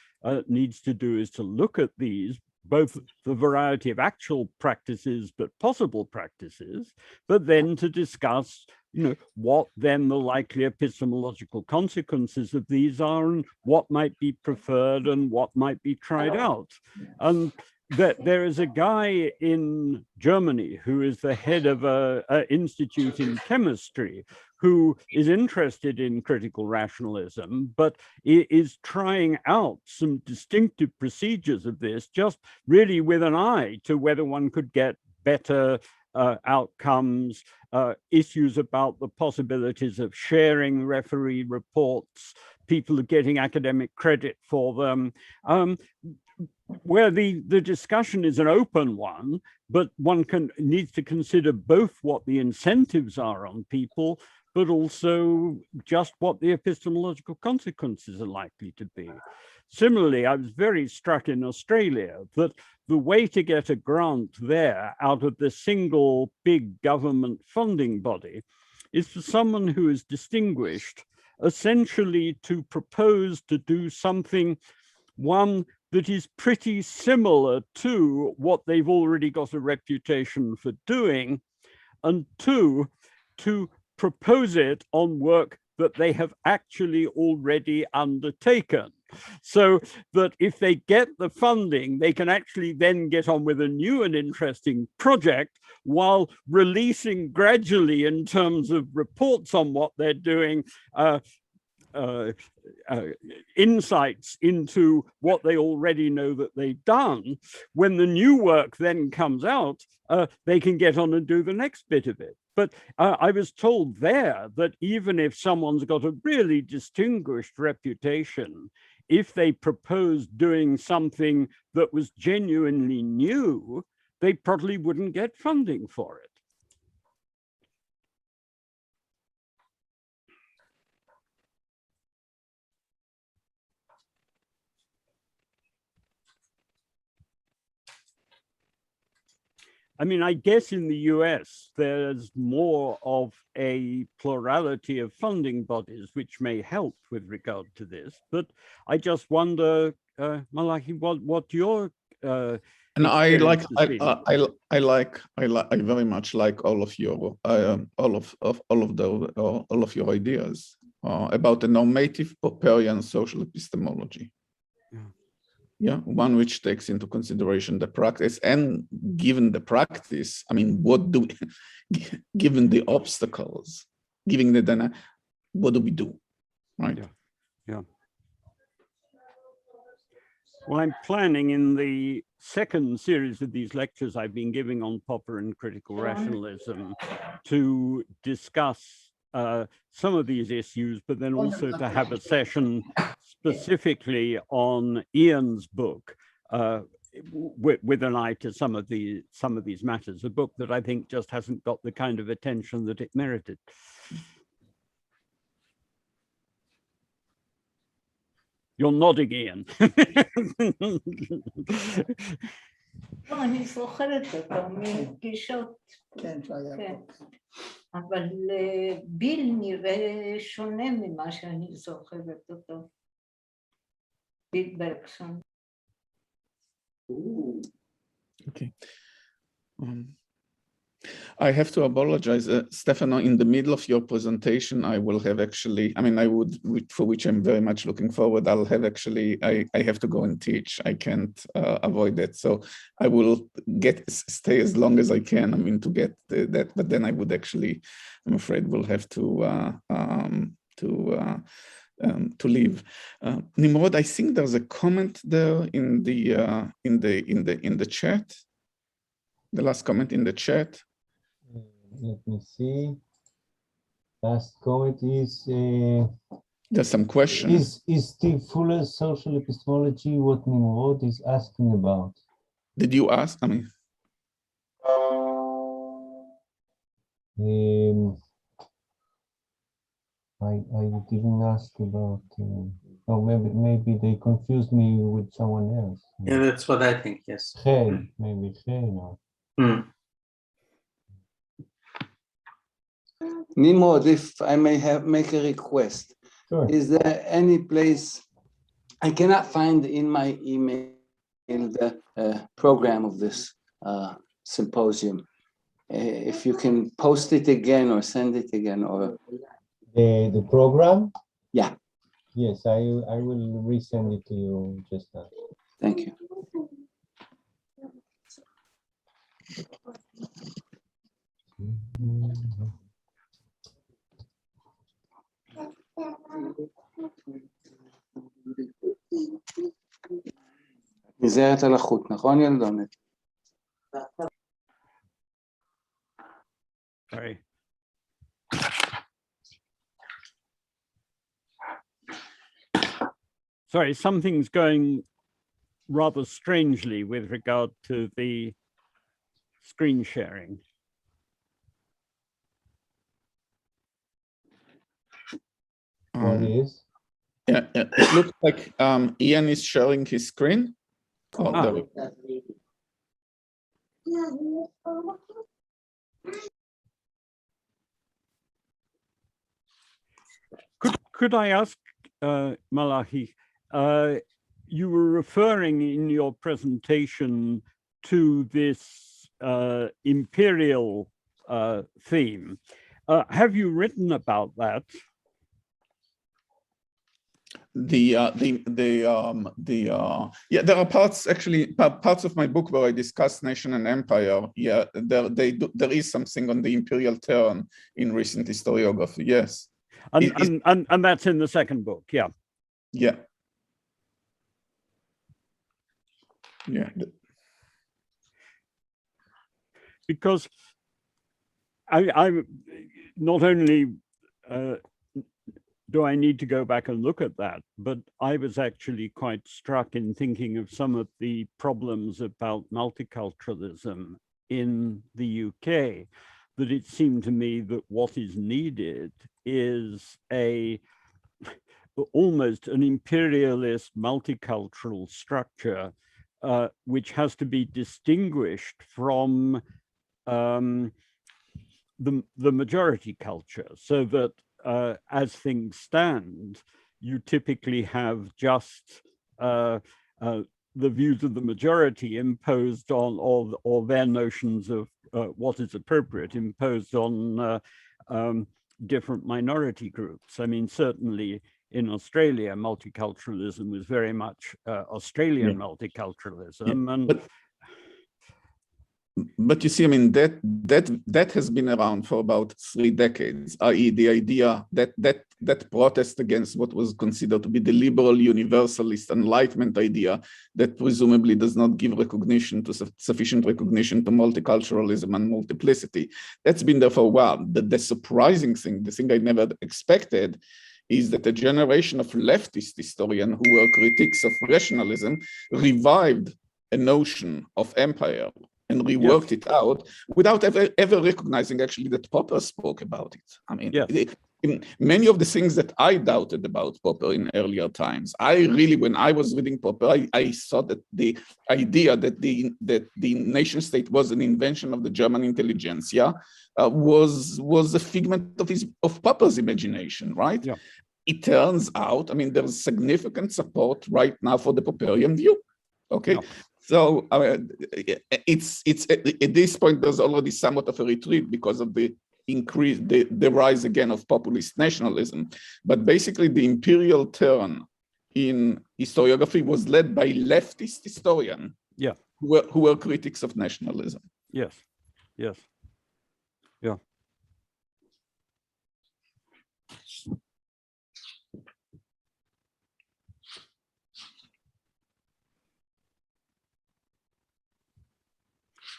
needs to do is to look at these, both the variety of actual practices, but possible practices, but then to discuss, you know, what then the likely epistemological consequences of these are, and what might be preferred and what might be tried out. And that there is a guy in Germany who is the head of an institute in chemistry who is interested in critical rationalism, but is trying out some distinctive procedures of this, just really with an eye to whether one could get better outcomes, issues about the possibilities of sharing referee reports, people getting academic credit for them, where the discussion is an open one, but one needs to consider both what the incentives are on people, but also just what the epistemological consequences are likely to be. Similarly, I was very struck in Australia that the way to get a grant there out of the single big government funding body is for someone who is distinguished, essentially to propose to do something, one, that is pretty similar to what they've already got a reputation for doing, and two, to propose it on work that they have actually already undertaken. So that if they get the funding, they can actually then get on with a new and interesting project while releasing gradually in terms of reports on what they're doing, insights into what they already know that they've done. When the new work then comes out, they can get on and do the next bit of it. But I was told there that even if someone's got a really distinguished reputation, if they proposed doing something that was genuinely new, they probably wouldn't get funding for it. I mean, I guess in the US, there's more of a plurality of funding bodies, which may help with regard to this. But I just wonder, Malachi, what your and I very much like all of your all of your ideas about a normative Popperian social epistemology. Yeah, one which takes into consideration the practice, and given the practice, I mean, what do we, given the obstacles, given the dynamic, what do we do, right? Yeah. Well, I'm planning in the second series of these lectures I've been giving on Popper and critical rationalism to discuss some of these issues, but then also to have a session specifically on Ian's book with an eye to some of these matters, a book that I think just hasn't got the kind of attention that it merited. You're nodding, Ian. אני זוכרת אותו מפגישות, כן, אבל ביל נראה שונה ממה שאני זוכרת אותו, ביל ברקסון. Okay. I have to apologize, Stefano, in the middle of your presentation, I will have actually, for which I'm very much looking forward, I'll have actually, I have to go and teach. I can't avoid that. So I will stay as long as I can, to get that, but then I would actually, I'm afraid we'll have to leave. Nimrod, I think there's a comment there in the chat. The last comment in the chat. Let me see. Last comment is... There's some questions. Is Steve Fuller's social epistemology what Nimrod is asking about? Did you ask? I didn't ask about... oh, maybe they confused me with someone else. Yeah, that's what I think, yes. Maybe no. Nimrod, if I may make a request, sure. Is there any place, I cannot find in my email the program of this symposium. If you can post it again or send it again, or the program? Yeah. Yes, I will resend it to you just now. Thank you. נזהרת על החוט, נכון ילדונת? Sorry. Sorry, something's going rather strangely with regard to the screen sharing. What is? Yeah, it looks like Ian is sharing his screen. Oh, Could I ask, Malachi, you were referring in your presentation to this imperial theme. Have you written about that? Yeah, there are parts, actually, parts of my book where I discuss nation and empire. Yeah, there is something on the imperial turn in recent historiography, yes. And that's in the second book, yeah. Yeah. Yeah. Because I not only do I need to go back and look at that, but I was actually quite struck in thinking of some of the problems about multiculturalism in the UK, that it seemed to me that what is needed is almost an imperialist multicultural structure, which has to be distinguished from the majority culture, so that as things stand, you typically have just the views of the majority imposed on, or their notions of what is appropriate imposed on different minority groups. I mean, certainly in Australia, multiculturalism was very much Australian multiculturalism, and but you see, I mean, that has been around for about 3 decades, i.e. the idea that that protest against what was considered to be the liberal universalist Enlightenment idea that presumably does not give recognition to sufficient recognition to multiculturalism and multiplicity. That's been there for a while. The surprising thing, the thing I never expected, is that a generation of leftist historians who were critics of rationalism revived a notion of empire and reworked it out without ever recognizing actually that Popper spoke about it. I mean, many of the things that I doubted about Popper in earlier times, when I was reading Popper, I saw that the idea that the nation state was an invention of the German intelligentsia was a figment of Popper's imagination, right? Yeah. It turns out, I mean, there's significant support right now for the Popperian view. Okay. Yeah. So it's at this point, there's already somewhat of a retreat because of the rise again of populist nationalism. But basically the imperial turn in historiography was led by leftist historians who were critics of nationalism. Yes, yes, yeah.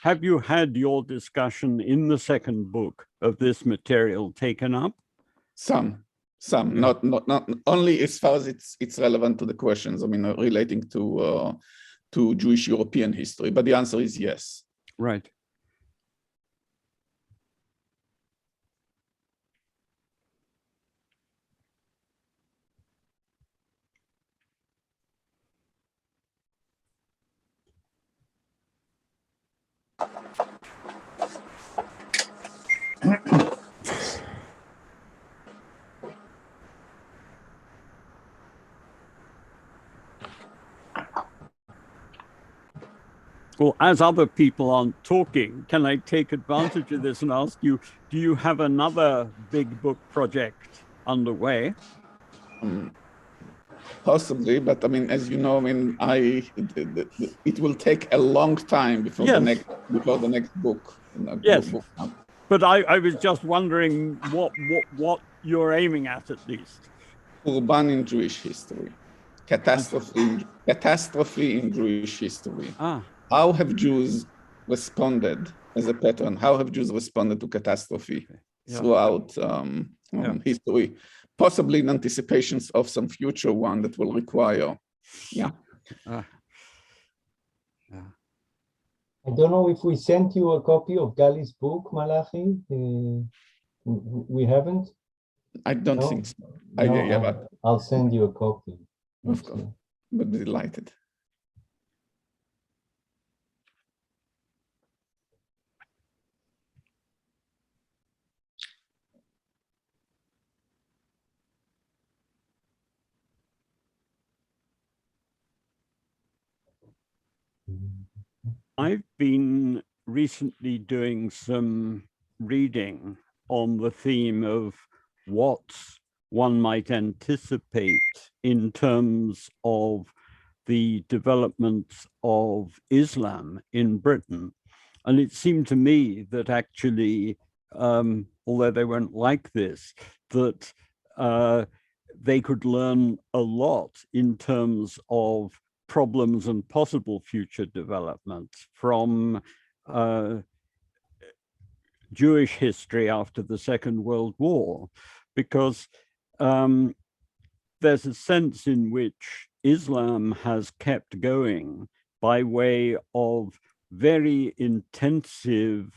Have you had your discussion in the second book of this material taken up? Some, not only as far as it's relevant to the questions, I mean, relating to Jewish European history, but the answer is yes. Right. Well, as other people aren't talking, can I take advantage of this and ask you, do you have another big book project underway? Possibly, but I mean, as you know, I mean, it will take a long time before the next book. Yes, but I was just wondering what you're aiming at least. Urban in Jewish history, catastrophe in Jewish history. How have Jews responded as a pattern? How have Jews responded to catastrophe throughout history? Possibly in anticipations of some future one that will require, I don't know if we sent you a copy of Gali's book, Malachi. We haven't? I don't think so. No, I'll send you a copy. Of course, but delighted. I've been recently doing some reading on the theme of what one might anticipate in terms of the development of Islam in Britain. And it seemed to me that actually, although they weren't like this, that they could learn a lot in terms of problems and possible future developments from Jewish history after the Second World War, because there's a sense in which Islam has kept going by way of very intensive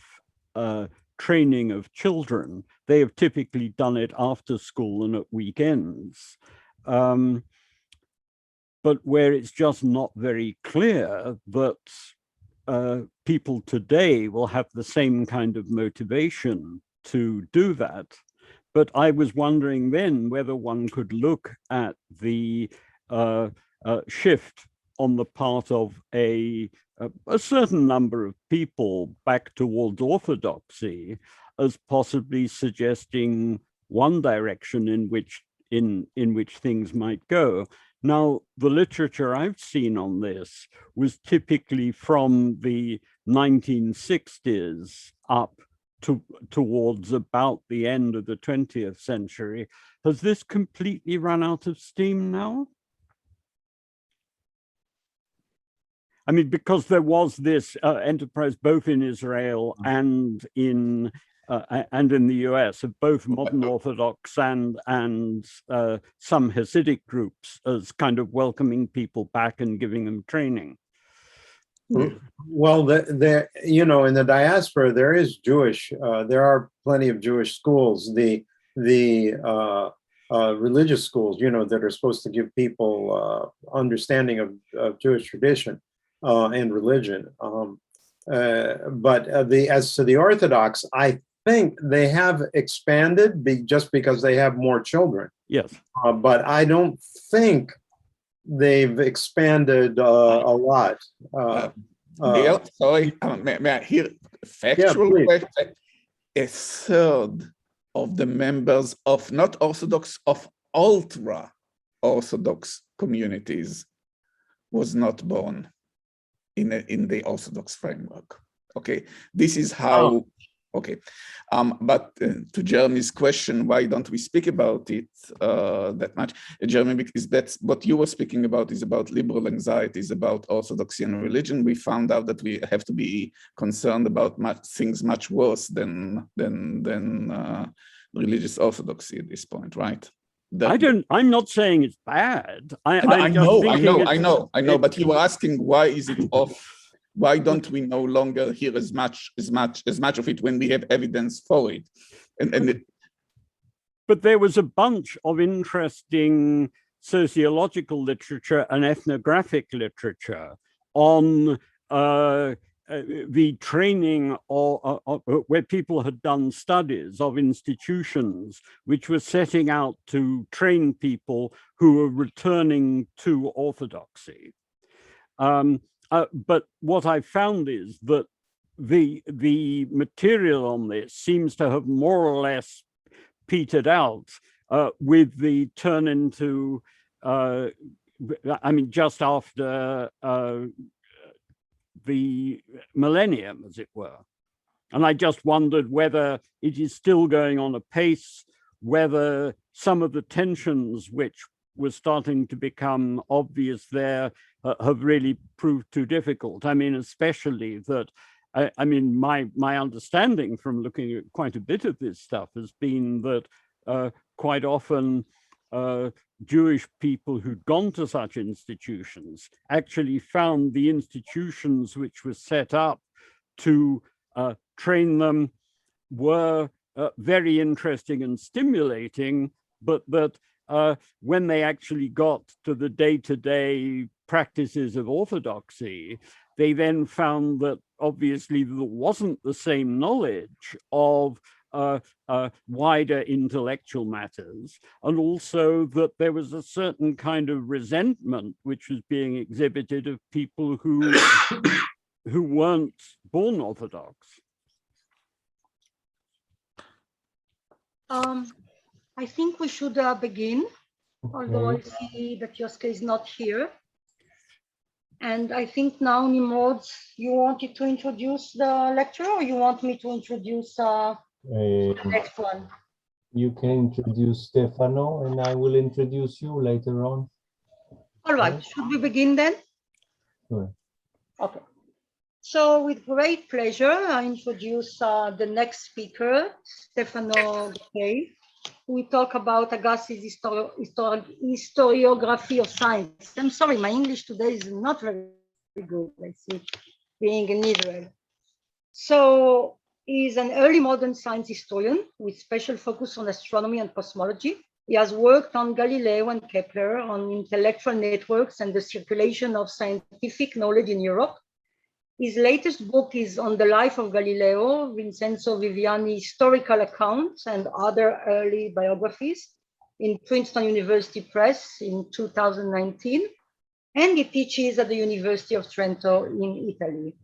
training of children. They have typically done it after school and at weekends. But where it's just not very clear that people today will have the same kind of motivation to do that. But I was wondering then whether one could look at the shift on the part of a certain number of people back towards orthodoxy as possibly suggesting one direction in which things might go. Now, the literature I've seen on this was typically from the 1960s up towards about the end of the 20th century, Has this completely run out of steam now? I mean, because there was this enterprise both in Israel and in the US of both modern Orthodox and some Hasidic groups as kind of welcoming people back and giving them training. Well, there, you know, in the diaspora, there is Jewish. There are plenty of Jewish schools. The religious schools, you know, that are supposed to give people understanding of Jewish tradition and religion. But as to the Orthodox, I think they have expanded just because they have more children. Yes. But I don't think they've expanded a lot. Sorry, may I hear factual question? A third of the members of not Orthodox, of ultra-Orthodox communities was not born in the Orthodox framework. Okay, this is how. Okay, but to Jeremy's question, why don't we speak about it that much? Jeremy, because that's what you were speaking about is about liberal anxieties about orthodoxy and religion. We found out that we have to be concerned about things much worse than religious orthodoxy at this point, right? I'm not saying it's bad. I know. But you were asking why is it off? Why don't we no longer hear as much of it when we have evidence for it? But there was a bunch of interesting sociological literature and ethnographic literature on the training where people had done studies of institutions which were setting out to train people who were returning to orthodoxy. But what I found is that the material on this seems to have more or less petered out with the turn into, I mean, just after the millennium, as it were. And I just wondered whether it is still going on apace, whether some of the tensions which were starting to become obvious there have really proved too difficult. I mean, especially that, I mean, my understanding from looking at quite a bit of this stuff has been that quite often Jewish people who'd gone to such institutions actually found the institutions which were set up to train them were very interesting and stimulating, but that when they actually got to the day-to-day practices of orthodoxy, they then found that obviously there wasn't the same knowledge of wider intellectual matters, and also that there was a certain kind of resentment which was being exhibited of people who weren't born Orthodox. I think we should begin, although I see that Yoske is not here. And I think now, Nimrod, you wanted to introduce the lecture, or you want me to introduce the next one? You can introduce Stefano, and I will introduce you later on. All right, should we begin then? Sure. Okay. So with great pleasure, I introduce the next speaker, Stefano Gattei. We talk about Agassi's historiography of science. I'm sorry, my English today is not very good, I see, being in Israel. So he's an early modern science historian with special focus on astronomy and cosmology. He has worked on Galileo and Kepler, on intellectual networks and the circulation of scientific knowledge in Europe. His latest book is on the life of Galileo, Vincenzo Viviani historical accounts and other early biographies in Princeton University Press in 2019. And he teaches at the University of Trento in Italy.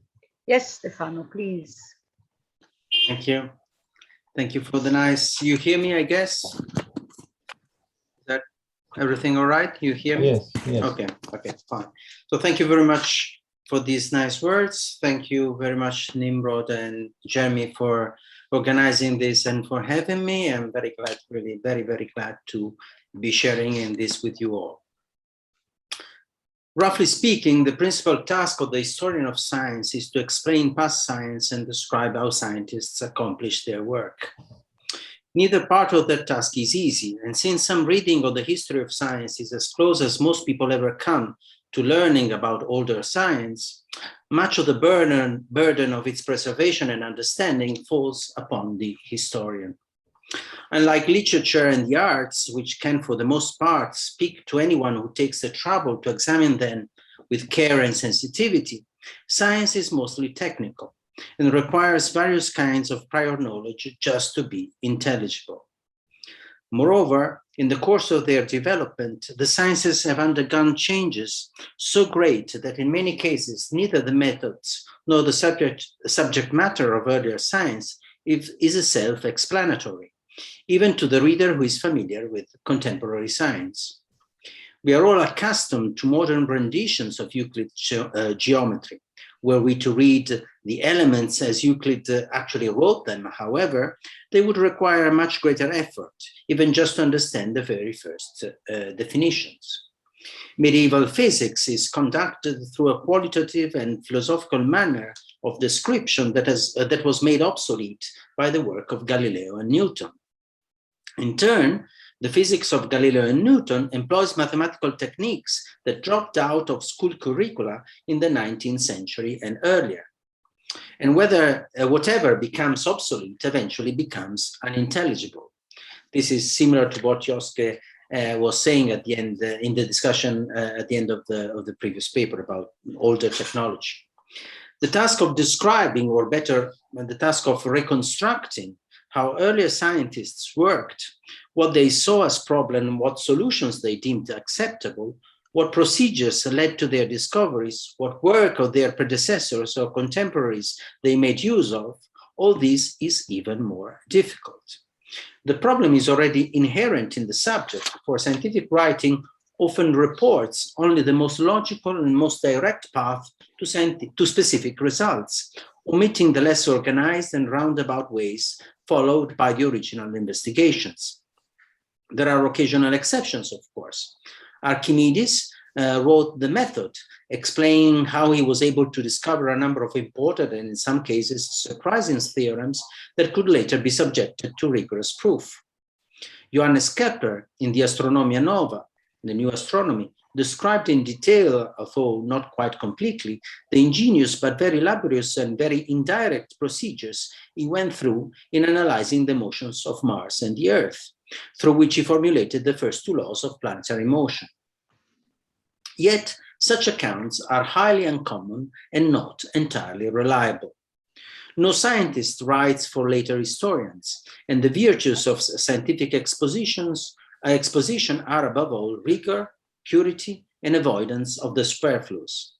Yes, Stefano, please. Thank you. Thank you for the nice, you hear me, I guess? Is that everything all right? You hear me? Yes, yes. Okay, fine. So thank you very much for these nice words. Thank you very much, Nimrod and Jeremy, for organizing this and for having me. I'm very glad, really very, very glad to be sharing in this with you all. Roughly speaking, the principal task of the historian of science is to explain past science and describe how scientists accomplish their work. Neither part of that task is easy, and since some reading of the history of science is as close as most people ever come to learning about older science, much of the burden of its preservation and understanding falls upon the historian. Unlike literature and the arts, which can for the most part speak to anyone who takes the trouble to examine them with care and sensitivity, science is mostly technical and requires various kinds of prior knowledge just to be intelligible. Moreover, in the course of their development, the sciences have undergone changes so great that in many cases, neither the methods nor the subject matter of earlier science is self-explanatory, even to the reader who is familiar with contemporary science. We are all accustomed to modern renditions of Euclid's geometry. Were we to read the elements as Euclid actually wrote them, however, they would require a much greater effort, even just to understand the very first definitions. Medieval physics is conducted through a qualitative and philosophical manner of description that was made obsolete by the work of Galileo and Newton. In turn, the physics of Galileo and Newton employs mathematical techniques that dropped out of school curricula in the 19th century and earlier. And whatever becomes obsolete eventually becomes unintelligible. This is similar to what Josque was saying at the end, in the discussion at the end of the previous paper about older technology. The task of describing, or better, the task of reconstructing how earlier scientists worked, what they saw as problem, what solutions they deemed acceptable, what procedures led to their discoveries, what work of their predecessors or contemporaries they made use of, all this is even more difficult. The problem is already inherent in the subject, for scientific writing often reports only the most logical and most direct path to specific results, omitting the less organized and roundabout ways followed by the original investigations. There are occasional exceptions, of course. Archimedes wrote the method, explaining how he was able to discover a number of important and in some cases surprising theorems that could later be subjected to rigorous proof. Johannes Kepler in the Astronomia Nova, the New Astronomy, described in detail, although not quite completely, the ingenious but very laborious and very indirect procedures he went through in analyzing the motions of Mars and the Earth, through which he formulated the first two laws of planetary motion. Yet, such accounts are highly uncommon and not entirely reliable. No scientist writes for later historians, and the virtues of scientific exposition are above all rigor, purity, and avoidance of the superfluous.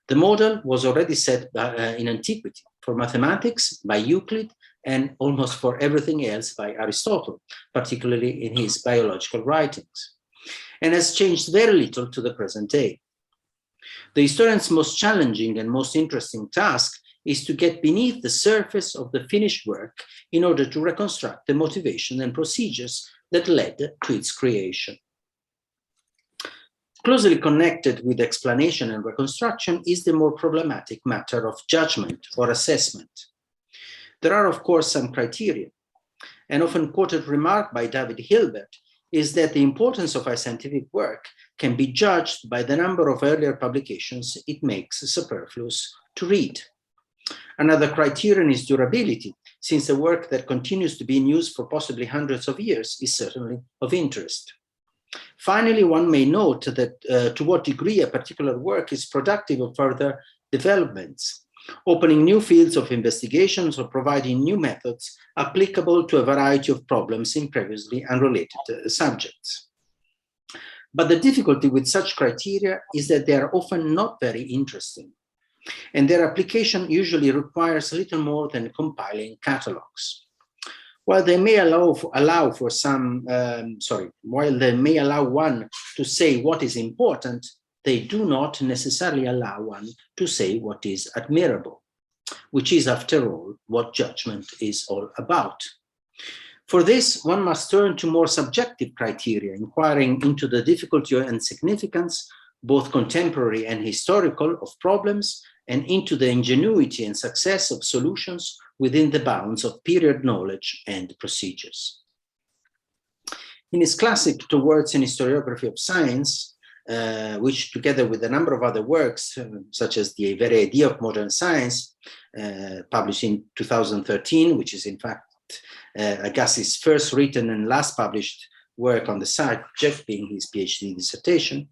The model was already set in antiquity for mathematics by Euclid and almost for everything else by Aristotle, particularly in his biological writings, and has changed very little to the present day. The historian's most challenging and most interesting task is to get beneath the surface of the finished work in order to reconstruct the motivation and procedures that led to its creation. Closely connected with explanation and reconstruction is the more problematic matter of judgment or assessment. There are, of course, some criteria. An often quoted remark by David Hilbert is that the importance of our scientific work can be judged by the number of earlier publications it makes superfluous to read. Another criterion is durability, since a work that continues to be in use for possibly hundreds of years is certainly of interest. Finally, one may note that to what degree a particular work is productive of further developments, opening new fields of investigations or providing new methods applicable to a variety of problems in previously unrelated subjects. But the difficulty with such criteria is that they are often not very interesting, and their application usually requires little more than compiling catalogs. While they may allow one to say what is important, they do not necessarily allow one to say what is admirable. which is, after all, what judgment is all about. For this, one must turn to more subjective criteria, inquiring into the difficulty and significance, both contemporary and historical, of problems, and into the ingenuity and success of solutions within the bounds of period knowledge and procedures. In his classic Towards an Historiography of Science, which together with a number of other works, such as The Very Idea of Modern Science, published in 2013, which is in fact Agassi's first written and last published work on the subject, being his PhD dissertation.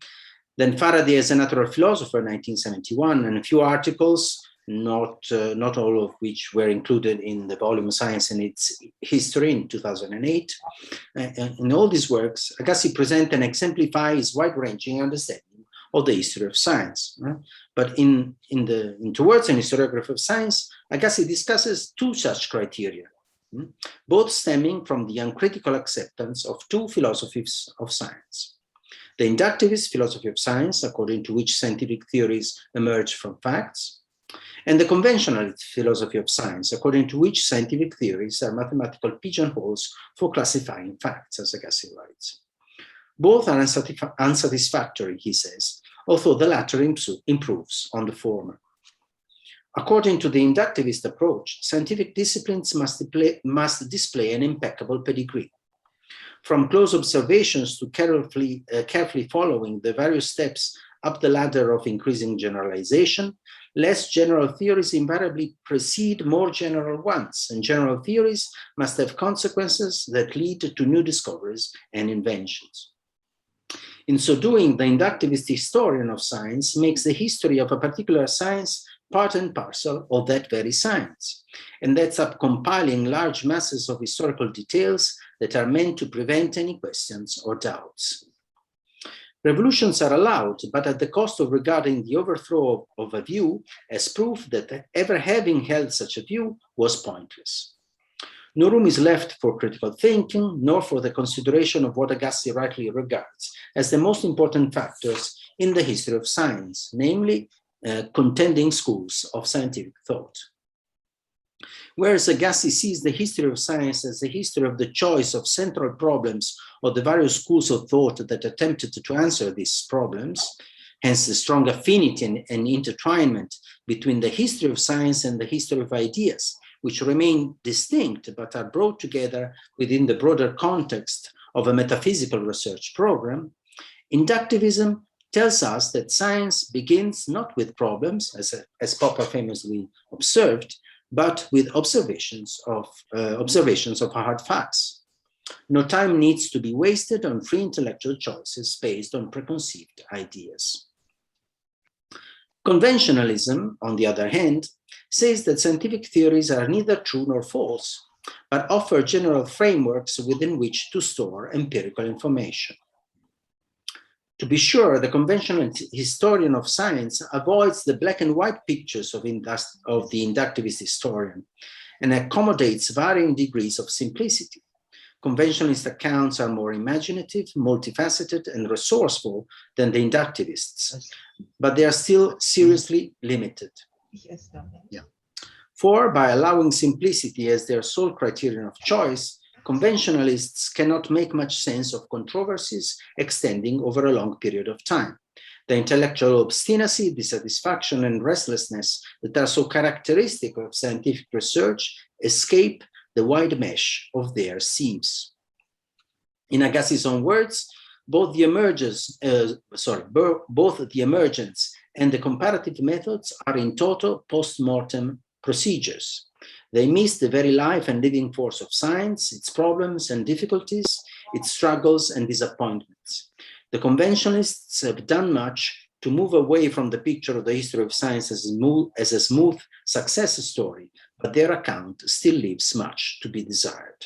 Then Faraday as a Natural Philosopher, 1971, and a few articles, not all of which were included in the volume Science and its History in 2008. In all these works, Agassi presents and exemplifies his wide-ranging understanding of the history of science. But in Towards an Historiography of Science, Agassi discusses two such criteria, both stemming from the uncritical acceptance of two philosophies of science. The inductivist philosophy of science, according to which scientific theories emerge from facts, and the conventionalist philosophy of science, according to which scientific theories are mathematical pigeonholes for classifying facts, as Agassi writes. Both are unsatisfactory, he says, although the latter improves on the former. According to the inductivist approach, scientific disciplines must display an impeccable pedigree. From close observations to carefully following the various steps up the ladder of increasing generalization, less general theories invariably precede more general ones, and general theories must have consequences that lead to new discoveries and inventions. In so doing, the inductivist historian of science makes the history of a particular science part and parcel of that very science, and ends up compiling large masses of historical details that are meant to prevent any questions or doubts. Revolutions are allowed, but at the cost of regarding the overthrow of a view as proof that ever having held such a view was pointless. No room is left for critical thinking, nor for the consideration of what Agassi rightly regards as the most important factors in the history of science, namely contending schools of scientific thought. Whereas Agassi sees the history of science as the history of the choice of central problems of the various schools of thought that attempted to answer these problems, hence the strong affinity and intertwinement between the history of science and the history of ideas, which remain distinct but are brought together within the broader context of a metaphysical research program, inductivism tells us that science begins not with problems, as Popper famously observed, but with observations of hard facts. No time needs to be wasted on free intellectual choices based on preconceived ideas. Conventionalism, on the other hand, says that scientific theories are neither true nor false, but offer general frameworks within which to store empirical information. To be sure, the conventional historian of science avoids the black and white pictures of the inductivist historian and accommodates varying degrees of simplicity. Conventionalist accounts are more imaginative, multifaceted, and resourceful than the inductivists, but they are still seriously limited. Yeah. For by allowing simplicity as their sole criterion of choice, conventionalists cannot make much sense of controversies extending over a long period of time. The intellectual obstinacy, dissatisfaction, and restlessness that are so characteristic of scientific research escape the wide mesh of their sieves. In Agassi's own words, both the emergence and the comparative methods are in total post-mortem procedures. They miss the very life and living force of science, its problems and difficulties, its struggles and disappointments. The conventionalists have done much to move away from the picture of the history of science as a smooth success story, but their account still leaves much to be desired.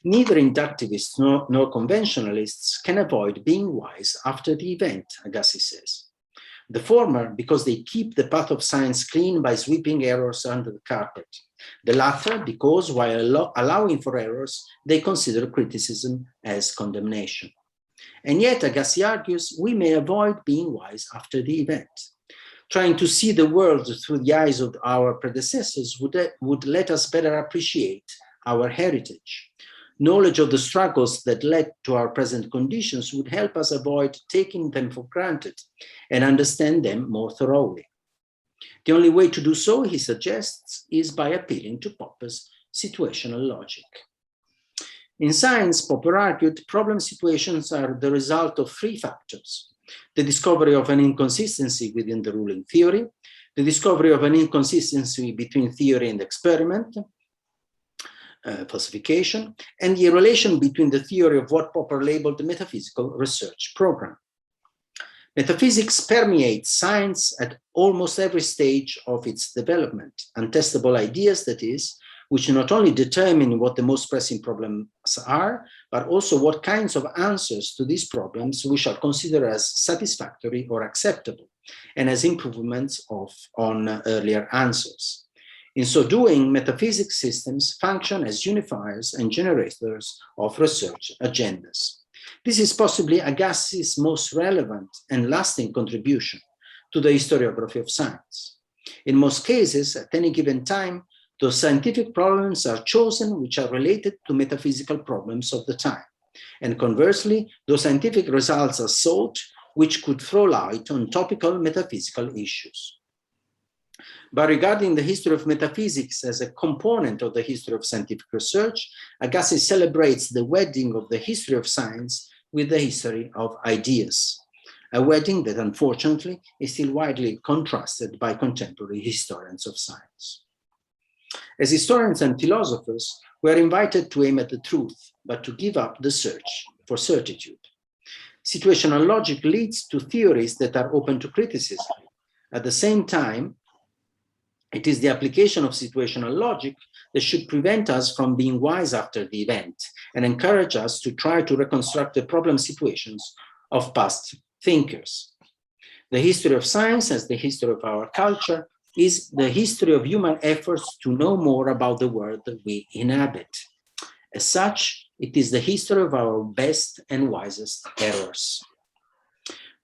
Neither inductivists nor conventionalists can avoid being wise after the event, Agassi says. The former, because they keep the path of science clean by sweeping errors under the carpet. The latter, because while allowing for errors, they consider criticism as condemnation. And yet, Agassi argues, we may avoid being wise after the event. Trying to see the world through the eyes of our predecessors would let us better appreciate our heritage. Knowledge of the struggles that led to our present conditions would help us avoid taking them for granted and understand them more thoroughly. The only way to do so, he suggests, is by appealing to Popper's situational logic. In science, Popper argued, problem situations are the result of three factors: the discovery of an inconsistency within the ruling theory, the discovery of an inconsistency between theory and experiment, falsification, and the relation between the theory of what Popper labeled the metaphysical research program. Metaphysics permeates science at almost every stage of its development, untestable ideas, that is, which not only determine what the most pressing problems are, but also what kinds of answers to these problems we shall consider as satisfactory or acceptable, and as improvements on earlier answers. In so doing, metaphysics systems function as unifiers and generators of research agendas. This is possibly Agassi's most relevant and lasting contribution to the historiography of science. In most cases, at any given time, those scientific problems are chosen which are related to metaphysical problems of the time. And conversely, those scientific results are sought which could throw light on topical metaphysical issues. By regarding the history of metaphysics as a component of the history of scientific research, Agassi celebrates the wedding of the history of science with the history of ideas, a wedding that unfortunately is still widely contrasted by contemporary historians of science. As historians and philosophers, we are invited to aim at the truth, but to give up the search for certitude. Situational logic leads to theories that are open to criticism. At the same time, it is the application of situational logic that should prevent us from being wise after the event and encourage us to try to reconstruct the problem situations of past thinkers. The history of science, as the history of our culture, is the history of human efforts to know more about the world that we inhabit. As such, it is the history of our best and wisest errors.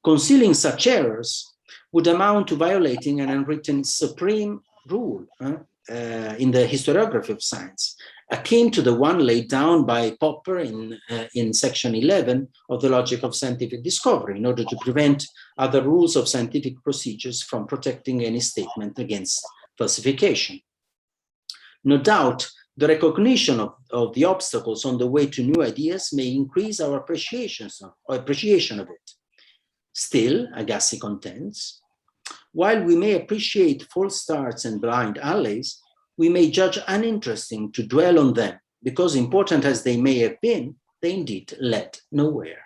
Concealing such errors would amount to violating an unwritten supreme rule in the historiography of science, akin to the one laid down by Popper in section 11 of the Logic of Scientific Discovery, in order to prevent other rules of scientific procedures from protecting any statement against falsification. No doubt, the recognition of the obstacles on the way to new ideas may increase our appreciation of it. Still, Agassi contends, while we may appreciate false starts and blind alleys, we may judge uninteresting to dwell on them, because important as they may have been, they indeed led nowhere.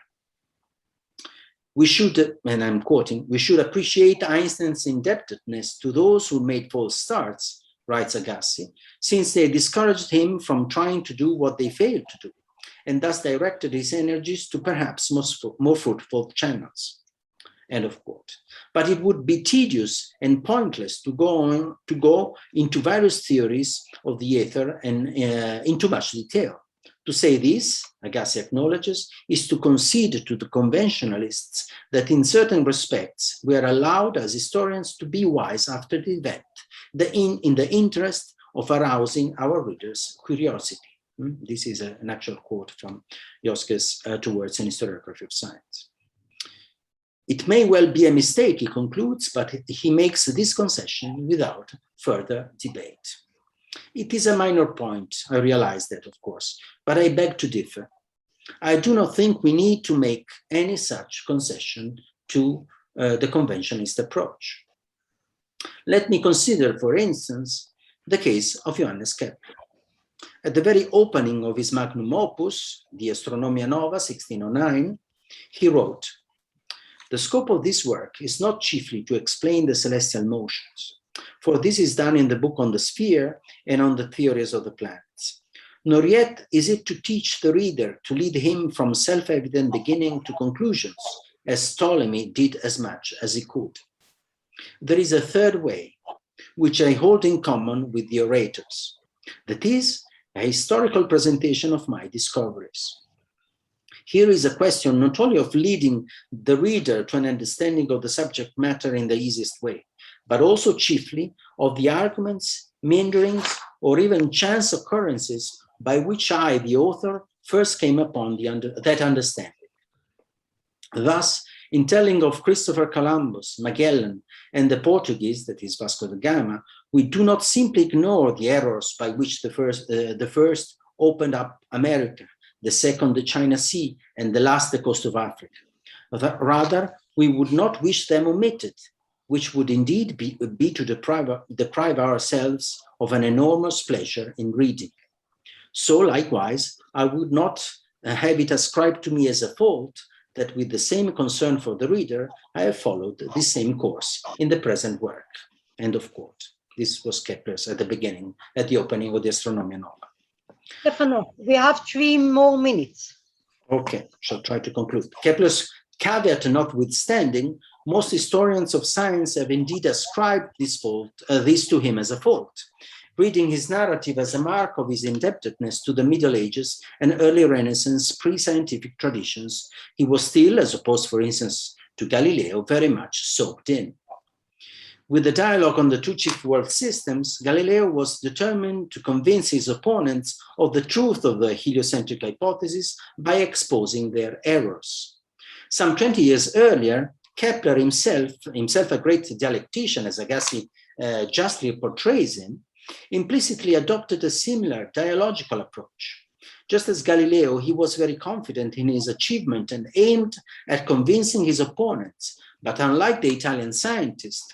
We should, and I'm quoting, we should appreciate Einstein's indebtedness to those who made false starts, writes Agassi, since they discouraged him from trying to do what they failed to do, and thus directed his energies to perhaps more fruitful channels. End of quote. But it would be tedious and pointless to go into various theories of the ether and into much detail. To say this, Agassi acknowledges, is to concede to the conventionalists that in certain respects we are allowed as historians to be wise after the event, in the interest of arousing our readers' curiosity. This is an actual quote from Joske's Towards an Historiography of Science. It may well be a mistake, he concludes, but he makes this concession without further debate. It is a minor point, I realize that, of course, but I beg to differ. I do not think we need to make any such concession to the conventionalist approach. Let me consider, for instance, the case of Johannes Kepler. At the very opening of his magnum opus, the Astronomia Nova, 1609, he wrote, "The scope of this work is not chiefly to explain the celestial motions, for this is done in the book on the sphere and on the theories of the planets. Nor yet is it to teach the reader to lead him from self-evident beginning to conclusions, as Ptolemy did as much as he could. There is a third way, which I hold in common with the orators, that is, a historical presentation of my discoveries. Here is a question not only of leading the reader to an understanding of the subject matter in the easiest way, but also chiefly of the arguments, meanderings, or even chance occurrences by which I, the author, first came upon that understanding. Thus, in telling of Christopher Columbus, Magellan, and the Portuguese, that is Vasco da Gama, we do not simply ignore the errors by which the first opened up America, the second the China Sea, and the last the coast of Africa. Rather, we would not wish them omitted, which would indeed be to deprive ourselves of an enormous pleasure in reading. So likewise, I would not have it ascribed to me as a fault that with the same concern for the reader, I have followed this same course in the present work. End of quote. This was Kepler's at the beginning, at the opening of the Astronomia Nova. Stefano, we have 3 more minutes. Okay, shall try to conclude. Kepler's caveat notwithstanding, most historians of science have indeed ascribed this to him as a fault, reading his narrative as a mark of his indebtedness to the Middle Ages and early Renaissance pre-scientific traditions. He was still, as opposed, for instance, to Galileo, very much soaked in. With the dialogue on the 2 chief world systems, Galileo was determined to convince his opponents of the truth of the heliocentric hypothesis by exposing their errors. Some 20 years earlier, Kepler himself a great dialectician, as Agassi justly portrays him, implicitly adopted a similar dialogical approach. Just as Galileo, he was very confident in his achievement and aimed at convincing his opponents, but unlike the Italian scientist,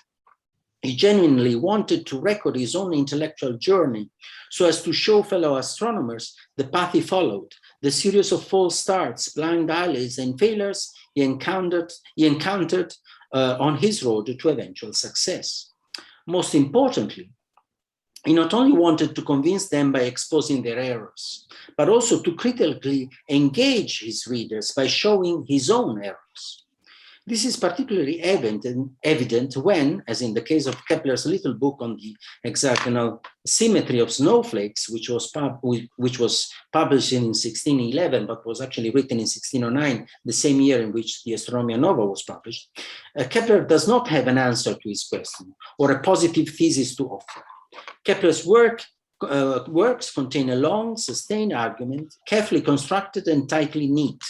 he genuinely wanted to record his own intellectual journey so as to show fellow astronomers the path he followed, the series of false starts, blind alleys, and failures he encountered on his road to eventual success. Most importantly, he not only wanted to convince them by exposing their errors, but also to critically engage his readers by showing his own errors. This is particularly evident when, as in the case of Kepler's little book on the hexagonal symmetry of snowflakes, which was published in 1611, but was actually written in 1609, the same year in which the Astronomia Nova was published, Kepler does not have an answer to his question or a positive thesis to offer. Kepler's works contain a long, sustained argument, carefully constructed and tightly neat.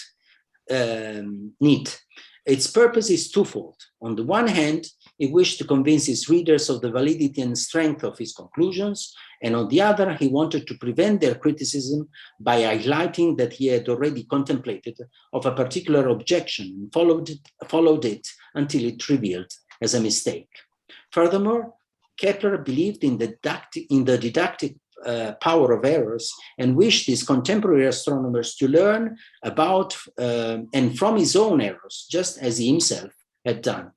Its purpose is twofold. On the one hand, he wished to convince his readers of the validity and strength of his conclusions, and on the other, he wanted to prevent their criticism by highlighting that he had already contemplated of a particular objection and followed it until it revealed as a mistake. Furthermore, Kepler believed in the didactic power of errors and wished his contemporary astronomers to learn about and from his own errors, just as he himself had done.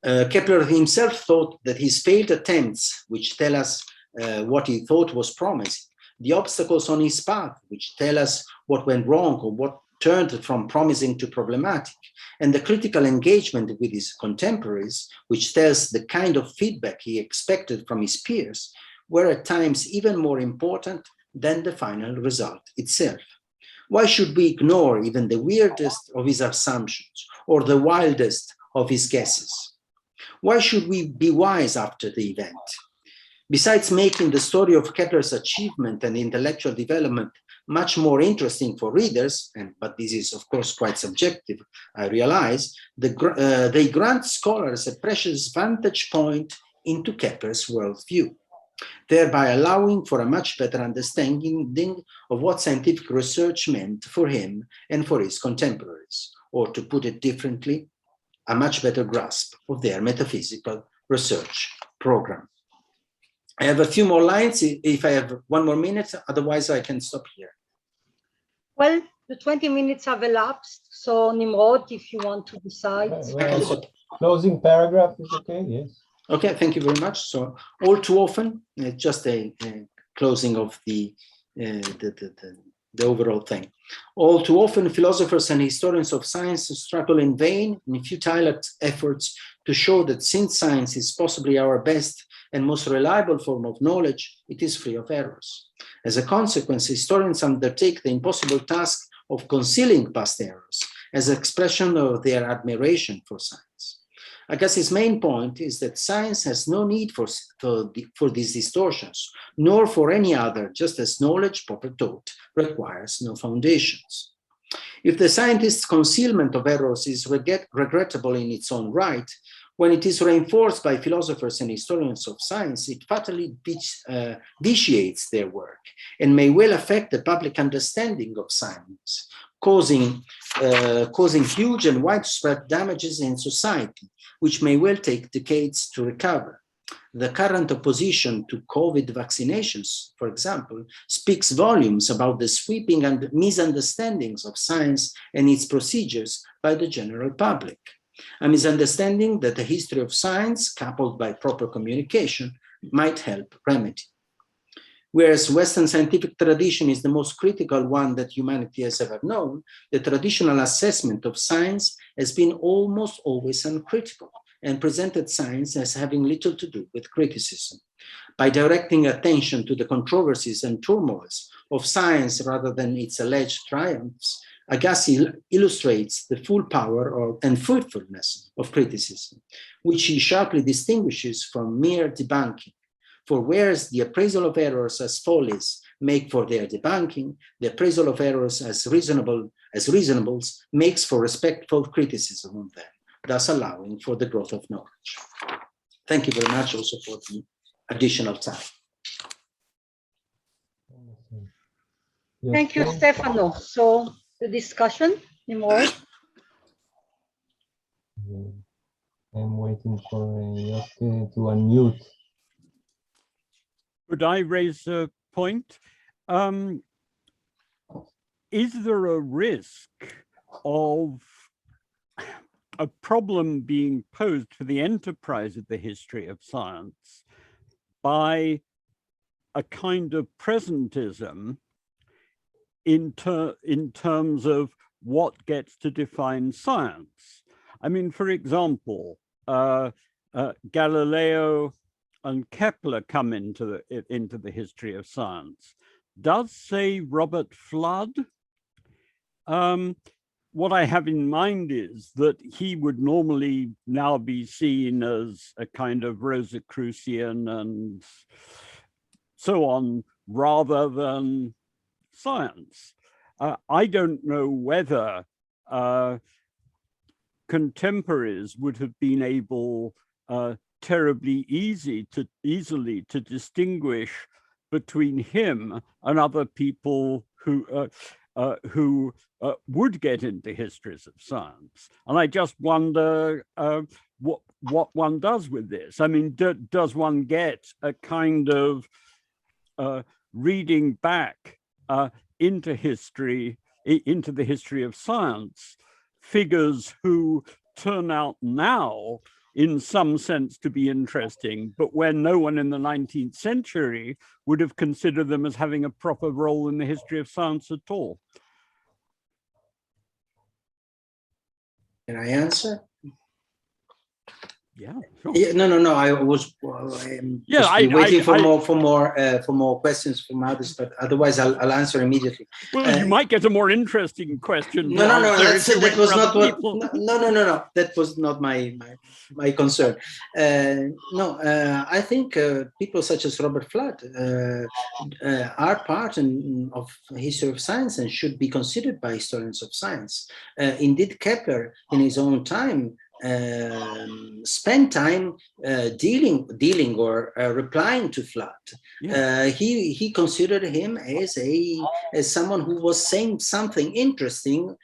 Kepler himself thought that his failed attempts, which tell us what he thought was promising, the obstacles on his path, which tell us what went wrong or what turned from promising to problematic, and the critical engagement with his contemporaries, which tells the kind of feedback he expected from his peers, were at times even more important than the final result itself. Why should we ignore even the weirdest of his assumptions or the wildest of his guesses? Why should we be wise after the event? Besides making the story of Kepler's achievement and intellectual development much more interesting for readers, but this is of course quite subjective, I realize, they grant scholars a precious vantage point into Kepler's worldview, thereby allowing for a much better understanding of what scientific research meant for him and for his contemporaries, or to put it differently, a much better grasp of their metaphysical research program. I have a few more lines if I have 1 more minute, otherwise I can stop here. Well, the 20 minutes have elapsed, so Nimrod, if you want to decide. Closing paragraph is okay, yes. Okay, thank you very much. So all too often, just a closing of the overall thing. All too often, philosophers and historians of science struggle in vain in futile efforts to show that since science is possibly our best and most reliable form of knowledge, it is free of errors. As a consequence, historians undertake the impossible task of concealing past errors as expression of their admiration for science. Agassi's main point is that science has no need for these distortions, nor for any other, just as knowledge, proper taught, requires no foundations. If the scientist's concealment of errors is regrettable in its own right, when it is reinforced by philosophers and historians of science, it fatally vitiates their work and may well affect the public understanding of science, causing huge and widespread damages in society, which may well take decades to recover. The current opposition to COVID vaccinations, for example, speaks volumes about the sweeping and misunderstandings of science and its procedures by the general public. A misunderstanding that the history of science, coupled by proper communication, might help remedy. Whereas Western scientific tradition is the most critical one that humanity has ever known, the traditional assessment of science has been almost always uncritical and presented science as having little to do with criticism. By directing attention to the controversies and turmoils of science rather than its alleged triumphs, Agassi illustrates the full power and fruitfulness of criticism, which he sharply distinguishes from mere debunking. For whereas the appraisal of errors as follies make for their debunking, the appraisal of errors as reasonables makes for respectful criticism of them, thus allowing for the growth of knowledge. Thank you very much also for the additional time. Thank you, Stefano. So the discussion, Nimrod? I'm waiting for Yosef to unmute. Could I raise a point? Is there a risk of a problem being posed for the enterprise of the history of science by a kind of presentism in terms of what gets to define science? I mean, for example, Galileo and Kepler come into the history of science. Does, say, Robert Flood? What I have in mind is that he would normally now be seen as a kind of Rosicrucian and so on, rather than science. I don't know whether contemporaries would have been able terribly easily to distinguish between him and other people who would get into histories of science. And I just wonder what one does with this. I mean, does one get a kind of reading back into history, into the history of science, figures who turn out now in some sense to be interesting, but where no one in the 19th century would have considered them as having a proper role in the history of science at all? Can I answer? Yeah, sure. Yeah, no. I was waiting for more questions from others, but otherwise I'll answer immediately. Well, you might get a more interesting question. No. That was not what. No. That was not my concern. I think people such as Robert Flood are part of history of science and should be considered by historians of science. Indeed, Kepler, in his own time, spent time dealing or replying to Flood. Yeah. He considered him as someone who was saying something interesting,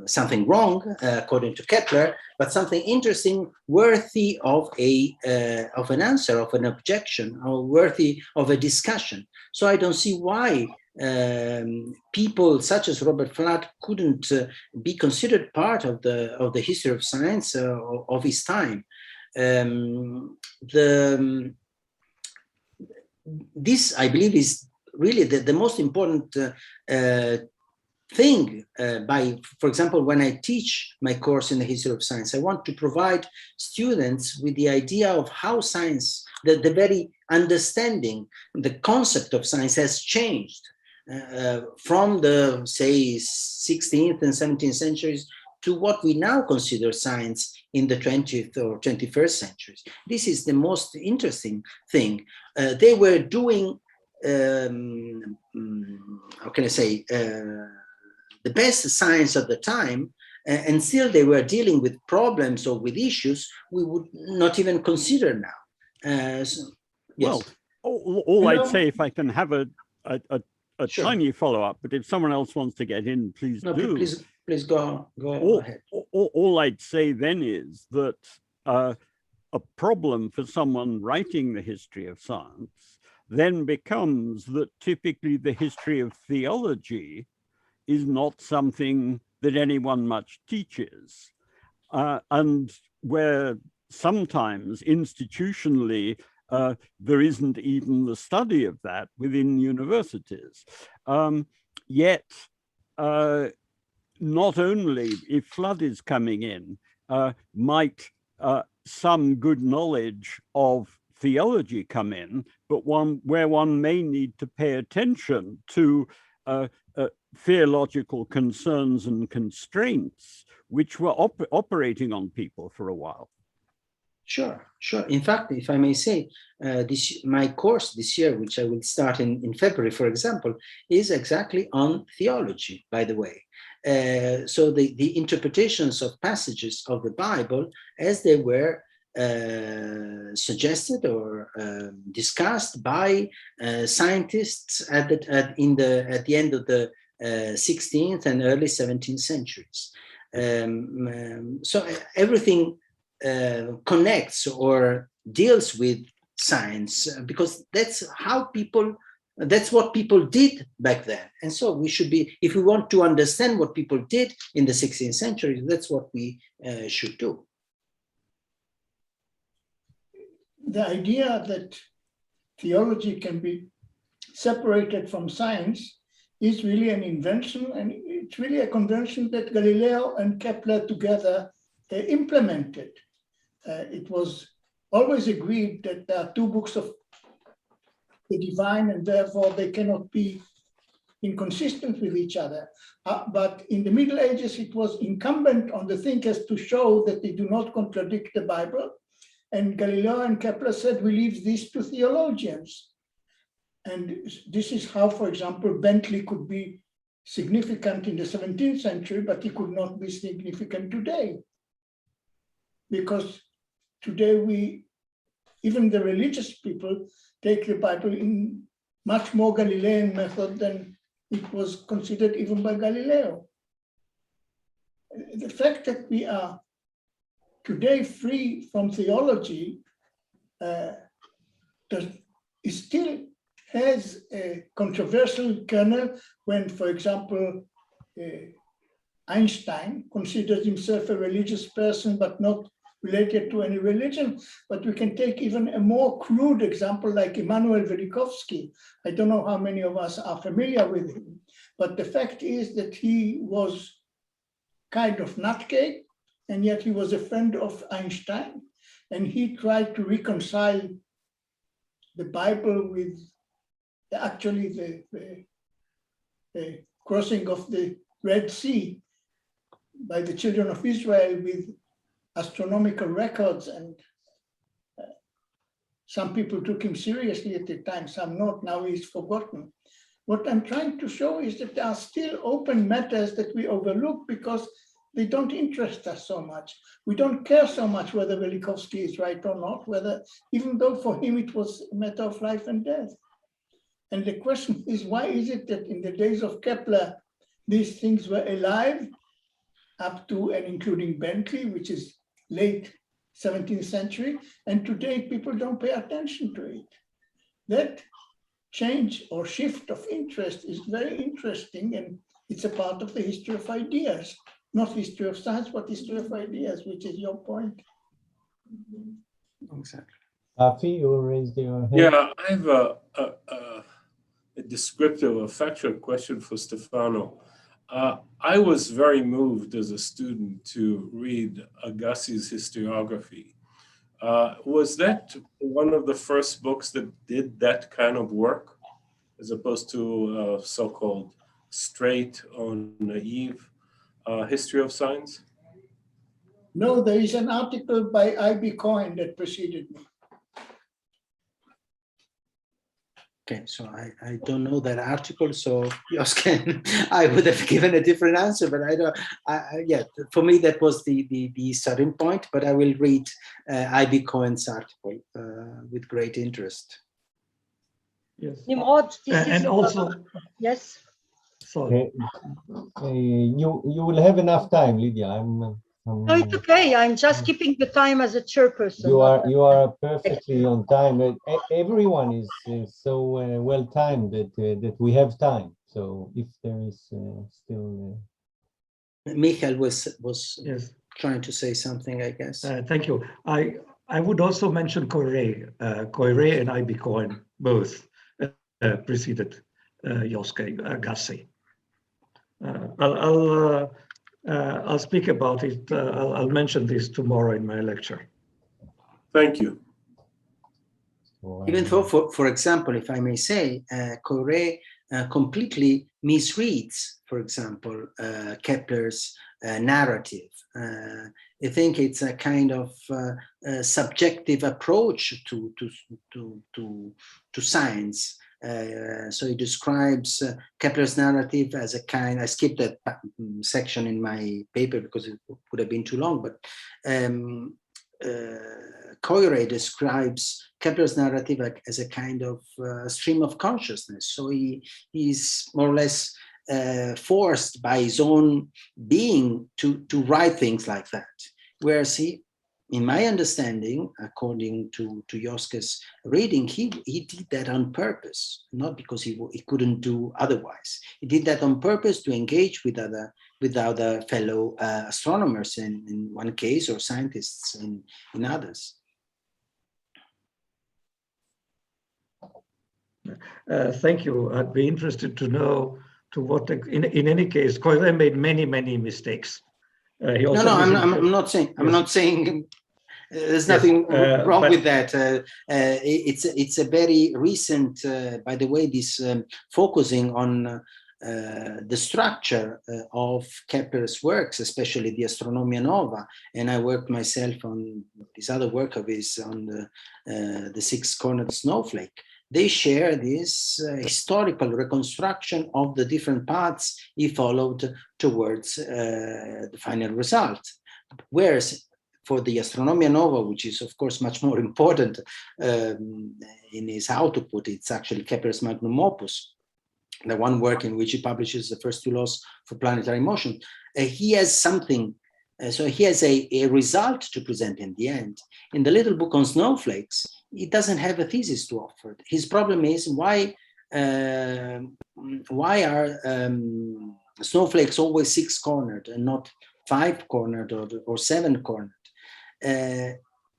something wrong according to Kepler, but something interesting, worthy of an answer, of an objection, or worthy of a discussion. So I don't see why people such as Robert Flood couldn't be considered part of the history of science of his time. This, I believe, is really the most important thing. For example, when I teach my course in the history of science, I want to provide students with the idea of how science, the very understanding, the concept of science has changed from the, say, 16th and 17th centuries to what we now consider science in the 20th or 21st centuries. This is the most interesting thing. They were doing, how can I say, the best science at the time, and still they were dealing with problems or with issues we would not even consider now. So, yes. Well, all I'd say, if I can have a sure. Tiny follow-up, but if someone else wants to get in, please do. Please go ahead. All I'd say then is that a problem for someone writing the history of science then becomes that typically the history of theology is not something that anyone much teaches, and where sometimes institutionally there isn't even the study of that within universities. Yet, not only if flood is coming in, might some good knowledge of theology come in, but where one may need to pay attention to theological concerns and constraints which were operating on people for a while. Sure. In fact, if I may say, my course this year, which I will start in February, for example, is exactly on theology, by the way. So the interpretations of passages of the Bible as they were suggested or discussed by scientists at the end of the 16th and early 17th centuries. So everything connects or deals with science because that's what people did back then. And so we should be, if we want to understand what people did in the 16th century, that's what we should do. The idea that theology can be separated from science is really an invention, and it's really a convention that Galileo and Kepler together implemented. It was always agreed that there are two books of the divine and therefore they cannot be inconsistent with each other. But in the Middle Ages, it was incumbent on the thinkers to show that they do not contradict the Bible. And Galileo and Kepler said, we leave this to theologians. And this is how, for example, Bentley could be significant in the 17th century, but he could not be significant today. Because today even the religious people take the Bible in much more Galilean method than it was considered even by Galileo. The fact that we are today free from theology still has a controversial kernel when, for example, Einstein considers himself a religious person but not related to any religion. But we can take even a more crude example like Immanuel Velikovsky. I don't know how many of us are familiar with him, but the fact is that he was kind of nutcase, and yet he was a friend of Einstein, and he tried to reconcile the Bible with actually the crossing of the Red Sea by the children of Israel with astronomical records, and some people took him seriously at the time, some not, now he's forgotten. What I'm trying to show is that there are still open matters that we overlook because they don't interest us so much. We don't care so much whether Velikovsky is right or not, even though for him it was a matter of life and death. And the question is, why is it that in the days of Kepler, these things were alive up to and including Bentley, which is late 17th century, and today people don't pay attention to it. That change or shift of interest is very interesting, and it's a part of the history of ideas, not history of science, but history of ideas, which is your point. Exactly. Afi, you raised your hand. Yeah, I have a descriptive, a factual question for Stefano. I was very moved as a student to read Agassi's Historiography. Was that one of the first books that did that kind of work? as opposed to so-called straight or naive history of science? No, there is an article by I.B. Cohen that preceded me. Okay, so I don't know that article, so I would have given a different answer, but I don't. Yeah, for me that was the starting point. But I will read I.B. Cohen's article with great interest. Yes. Nimrod, And also, yes. Sorry. You will have enough time, Lydia. No, it's okay. I'm just keeping the time as a chairperson. You are perfectly on time. Everyone is so well timed that we have time. So if there is still, Michael was yes, trying to say something, I guess. Thank you. I would also mention Koire and I.B. Cohen both preceded Agassi. I'll speak about it. I'll mention this tomorrow in my lecture. Thank you. Even though, for example, if I may say, Koire completely misreads, for example, Kepler's narrative. I think it's a kind of subjective approach to science. So he describes Kepler's narrative as a kind, I skipped that section in my paper because it would have been too long, but Koire describes Kepler's narrative as a kind of stream of consciousness. So he's more or less forced by his own being to write things like that. Whereas he, in my understanding, according to Joske's reading, he did that on purpose, not because he couldn't do otherwise. He did that on purpose to engage with other fellow astronomers in one case, or scientists in others. Thank you. I'd be interested to know to what, in any case, Koire made many mistakes. I'm not saying. There's nothing wrong with that. It's a very recent, by the way, this focusing on the structure of Kepler's works, especially the Astronomia Nova, and I worked myself on this other work of his on the six-cornered snowflake. They share this historical reconstruction of the different paths he followed towards the final result. Whereas for the Astronomia Nova, which is of course much more important in his output, it's actually Kepler's magnum opus, the one work in which he publishes the first two laws for planetary motion. He has something, so he has a result to present in the end. In the little book on snowflakes, he doesn't have a thesis to offer. His problem is why are snowflakes always six-cornered and not five-cornered or seven-cornered?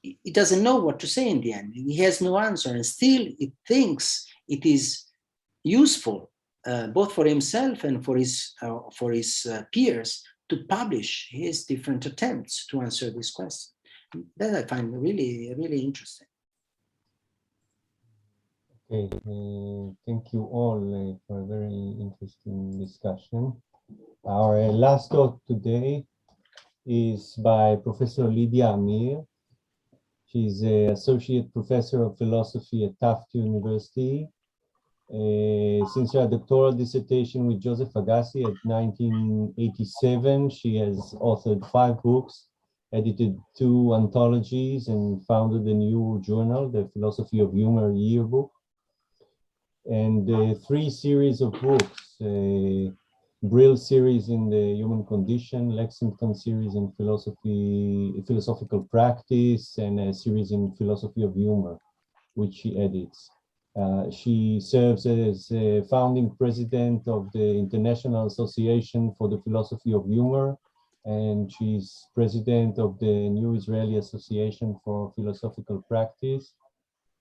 He doesn't know what to say in the end. He has no answer, and still he thinks it is useful, both for himself and for his peers, to publish his different attempts to answer this question. That I find really interesting. Okay, thank you all for a very interesting discussion. Our last talk today is by Professor Lydia Amir. She's an associate professor of philosophy at Tufts University. Since her doctoral dissertation with Joseph Agassi at 1987, she has authored 5 books, edited 2 anthologies, and founded a new journal, the Philosophy of Humor Yearbook, and 3 series of books, Brill series in the Human Condition, Lexington series in Philosophical Practice, and a series in Philosophy of Humor, which she edits. She serves as a founding president of the International Association for the Philosophy of Humor, and she's president of the New Israeli Association for Philosophical Practice.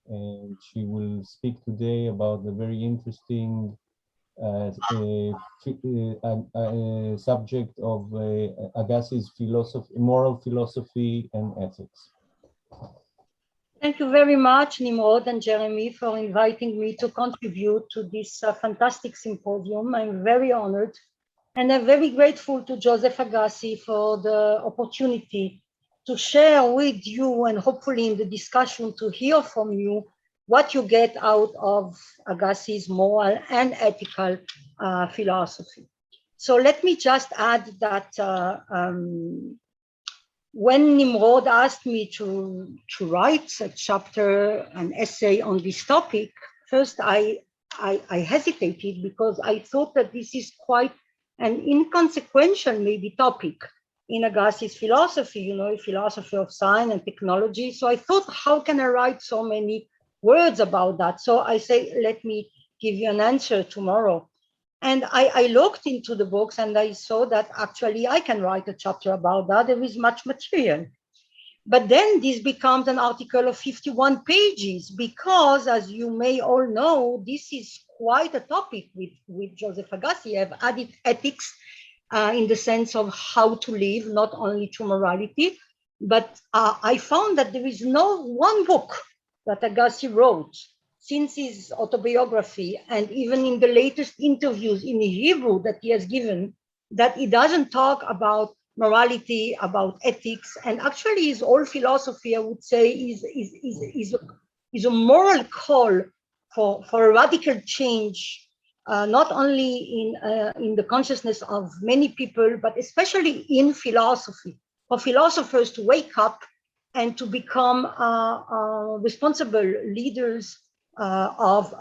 And she will speak today about the very interesting subject of Agassi's moral philosophy and ethics. Thank you very much, Nimrod and Jeremy, for inviting me to contribute to this fantastic symposium. I'm very honored, and I'm very grateful to Joseph Agassi for the opportunity to share with you, and hopefully in the discussion to hear from you what you get out of Agassi's moral and ethical philosophy. So let me just add that when Nimrod asked me to write a chapter, an essay on this topic, first I hesitated because I thought that this is quite an inconsequential maybe topic in Agassi's philosophy, you know, a philosopher of science and technology. So I thought, how can I write so many words about that? So I say, let me give you an answer tomorrow. And I looked into the books and I saw that actually I can write a chapter about that. There is much material. But then this becomes an article of 51 pages because, as you may all know, this is quite a topic with Joseph Agassi. I've added ethics in the sense of how to live, not only to morality. But I found that there is no one book that Agassi wrote since his autobiography, and even in the latest interviews in Hebrew that he has given, that he doesn't talk about morality, about ethics, and actually his whole philosophy, I would say, is a moral call for a radical change, not only in the consciousness of many people, but especially in philosophy, for philosophers to wake up and to become responsible leaders of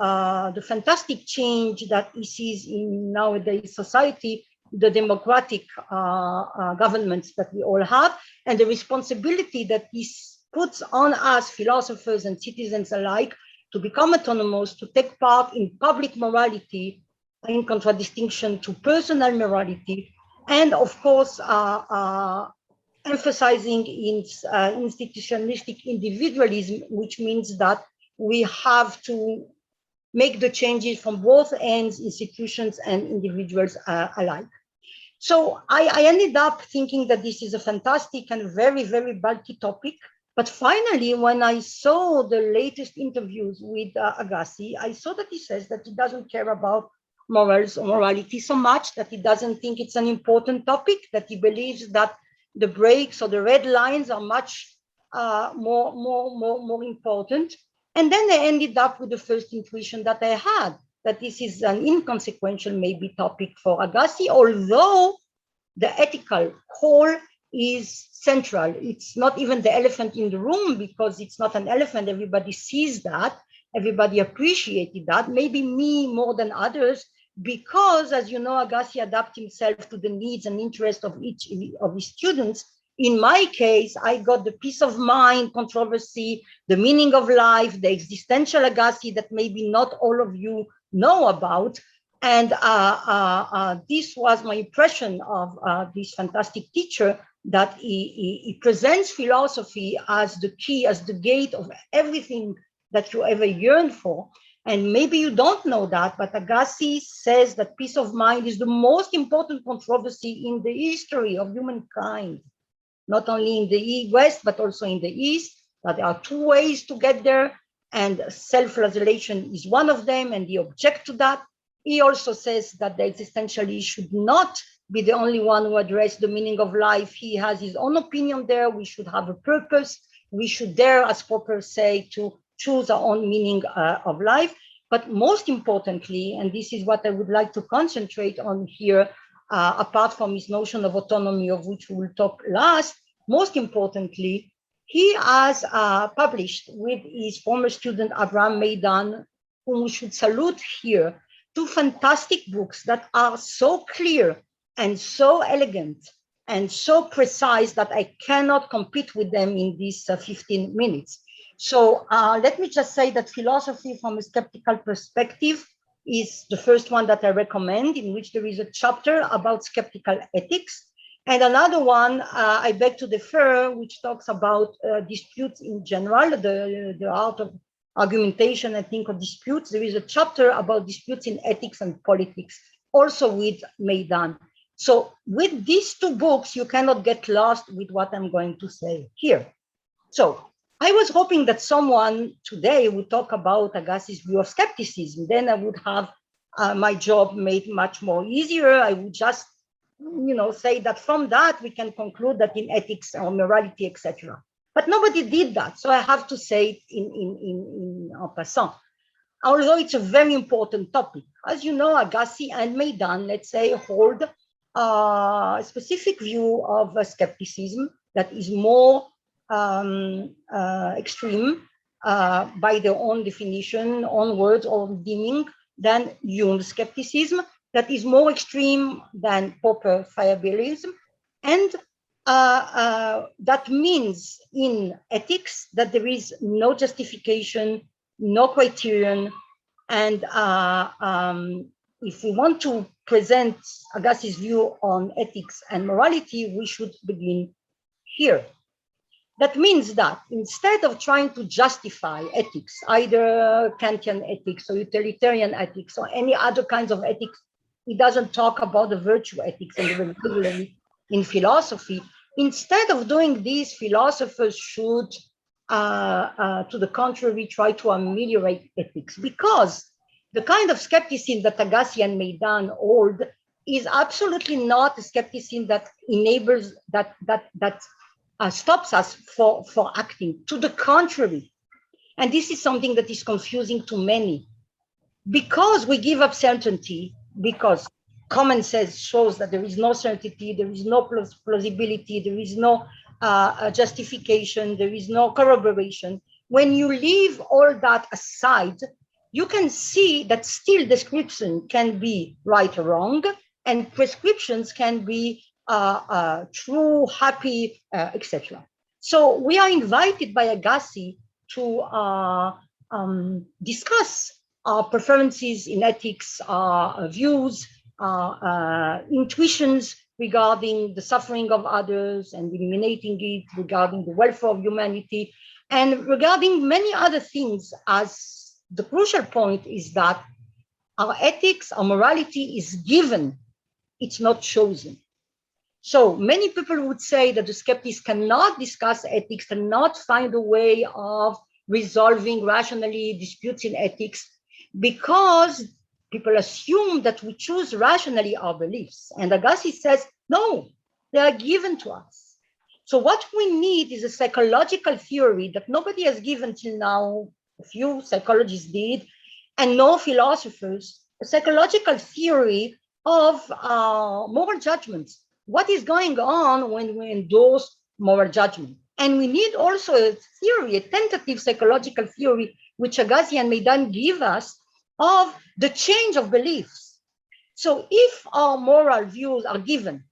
the fantastic change that he sees in nowadays society, the democratic governments that we all have, and the responsibility that this puts on us, philosophers and citizens alike, to become autonomous, to take part in public morality in contradistinction to personal morality, and of course, emphasizing in institutionalistic individualism, which means that we have to make the changes from both ends, institutions and individuals alike. So I ended up thinking that this is a fantastic and very, very bulky topic. But finally, when I saw the latest interviews with Agassi, I saw that he says that he doesn't care about morals or morality so much, that he doesn't think it's an important topic, that he believes that the breaks or the red lines are much more important. And then I ended up with the first intuition that I had, that this is an inconsequential maybe topic for Agassi, although the ethical core is central. It's not even the elephant in the room because it's not an elephant. Everybody sees that. Everybody appreciated that. Maybe me more than others, because as you know, Agassi adapts himself to the needs and interests of each of his students. In my case, I got the peace of mind controversy, the meaning of life, the existential Agassi that maybe not all of you know about. And this was my impression of this fantastic teacher, that he presents philosophy as the key, as the gate of everything that you ever yearned for. And maybe you don't know that, but Agassi says that peace of mind is the most important controversy in the history of humankind, not only in the West, but also in the East, that there are two ways to get there, and self-flagellation is one of them, and he objects to that. He also says that the existentialist should not be the only one who addresses the meaning of life. He has his own opinion there. We should have a purpose. We should dare, as Popper say, to choose our own meaning of life. But most importantly, and this is what I would like to concentrate on here, apart from his notion of autonomy, of which we will talk last, most importantly, he has published with his former student, Abraham Meidan, whom we should salute here, 2 fantastic books that are so clear and so elegant and so precise that I cannot compete with them in these 15 minutes. So let me just say that philosophy from a skeptical perspective is the first one that I recommend, in which there is a chapter about skeptical ethics. And another one, I beg to defer, which talks about disputes in general, the art of argumentation, I think, of disputes. There is a chapter about disputes in ethics and politics, also with Meidan. So with these 2 books, you cannot get lost with what I'm going to say here. So I was hoping that someone today would talk about Agassi's view of skepticism. Then I would have my job made much more easier. I would just, say that from that we can conclude that in ethics or morality, etc. But nobody did that, so I have to say it in passant. Although it's a very important topic. As you know, Agassi and Meidan, let's say, hold a specific view of skepticism that is more extreme by their own definition, own words, or deeming than Jung's skepticism, that is more extreme than Popper fallibilism. And that means in ethics that there is no justification, no criterion. And if we want to present Agassi's view on ethics and morality, we should begin here. That means that instead of trying to justify ethics, either Kantian ethics or utilitarian ethics or any other kinds of ethics, he doesn't talk about the virtue ethics and regularly in philosophy. Instead of doing this, philosophers should, to the contrary, try to ameliorate ethics, because the kind of skepticism that Agassi and Meidan hold is absolutely not a skepticism that enables, that stops us for acting. To the contrary, and this is something that is confusing to many, because we give up certainty, because common sense shows that there is no certainty, there is no plausibility, there is no justification, there is no corroboration. When you leave all that aside, you can see that still description can be right or wrong, and prescriptions can be true, happy, etc. So we are invited by Agassi to discuss our preferences in ethics, our views, intuitions regarding the suffering of others and eliminating it, regarding the welfare of humanity, and regarding many other things, as the crucial point is that our ethics, our morality is given, it's not chosen. So many people would say that the skeptics cannot discuss ethics, cannot find a way of resolving rationally disputes in ethics, because people assume that we choose rationally our beliefs. And Agassi says, no, they are given to us. So what we need is a psychological theory that nobody has given till now. A few psychologists did, and no philosophers, a psychological theory of moral judgments. What is going on when we endorse moral judgment? And we need also a theory, a tentative psychological theory, which Agassi and Meidan give us, of the change of beliefs. So if our moral views are given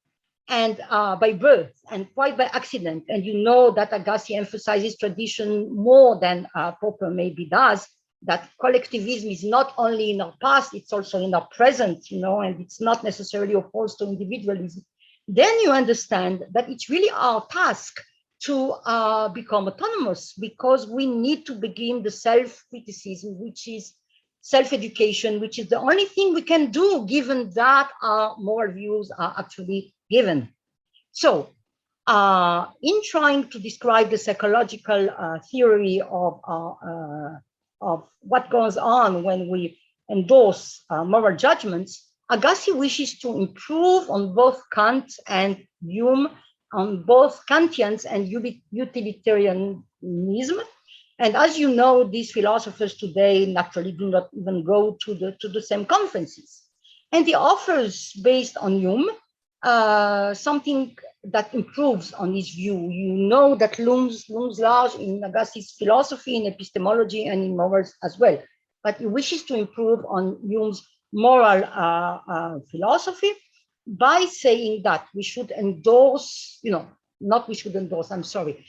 and by birth and quite by accident, and you know that Agassi emphasizes tradition more than Popper maybe does, that collectivism is not only in our past, it's also in our present, and it's not necessarily opposed to individualism, then you understand that it's really our task to become autonomous, because we need to begin the self-criticism, which is self-education, which is the only thing we can do given that our moral views are actually given. So in trying to describe the psychological theory of what goes on when we endorse moral judgments, Agassi wishes to improve on both Kant and Hume, on both Kantians and utilitarianism. And as you know, these philosophers today naturally do not even go to the same conferences. And he offers, based on Hume, something that improves on his view. You know that looms large in Agassi's philosophy, in epistemology, and in morals as well. But he wishes to improve on Hume's moral philosophy by saying that we should endorse, not we should endorse, I'm sorry.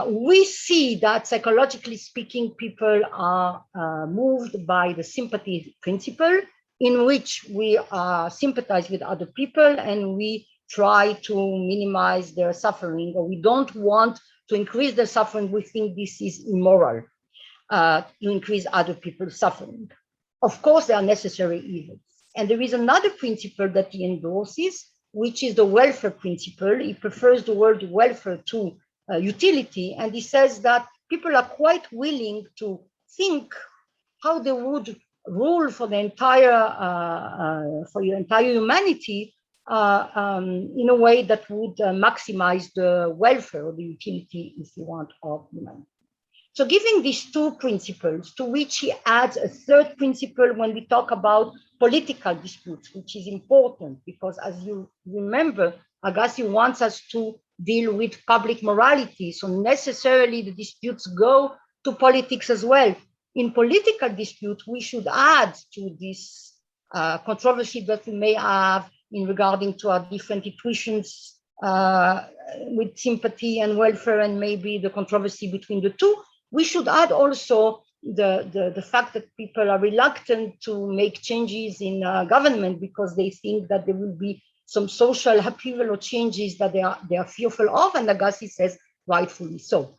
We see that psychologically speaking, people are moved by the sympathy principle, in which we sympathize with other people and we try to minimize their suffering, or we don't want to increase their suffering. We think this is immoral to increase other people's suffering. Of course, there are necessary evils. And there is another principle that he endorses, which is the welfare principle. He prefers the word welfare to utility, and he says that people are quite willing to think how they would rule for the entire humanity in a way that would maximize the welfare or the utility, if you want, of humanity. So giving these two principles, to which he adds a third principle when we talk about political disputes, which is important because, as you remember, Agassi wants us to deal with public morality. So necessarily the disputes go to politics as well. In political disputes, we should add to this controversy that we may have in regarding to our different intuitions with sympathy and welfare, and maybe the controversy between the two. We should add also the fact that people are reluctant to make changes in government because they think that there will be some social upheaval or changes that they are fearful of, and Agassi says rightfully so.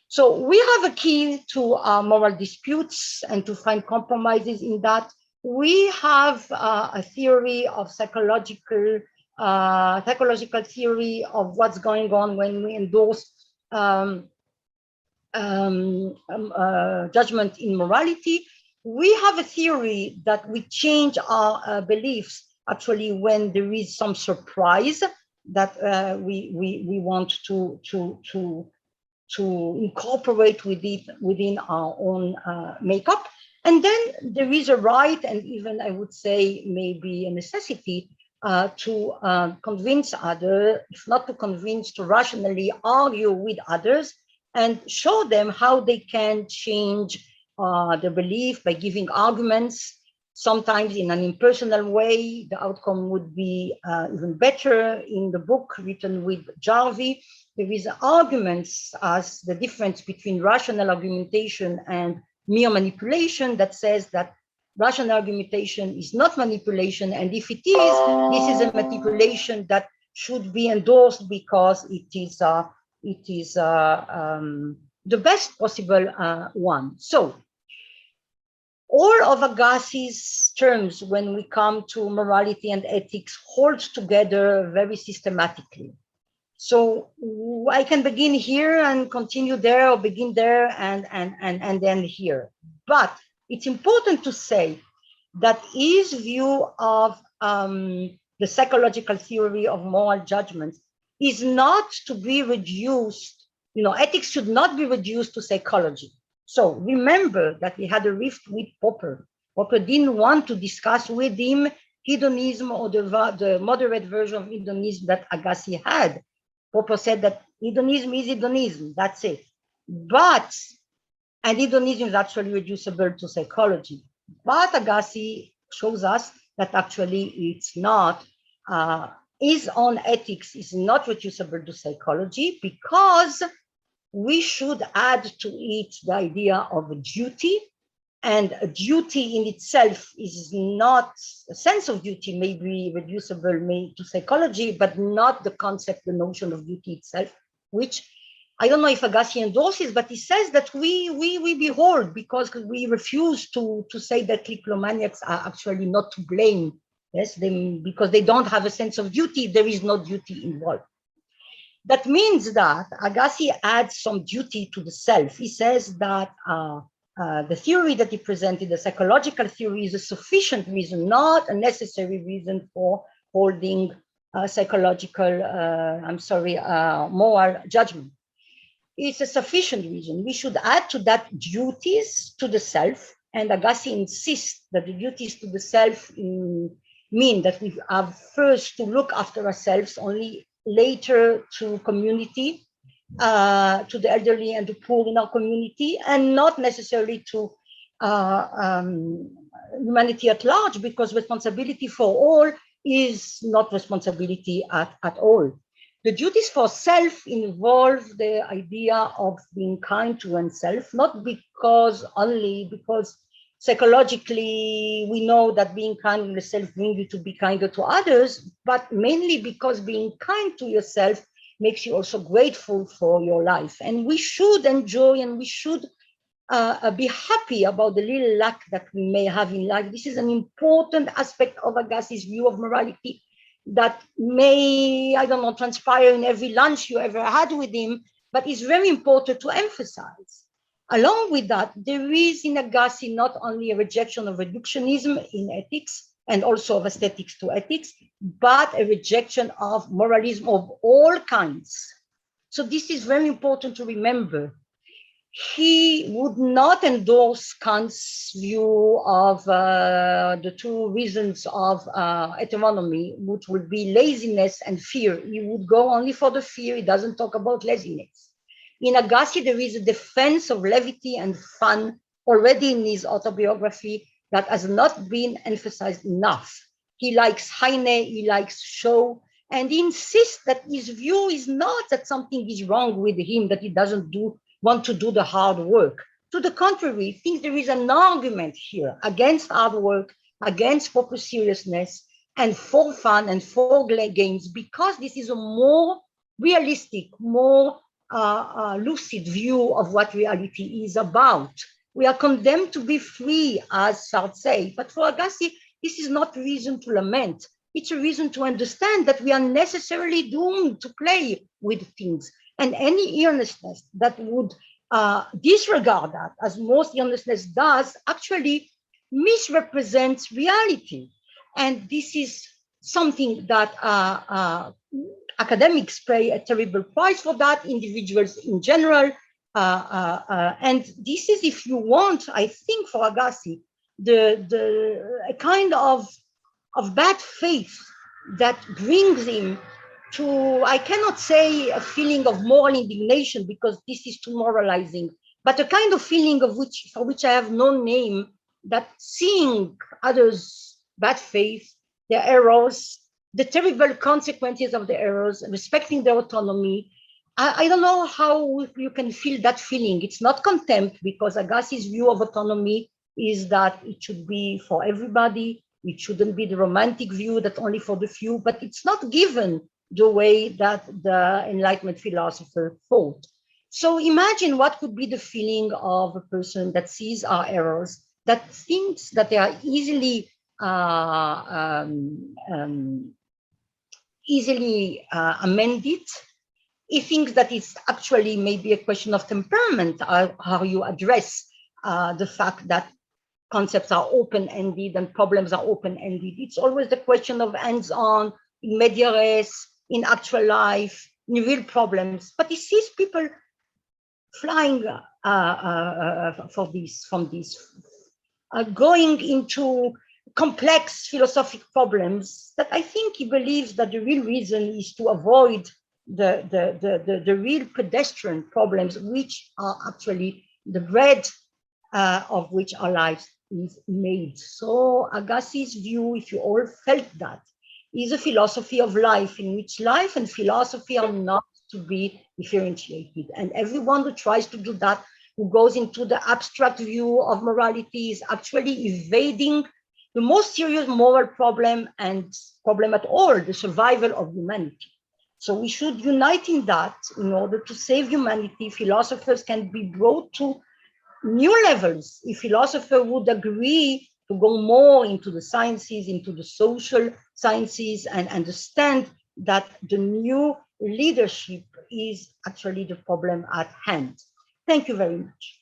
So we have a key to moral disputes and to find compromises in that. We have a theory of psychological theory of what's going on when we endorse judgment in morality. We have a theory that we change our beliefs actually when there is some surprise that we want to incorporate within our own makeup. And then there is a right, and even I would say maybe a necessity to convince others, if not to convince, to rationally argue with others and show them how they can change their belief by giving arguments, sometimes in an impersonal way. The outcome would be even better. In the book written with Jarvi, there is arguments as the difference between rational argumentation and mere manipulation that says that rational argumentation is not manipulation, and if it is, this is a manipulation that should be endorsed because it is the best possible one. So all of Agassi's terms when we come to morality and ethics hold together very systematically. So I can begin here and continue there, or begin there and then here. But it's important to say that his view of the psychological theory of moral judgments is not to be reduced, ethics should not be reduced to psychology. So remember that we had a rift with Popper. Popper didn't want to discuss with him hedonism or the moderate version of hedonism that Agassi had. Popper said that hedonism is hedonism, that's it. And hedonism is actually reducible to psychology. But Agassi shows us that actually it's not. His own ethics is not reducible to psychology because we should add to it the idea of a duty, and a duty in itself is not, a sense of duty may be reducible to psychology, but not the concept, the notion of duty itself, which I don't know if Agassi endorses, but he says that we behold because we refuse to say that kleptomaniacs are actually not to blame. Yes, because they don't have a sense of duty, there is no duty involved. That means that Agassi adds some duty to the self. He says that the theory that he presented, the psychological theory, is a sufficient reason, not a necessary reason for holding psychological, moral judgment. It's a sufficient reason. We should add to that duties to the self, and Agassi insists that the duties to the self mean that we have first to look after ourselves, only later to community, to the elderly and the poor in our community, and not necessarily to humanity at large, because responsibility for all is not responsibility at all. The duties for self involve the idea of being kind to oneself, not only because psychologically we know that being kind to yourself brings you to be kinder to others, but mainly because being kind to yourself makes you also grateful for your life. And we should enjoy and we should be happy about the little luck that we may have in life. This is an important aspect of Agassi's view of morality that may, transpire in every lunch you ever had with him, but it's very important to emphasize. Along with that, there is in Agassi not only a rejection of reductionism in ethics and also of aesthetics to ethics, but a rejection of moralism of all kinds. So this is very important to remember. He would not endorse Kant's view of the two reasons of heteronomy, which would be laziness and fear. He would go only for the fear. He doesn't talk about laziness. In Agassi, there is a defense of levity and fun already in his autobiography that has not been emphasized enough. He likes Heine, he likes show, and he insists that his view is not that something is wrong with him, that he doesn't want to do the hard work. To the contrary, he thinks there is an argument here against hard work, against proper seriousness, and for fun and for games, because this is a more realistic, more lucid view of what reality is about. We are condemned to be free, as Sartre says, but for Agassi, this is not reason to lament. It's a reason to understand that we are necessarily doomed to play with things. And any earnestness that would disregard that, as most earnestness does, actually misrepresents reality. And this is something that academics pay a terrible price for that, individuals in general. And this is, if you want, I think for Agassi, a kind of bad faith that brings him to, I cannot say a feeling of moral indignation because this is too moralizing, but a kind of feeling for which I have no name, that seeing others' bad faith, their errors, the terrible consequences of the errors, respecting their autonomy. I don't know how you can feel that feeling. It's not contempt, because Agassi's view of autonomy is that it should be for everybody. It shouldn't be the romantic view that only for the few, but it's not given the way that the Enlightenment philosopher thought. So imagine what could be the feeling of a person that sees our errors, that thinks that they are easily amended. He thinks that it's actually maybe a question of temperament, how you address the fact that concepts are open-ended and problems are open-ended. It's always the question of hands-on, in media res, in actual life, in real problems. But he sees people flying from this, going into complex philosophical problems that I think he believes that the real reason is to avoid the real pedestrian problems, which are actually the bread of which our lives is made. So Agassi's view, if you all felt that, is a philosophy of life in which life and philosophy are not to be differentiated. And everyone who tries to do that, who goes into the abstract view of morality, is actually evading the most serious moral problem and problem at all, the survival of humanity. So we should unite in that in order to save humanity. Philosophers can be brought to new levels. If philosophers would agree to go more into the sciences, into the social sciences, and understand that the new leadership is actually the problem at hand. Thank you very much.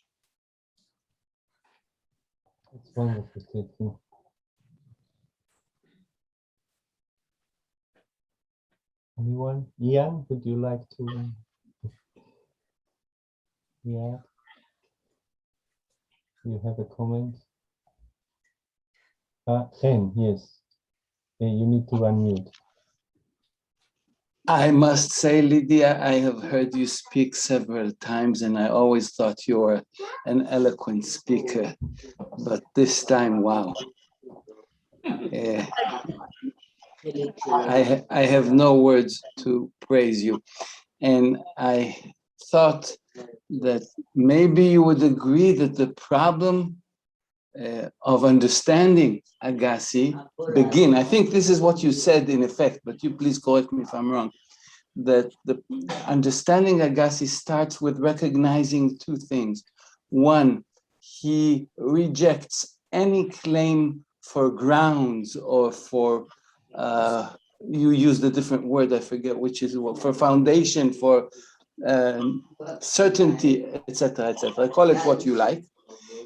It's wonderful, Katie. Anyone? Ian, would you like to? Yeah. You have a comment? Ken, yes. You need to unmute. I must say, Lydia, I have heard you speak several times, and I always thought you were an eloquent speaker. But this time, wow. I have no words to praise you. And I thought that maybe you would agree that the problem of understanding Agassi begin. I think this is what you said in effect, but you please correct me if I'm wrong, that the understanding Agassi starts with recognizing two things. One, he rejects any claim for grounds or for, you used a different word, I forget which is, for foundation, for certainty, etc., etc. Call it what you like.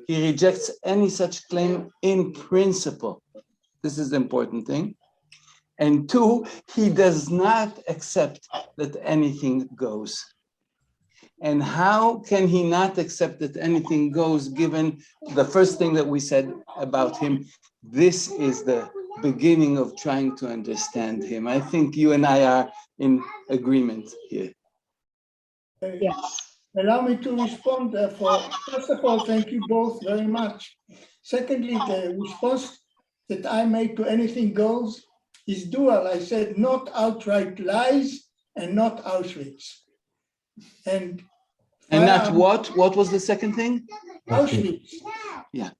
He rejects any such claim in principle. This is the important thing. And two, he does not accept that anything goes. And how can he not accept that anything goes, given the first thing that we said about him? This is the beginning of trying to understand him. I think you and I are in agreement here. Yes. Allow me to respond, therefore. First of all, thank you both very much. Secondly, the response that I made to anything goes is dual. I said not outright lies and not Auschwitz. And not what? What was the second thing? Auschwitz. Yeah.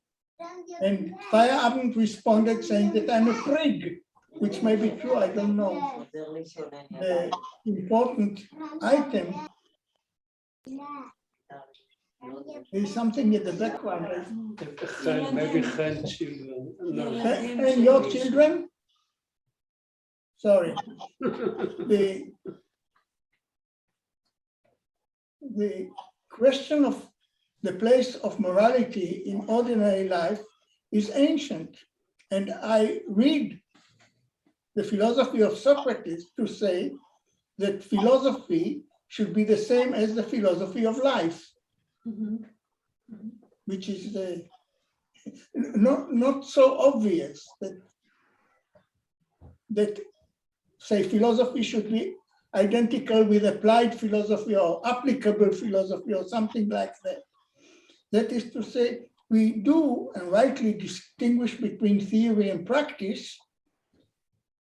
And Feierabend responded saying that I'm a prig, which may be true, I don't know. The important item is something in the background. Maybe children. No. And your children? Sorry. The question of the place of morality in ordinary life is ancient. And I read the philosophy of Socrates to say that philosophy should be the same as the philosophy of life, which is not so obvious that say philosophy should be identical with applied philosophy or applicable philosophy or something like that. That is to say, we do and rightly distinguish between theory and practice.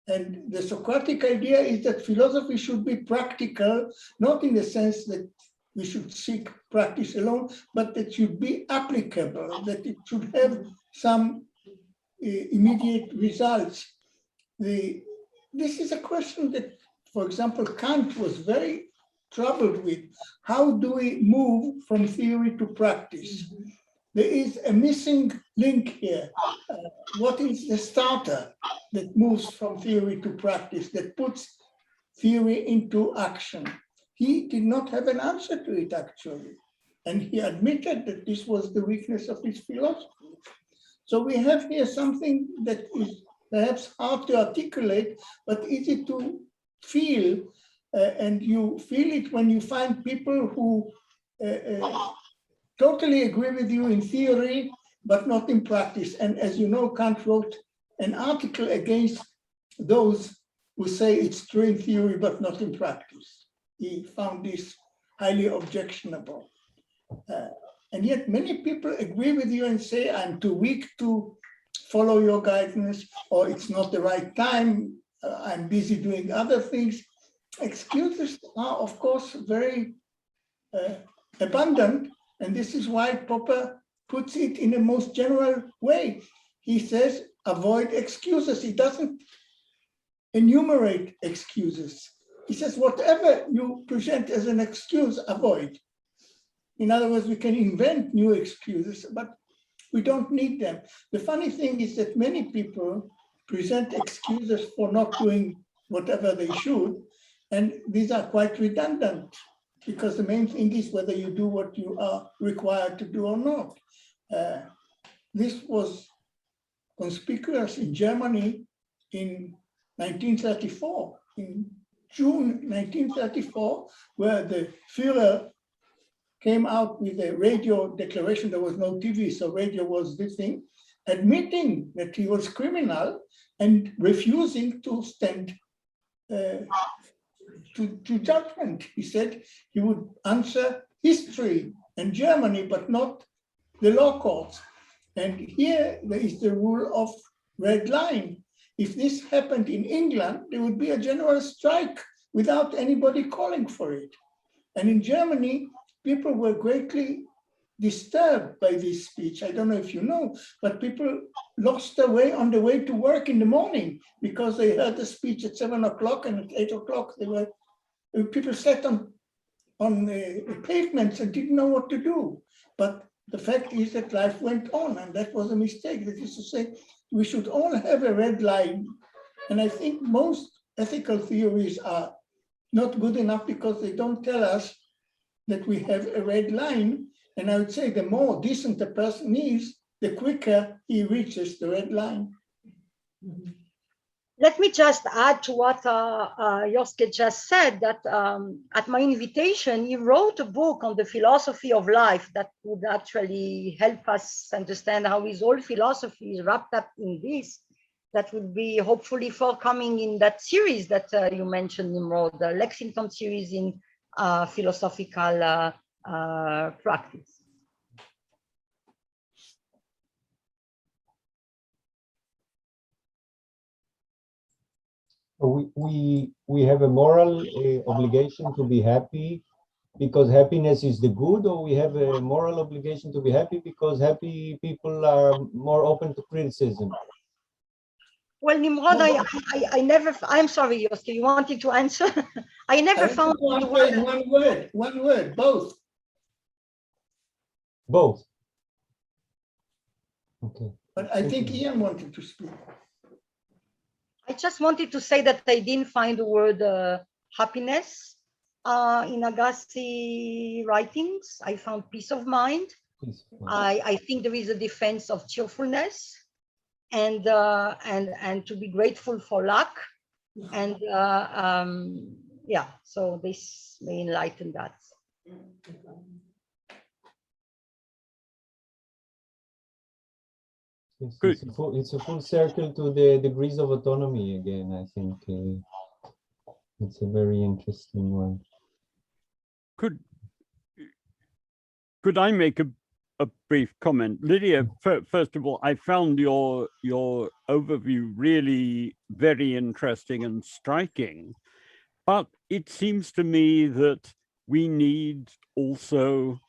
And the Socratic idea is that philosophy should be practical, not in the sense that we should seek practice alone, but that should be applicable, that it should have some immediate results. This is a question that, for example, Kant was very troubled with. How do we move from theory to practice? There is a missing link here. What is the starter that moves from theory to practice, that puts theory into action? He did not have an answer to it, actually. And he admitted that this was the weakness of his philosophy. So we have here something that is perhaps hard to articulate, but easy to feel. And you feel it when you find people who totally agree with you in theory, but not in practice. And as you know, Kant wrote an article against those who say it's true in theory, but not in practice. He found this highly objectionable. And yet many people agree with you and say, I'm too weak to follow your guidance, or it's not the right time, I'm busy doing other things. Excuses are, of course, very abundant, and this is why Popper puts it in the most general way. He says, avoid excuses. He doesn't enumerate excuses. He says, whatever you present as an excuse, avoid. In other words, we can invent new excuses, but we don't need them. The funny thing is that many people present excuses for not doing whatever they should, and these are quite redundant, because the main thing is whether you do what you are required to do or not. This was conspicuous in Germany in 1934, in June 1934, where the Führer came out with a radio declaration. There was no TV, so radio was the thing, admitting that he was criminal and refusing to stand to judgment. He said he would answer history and Germany, but not the law courts. And here there is the rule of red line. If this happened in England, there would be a general strike without anybody calling for it. And in Germany, people were greatly disturbed by this speech. I don't know if you know, but people lost their way on the way to work in the morning because they heard the speech at 7 o'clock, and at 8 o'clock people sat on the pavements and didn't know what to do. But the fact is that life went on, and that was a mistake. That is to say, we should all have a red line. And I think most ethical theories are not good enough because they don't tell us that we have a red line. And I would say the more decent a person is, the quicker he reaches the red line. Let me just add to what Joske just said, that at my invitation, he wrote a book on the philosophy of life that would actually help us understand how his whole philosophy is wrapped up in this. That would be hopefully forthcoming in that series that you mentioned, Nimrod, the Lexington series in philosophical practice. We have a moral obligation to be happy because happiness is the good, or we have a moral obligation to be happy because happy people are more open to criticism? Well, Nimrod, I never, I'm sorry, Joske, you wanted to answer? I never found one word, both. Both. Okay. But I think Ian wanted to speak. I just wanted to say that I didn't find the word happiness in Agassi writings. I found peace of mind. I think there is a defense of cheerfulness and to be grateful for luck. And yeah, so this may enlighten that. It's a full circle to the degrees of autonomy again. I think it's a very interesting one. Could I make a brief comment? Lydia, first of all, I found your overview really very interesting and striking, but it seems to me that we need also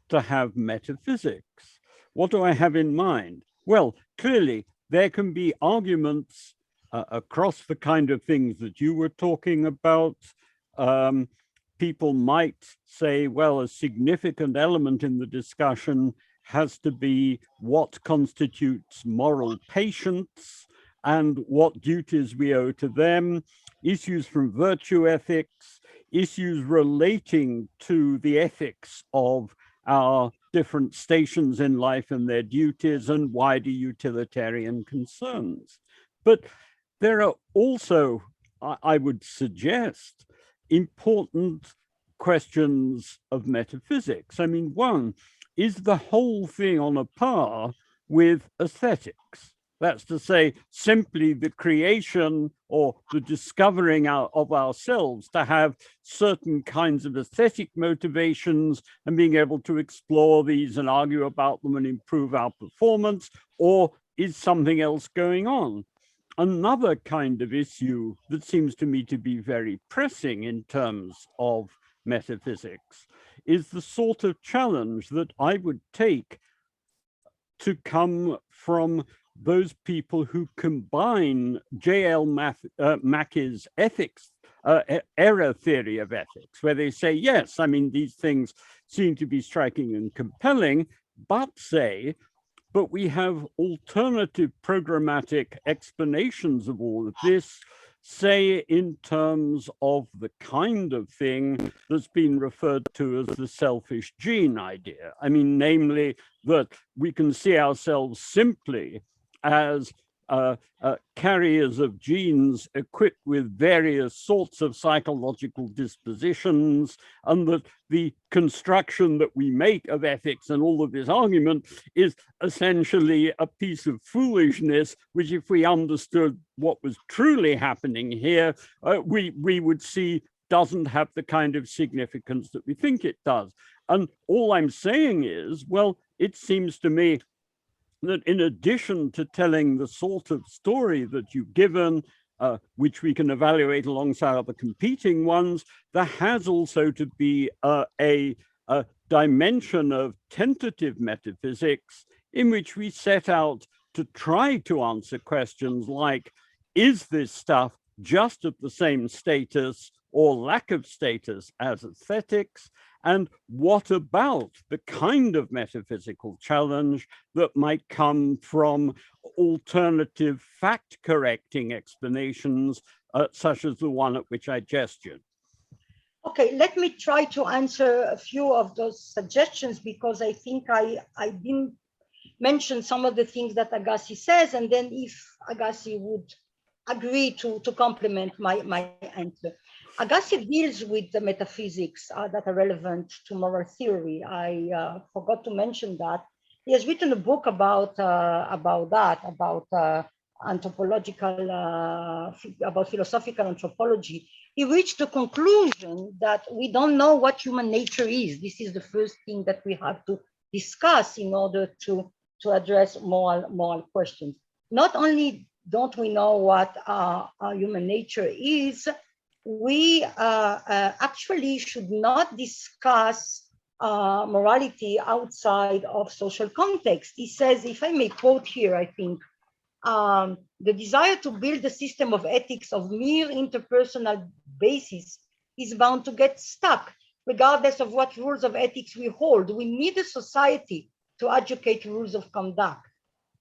to have metaphysics. What do I have in mind? Well, clearly, there can be arguments across the kind of things that you were talking about. People might say, well, a significant element in the discussion has to be what constitutes moral patience and what duties we owe to them, issues from virtue ethics, issues relating to the ethics of our different stations in life and their duties and wider utilitarian concerns. But there are also, I would suggest, important questions of metaphysics. I mean, one, is the whole thing on a par with aesthetics? That's to say, simply the creation or the discovering of ourselves to have certain kinds of aesthetic motivations and being able to explore these and argue about them and improve our performance, or is something else going on? Another kind of issue that seems to me to be very pressing in terms of metaphysics is the sort of challenge that I would take to come from those people who combine J.L. Mackey's ethics, error theory of ethics, where they say, yes, I mean, these things seem to be striking and compelling, but we have alternative programmatic explanations of all of this, say in terms of the kind of thing that's been referred to as the selfish gene idea. I mean, namely that we can see ourselves simply as carriers of genes equipped with various sorts of psychological dispositions, and that the construction that we make of ethics and all of this argument is essentially a piece of foolishness, which if we understood what was truly happening here, we would see doesn't have the kind of significance that we think it does. And all I'm saying is, well, it seems to me that in addition to telling the sort of story that you've given, which we can evaluate alongside other competing ones, there has also to be a dimension of tentative metaphysics in which we set out to try to answer questions like, is this stuff just of the same status or lack of status as aesthetics? And what about the kind of metaphysical challenge that might come from alternative fact-correcting explanations, such as the one at which I gestured? Okay, let me try to answer a few of those suggestions because I think I didn't mention some of the things that Agassi says, and then if Agassi would agree to complement my answer. Agassi deals with the metaphysics that are relevant to moral theory. I forgot to mention that. He has written a book about anthropological, about philosophical anthropology. He reached the conclusion that we don't know what human nature is. This is the first thing that we have to discuss in order to address moral questions. Not only don't we know what human nature is, we actually should not discuss morality outside of social context. He says, if I may quote here, I think, the desire to build a system of ethics of mere interpersonal basis is bound to get stuck, regardless of what rules of ethics we hold. We need a society to educate rules of conduct.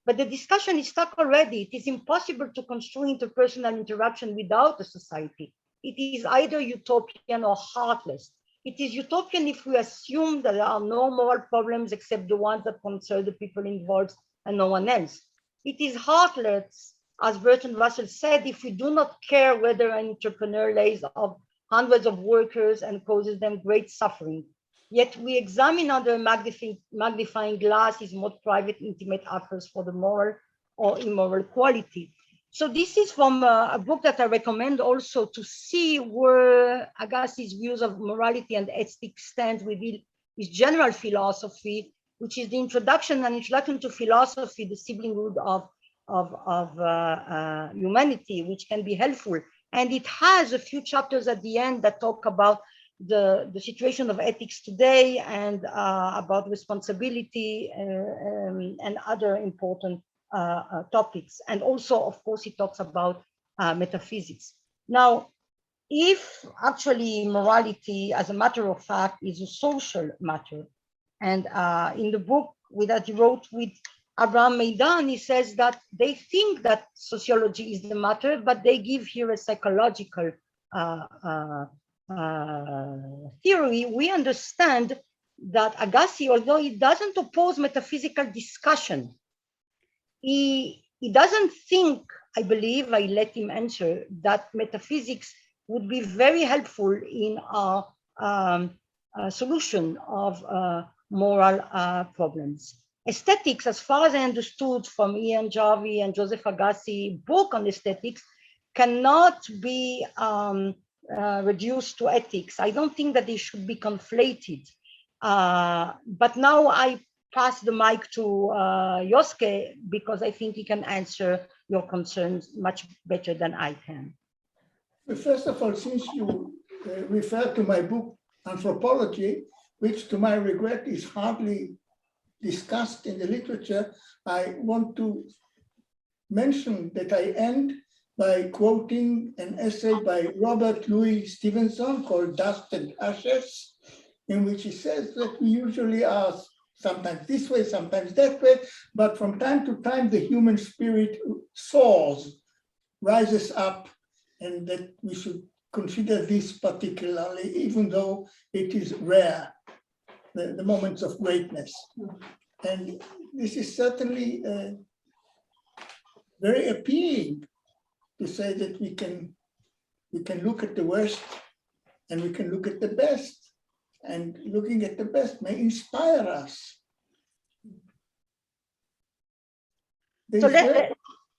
But the discussion is stuck already. It is impossible to construe interpersonal interaction without a society. It is either utopian or heartless. It is utopian if we assume that there are no moral problems except the ones that concern the people involved and no one else. It is heartless, as Bertrand Russell said, if we do not care whether an entrepreneur lays off hundreds of workers and causes them great suffering. Yet we examine under a magnifying glass his most private, intimate affairs for the moral or immoral quality. So this is from a book that I recommend also to see where Agassi's views of morality and ethics stand within his general philosophy, which is the introduction to philosophy, the sibling root of humanity, which can be helpful. And it has a few chapters at the end that talk about the situation of ethics today and about responsibility and other important topics. And also, of course, he talks about metaphysics. Now, if actually morality, as a matter of fact, is a social matter, and in the book that he wrote with Abraham Meidan, he says that they think that sociology is the matter, but they give here a psychological theory. We understand that Agassi, although he doesn't oppose metaphysical discussion, he doesn't think, I believe, I let him answer, that metaphysics would be very helpful in our solution of moral problems. Aesthetics, as far as I understood from Ian Jarvie and Joseph Agassi book on aesthetics, cannot be reduced to ethics. I don't think that they should be conflated. But now I pass the mic to Joske because I think he can answer your concerns much better than I can. Well, first of all, since you refer to my book, Anthropology, which to my regret is hardly discussed in the literature, I want to mention that I end by quoting an essay by Robert Louis Stevenson called Dust and Ashes, in which he says that we usually are sometimes this way, sometimes that way, but from time to time the human spirit soars, rises up, and that we should consider this particularly, even though it is rare, the moments of greatness. And this is certainly very appealing to say that we can look at the worst and we can look at the best, and looking at the best may inspire us. So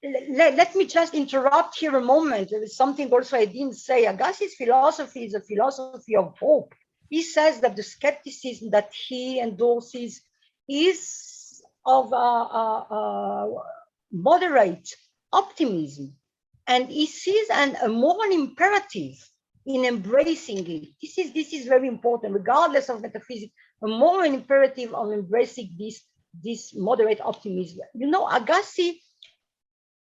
let me just interrupt here a moment. There is something also I didn't say. Agassi's philosophy is a philosophy of hope. He says that the skepticism that he endorses is of moderate optimism. And he sees a moral imperative in embracing it. This is very important, regardless of metaphysics, a moral imperative on embracing this moderate optimism. You know, Agassi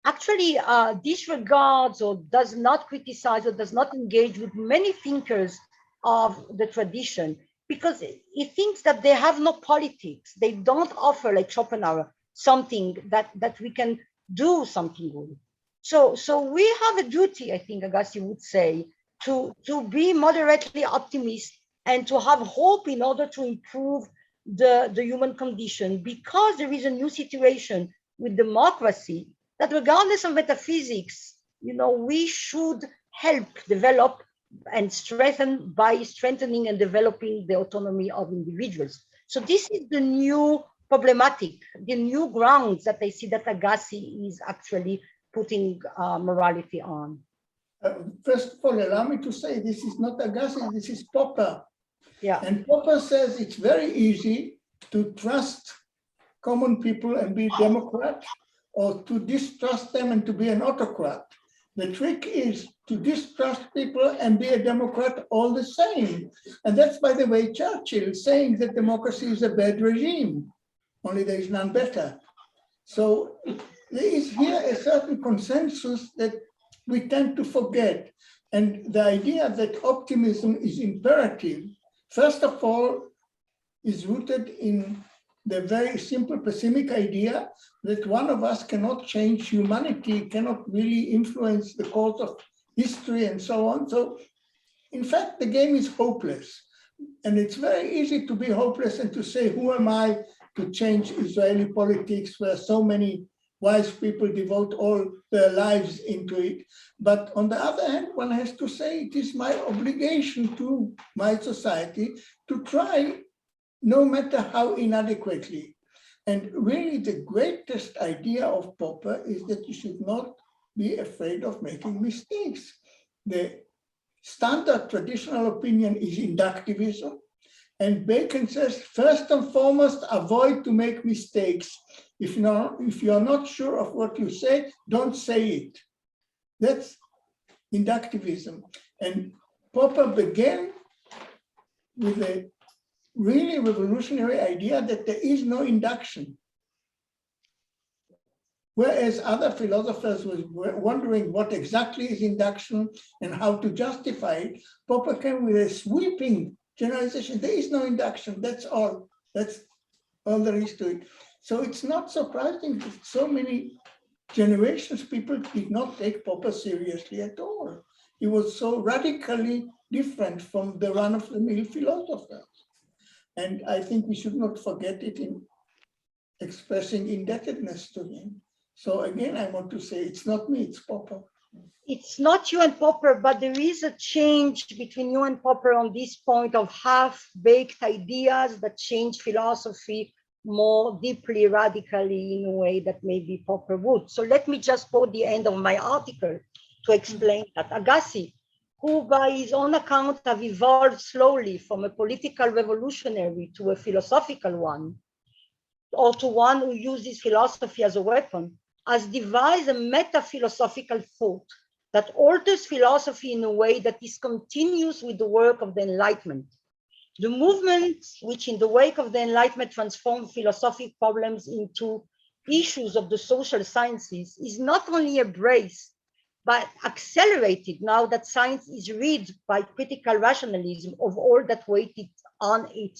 actually disregards or does not criticize or does not engage with many thinkers of the tradition because he thinks that they have no politics. They don't offer, like Schopenhauer, something that we can do something with. So we have a duty, I think Agassi would say, to be moderately optimist and to have hope in order to improve the human condition, because there is a new situation with democracy that regardless of metaphysics, we should help develop and strengthen by strengthening and developing the autonomy of individuals. So this is the new problematic, the new grounds that I see that Agassi is actually putting morality on. First of all, allow me to say this is not Agassi, this is Popper. Yeah. And Popper says it's very easy to trust common people and be a Democrat, or to distrust them and to be an autocrat. The trick is to distrust people and be a Democrat all the same. And that's, by the way, Churchill saying that democracy is a bad regime, only there is none better. So there is here a certain consensus that we tend to forget. And the idea that optimism is imperative, first of all, is rooted in the very simple pessimic idea that one of us cannot change humanity, cannot really influence the course of history and so on. So in fact, the game is hopeless. And it's very easy to be hopeless and to say, who am I to change Israeli politics where so many wise people devote all their lives into it. But on the other hand, one has to say it is my obligation to my society to try, no matter how inadequately. And really the greatest idea of Popper is that you should not be afraid of making mistakes. The standard traditional opinion is inductivism. And Bacon says, first and foremost, avoid to make mistakes. If you're not sure of what you say, don't say it. That's inductivism. And Popper began with a really revolutionary idea that there is no induction. Whereas other philosophers were wondering what exactly is induction and how to justify it, Popper came with a sweeping generalization. There is no induction, that's all. That's all there is to it. So it's not surprising that so many generations people did not take Popper seriously at all. He was so radically different from the run-of-the-mill philosophers. And I think we should not forget it in expressing indebtedness to him. So again, I want to say it's not me, it's Popper. It's not you and Popper, but there is a change between you and Popper on this point of half-baked ideas that change philosophy more deeply, radically, in a way that maybe Popper would. So let me just quote the end of my article to explain that. Agassi, who by his own account have evolved slowly from a political revolutionary to a philosophical one, or to one who uses philosophy as a weapon, has devised a meta-philosophical thought that alters philosophy in a way that is continuous with the work of the Enlightenment. The movement which in the wake of the Enlightenment transformed philosophic problems into issues of the social sciences is not only embraced, but accelerated now that science is rid by critical rationalism of all that waited on it.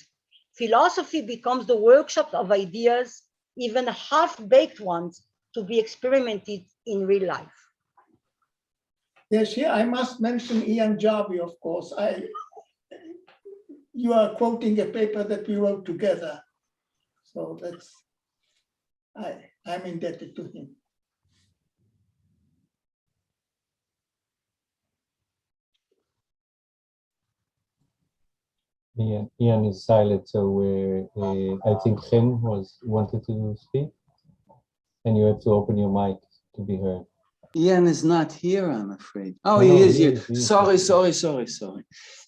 Philosophy becomes the workshop of ideas, even half-baked ones, to be experimented in real life. Yes, here I must mention Ian Jarvie, of course. You are quoting a paper that we wrote together. So that's, I'm indebted to him. Ian is silent, so I think Chen wanted to speak, and you have to open your mic to be heard. Ian is not here, I'm afraid. Oh, No, he is here. he is Sorry.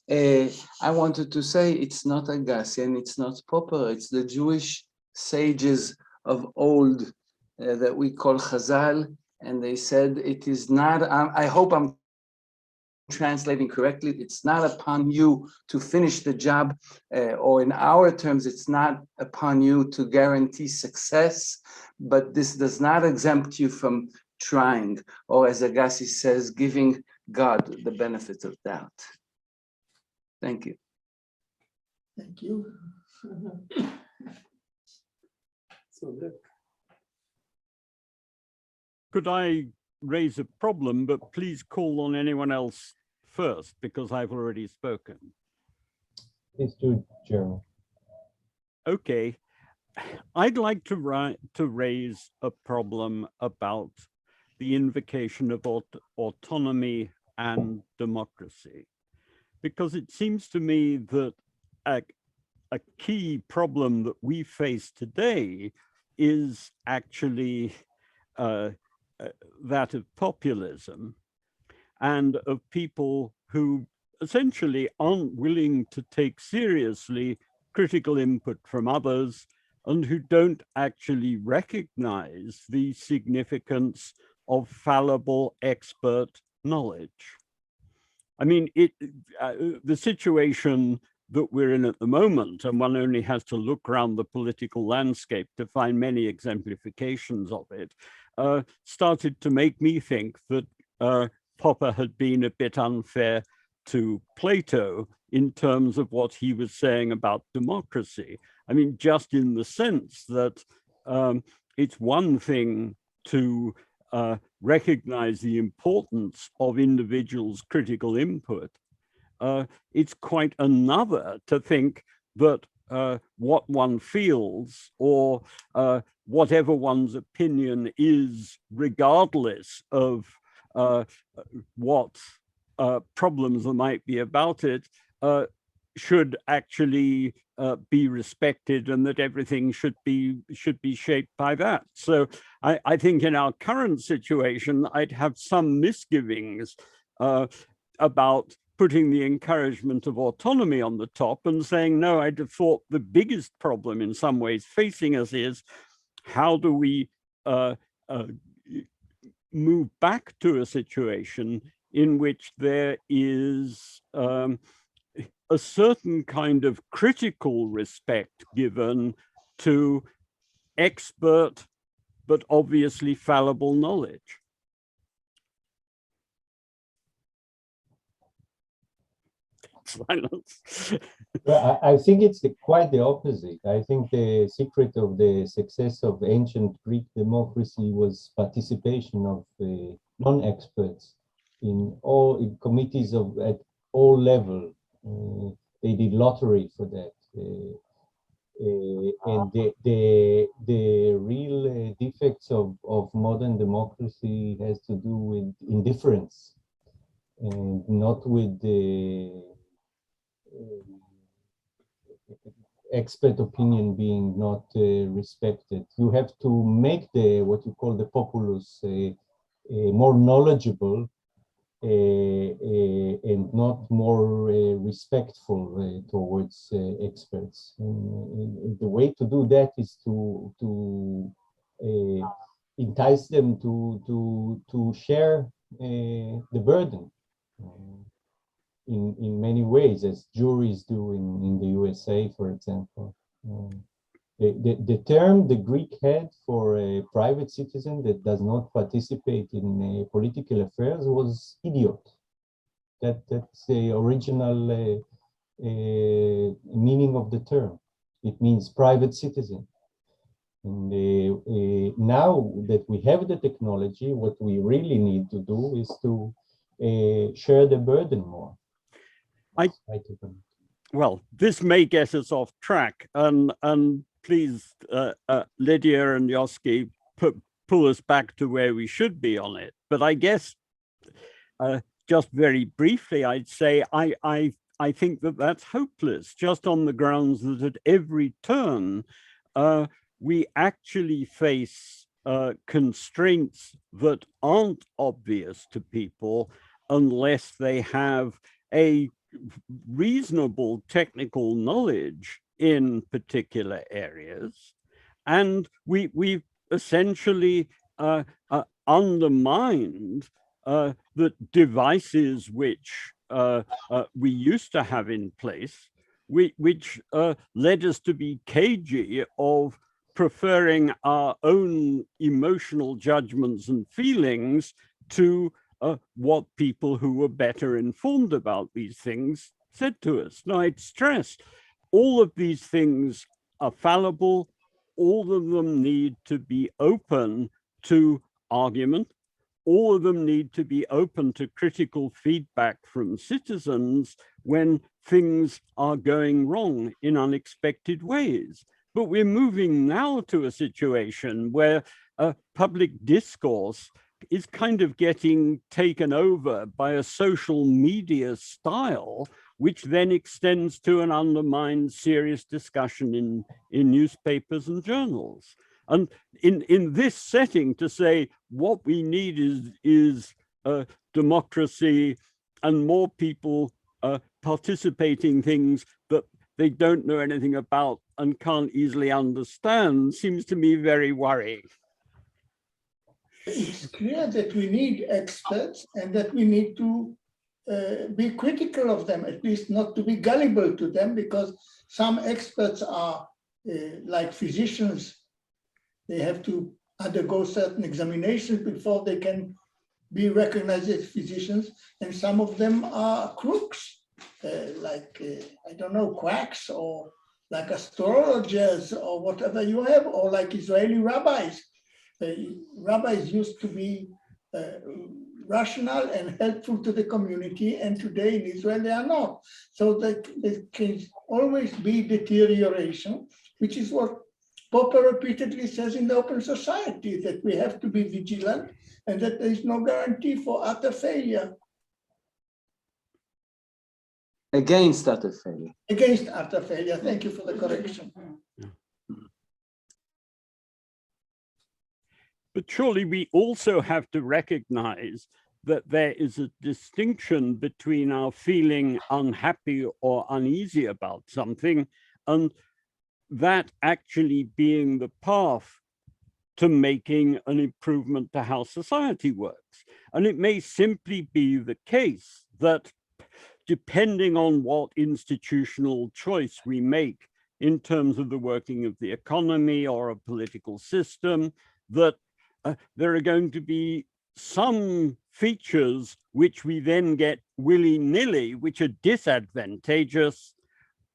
here. I wanted to say it's not Agassi and it's not Popper. It's the Jewish sages of old that we call Chazal, and they said it is not. I hope I'm translating correctly. It's not upon you to finish the job, or in our terms, it's not upon you to guarantee success, but this does not exempt you from trying, or as Agassi says, giving God the benefit of doubt. Thank you. Thank you. So good. Could I raise a problem, but please call on anyone else first because I've already spoken. Please do, Chairman. Okay. I'd like to raise a problem about the invocation of autonomy and democracy, because it seems to me that a key problem that we face today is actually that of populism and of people who essentially aren't willing to take seriously critical input from others and who don't actually recognize the significance of fallible expert knowledge. I mean, the situation that we're in at the moment, and one only has to look around the political landscape to find many exemplifications of it, started to make me think that Popper had been a bit unfair to Plato in terms of what he was saying about democracy. I mean, just in the sense that it's one thing to recognize the importance of individuals' critical input. It's quite another to think that what one feels or whatever one's opinion is, regardless of what problems there might be about it, should actually be respected, and that everything should be shaped by that. So I think in our current situation, I'd have some misgivings about putting the encouragement of autonomy on the top and saying, no, I'd have thought the biggest problem in some ways facing us is how do we move back to a situation in which there is a certain kind of critical respect given to expert but obviously fallible knowledge. Silence. Well, I think it's quite the opposite. I think the secret of the success of ancient Greek democracy was participation of non-experts in committees at all levels. They did lottery for that. And the real defects of modern democracy has to do with indifference and not with the expert opinion being not respected. You have to make what you call the populace more knowledgeable and not more respectful towards experts. And the way to do that is to entice them to share the burden in many ways, as juries do in the USA, for example. The term the Greek had for a private citizen that does not participate in political affairs was idiot. That's the original meaning of the term. It means private citizen. And now that we have the technology, what we really need to do is to share the burden more. Well, this may get us off track, and please, Lydia and Yoski, pull us back to where we should be on it. But I guess, just very briefly, I'd say I think that that's hopeless, just on the grounds that at every turn, we actually face constraints that aren't obvious to people unless they have a reasonable technical knowledge in particular areas. And we've essentially undermined the devices which we used to have in place, which led us to be cagey of preferring our own emotional judgments and feelings to what people who were better informed about these things said to us. Now, I'd stress, all of these things are fallible. All of them need to be open to argument. all of them need to be open to critical feedback from citizens when things are going wrong in unexpected ways. But we're moving now to a situation where public discourse is kind of getting taken over by a social media style, which then extends to and undermines serious discussion in newspapers and journals. And in this setting, to say what we need is democracy and more people participating things that they don't know anything about and can't easily understand seems to me very worrying. It's clear that we need experts and that we need to be critical of them, at least not to be gullible to them, because some experts are like physicians. They have to undergo certain examinations before they can be recognized as physicians, and some of them are crooks, I don't know, quacks, or like astrologers, or whatever you have, or like Israeli rabbis. Rabbis used to be rational and helpful to the community, and today in Israel they are not. So that there can always be deterioration, which is what Popper repeatedly says in the Open Society, that we have to be vigilant and that there is no guarantee for utter failure. Against utter failure. Against utter failure. Thank you for the correction. But surely we also have to recognize that there is a distinction between our feeling unhappy or uneasy about something and that actually being the path to making an improvement to how society works. And it may simply be the case that depending on what institutional choice we make in terms of the working of the economy or a political system, that there are going to be some features which we then get willy-nilly, which are disadvantageous,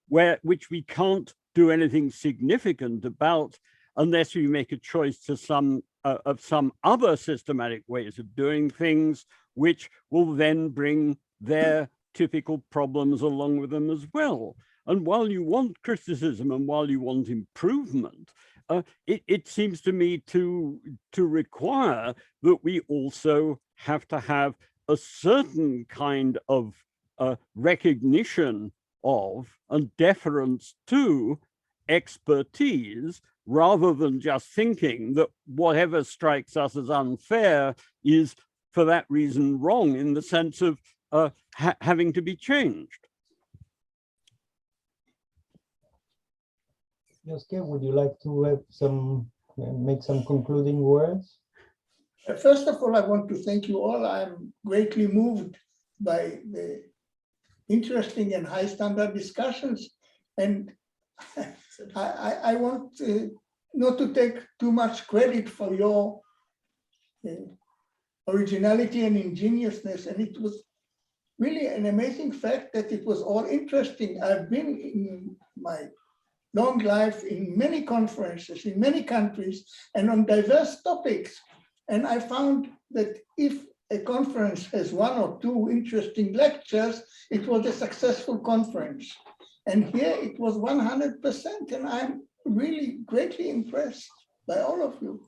which we can't do anything significant about unless we make a choice to some other systematic ways of doing things, which will then bring their typical problems along with them as well. And while you want criticism and while you want improvement, it seems to me to require that we also have to have a certain kind of recognition of and deference to expertise, rather than just thinking that whatever strikes us as unfair is for that reason wrong, in the sense of having to be changed. Yosef, would you like to have make some concluding words? First of all, I want to thank you all. I'm greatly moved by the interesting and high standard discussions. And I want not to take too much credit for your originality and ingeniousness. And it was really an amazing fact that it was all interesting. I've been in my long life in many conferences, in many countries, and on diverse topics. And I found that if a conference has one or two interesting lectures, it was a successful conference. And here it was 100%, and I'm really greatly impressed by all of you.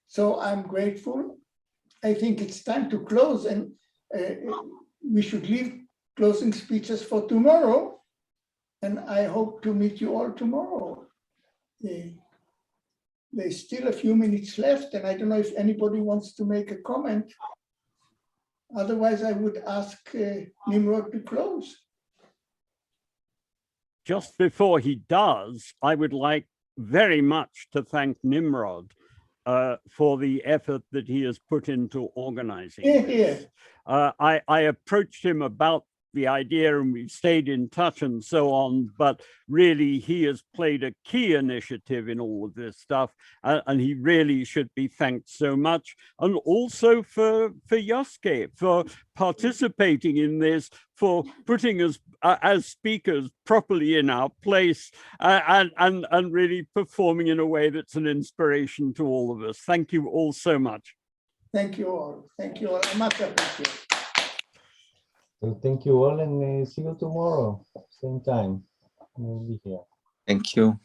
So I'm grateful. I think it's time to close, and we should leave closing speeches for tomorrow. And I hope to meet you all tomorrow. There's still a few minutes left, and I don't know if anybody wants to make a comment. Otherwise, I would ask Nimrod to close. Just before he does, I would like very much to thank Nimrod for the effort that he has put into organizing this. I approached him about the idea and we've stayed in touch and so on, but really he has played a key initiative in all of this stuff, and he really should be thanked so much. And also for Yosef for participating in this, for putting us as speakers properly in our place, and really performing in a way that's an inspiration to all of us. Thank you all so much. Thank you all. Thank you all. I much appreciate it. So thank you all and see you tomorrow, same time. We'll be here. Thank you.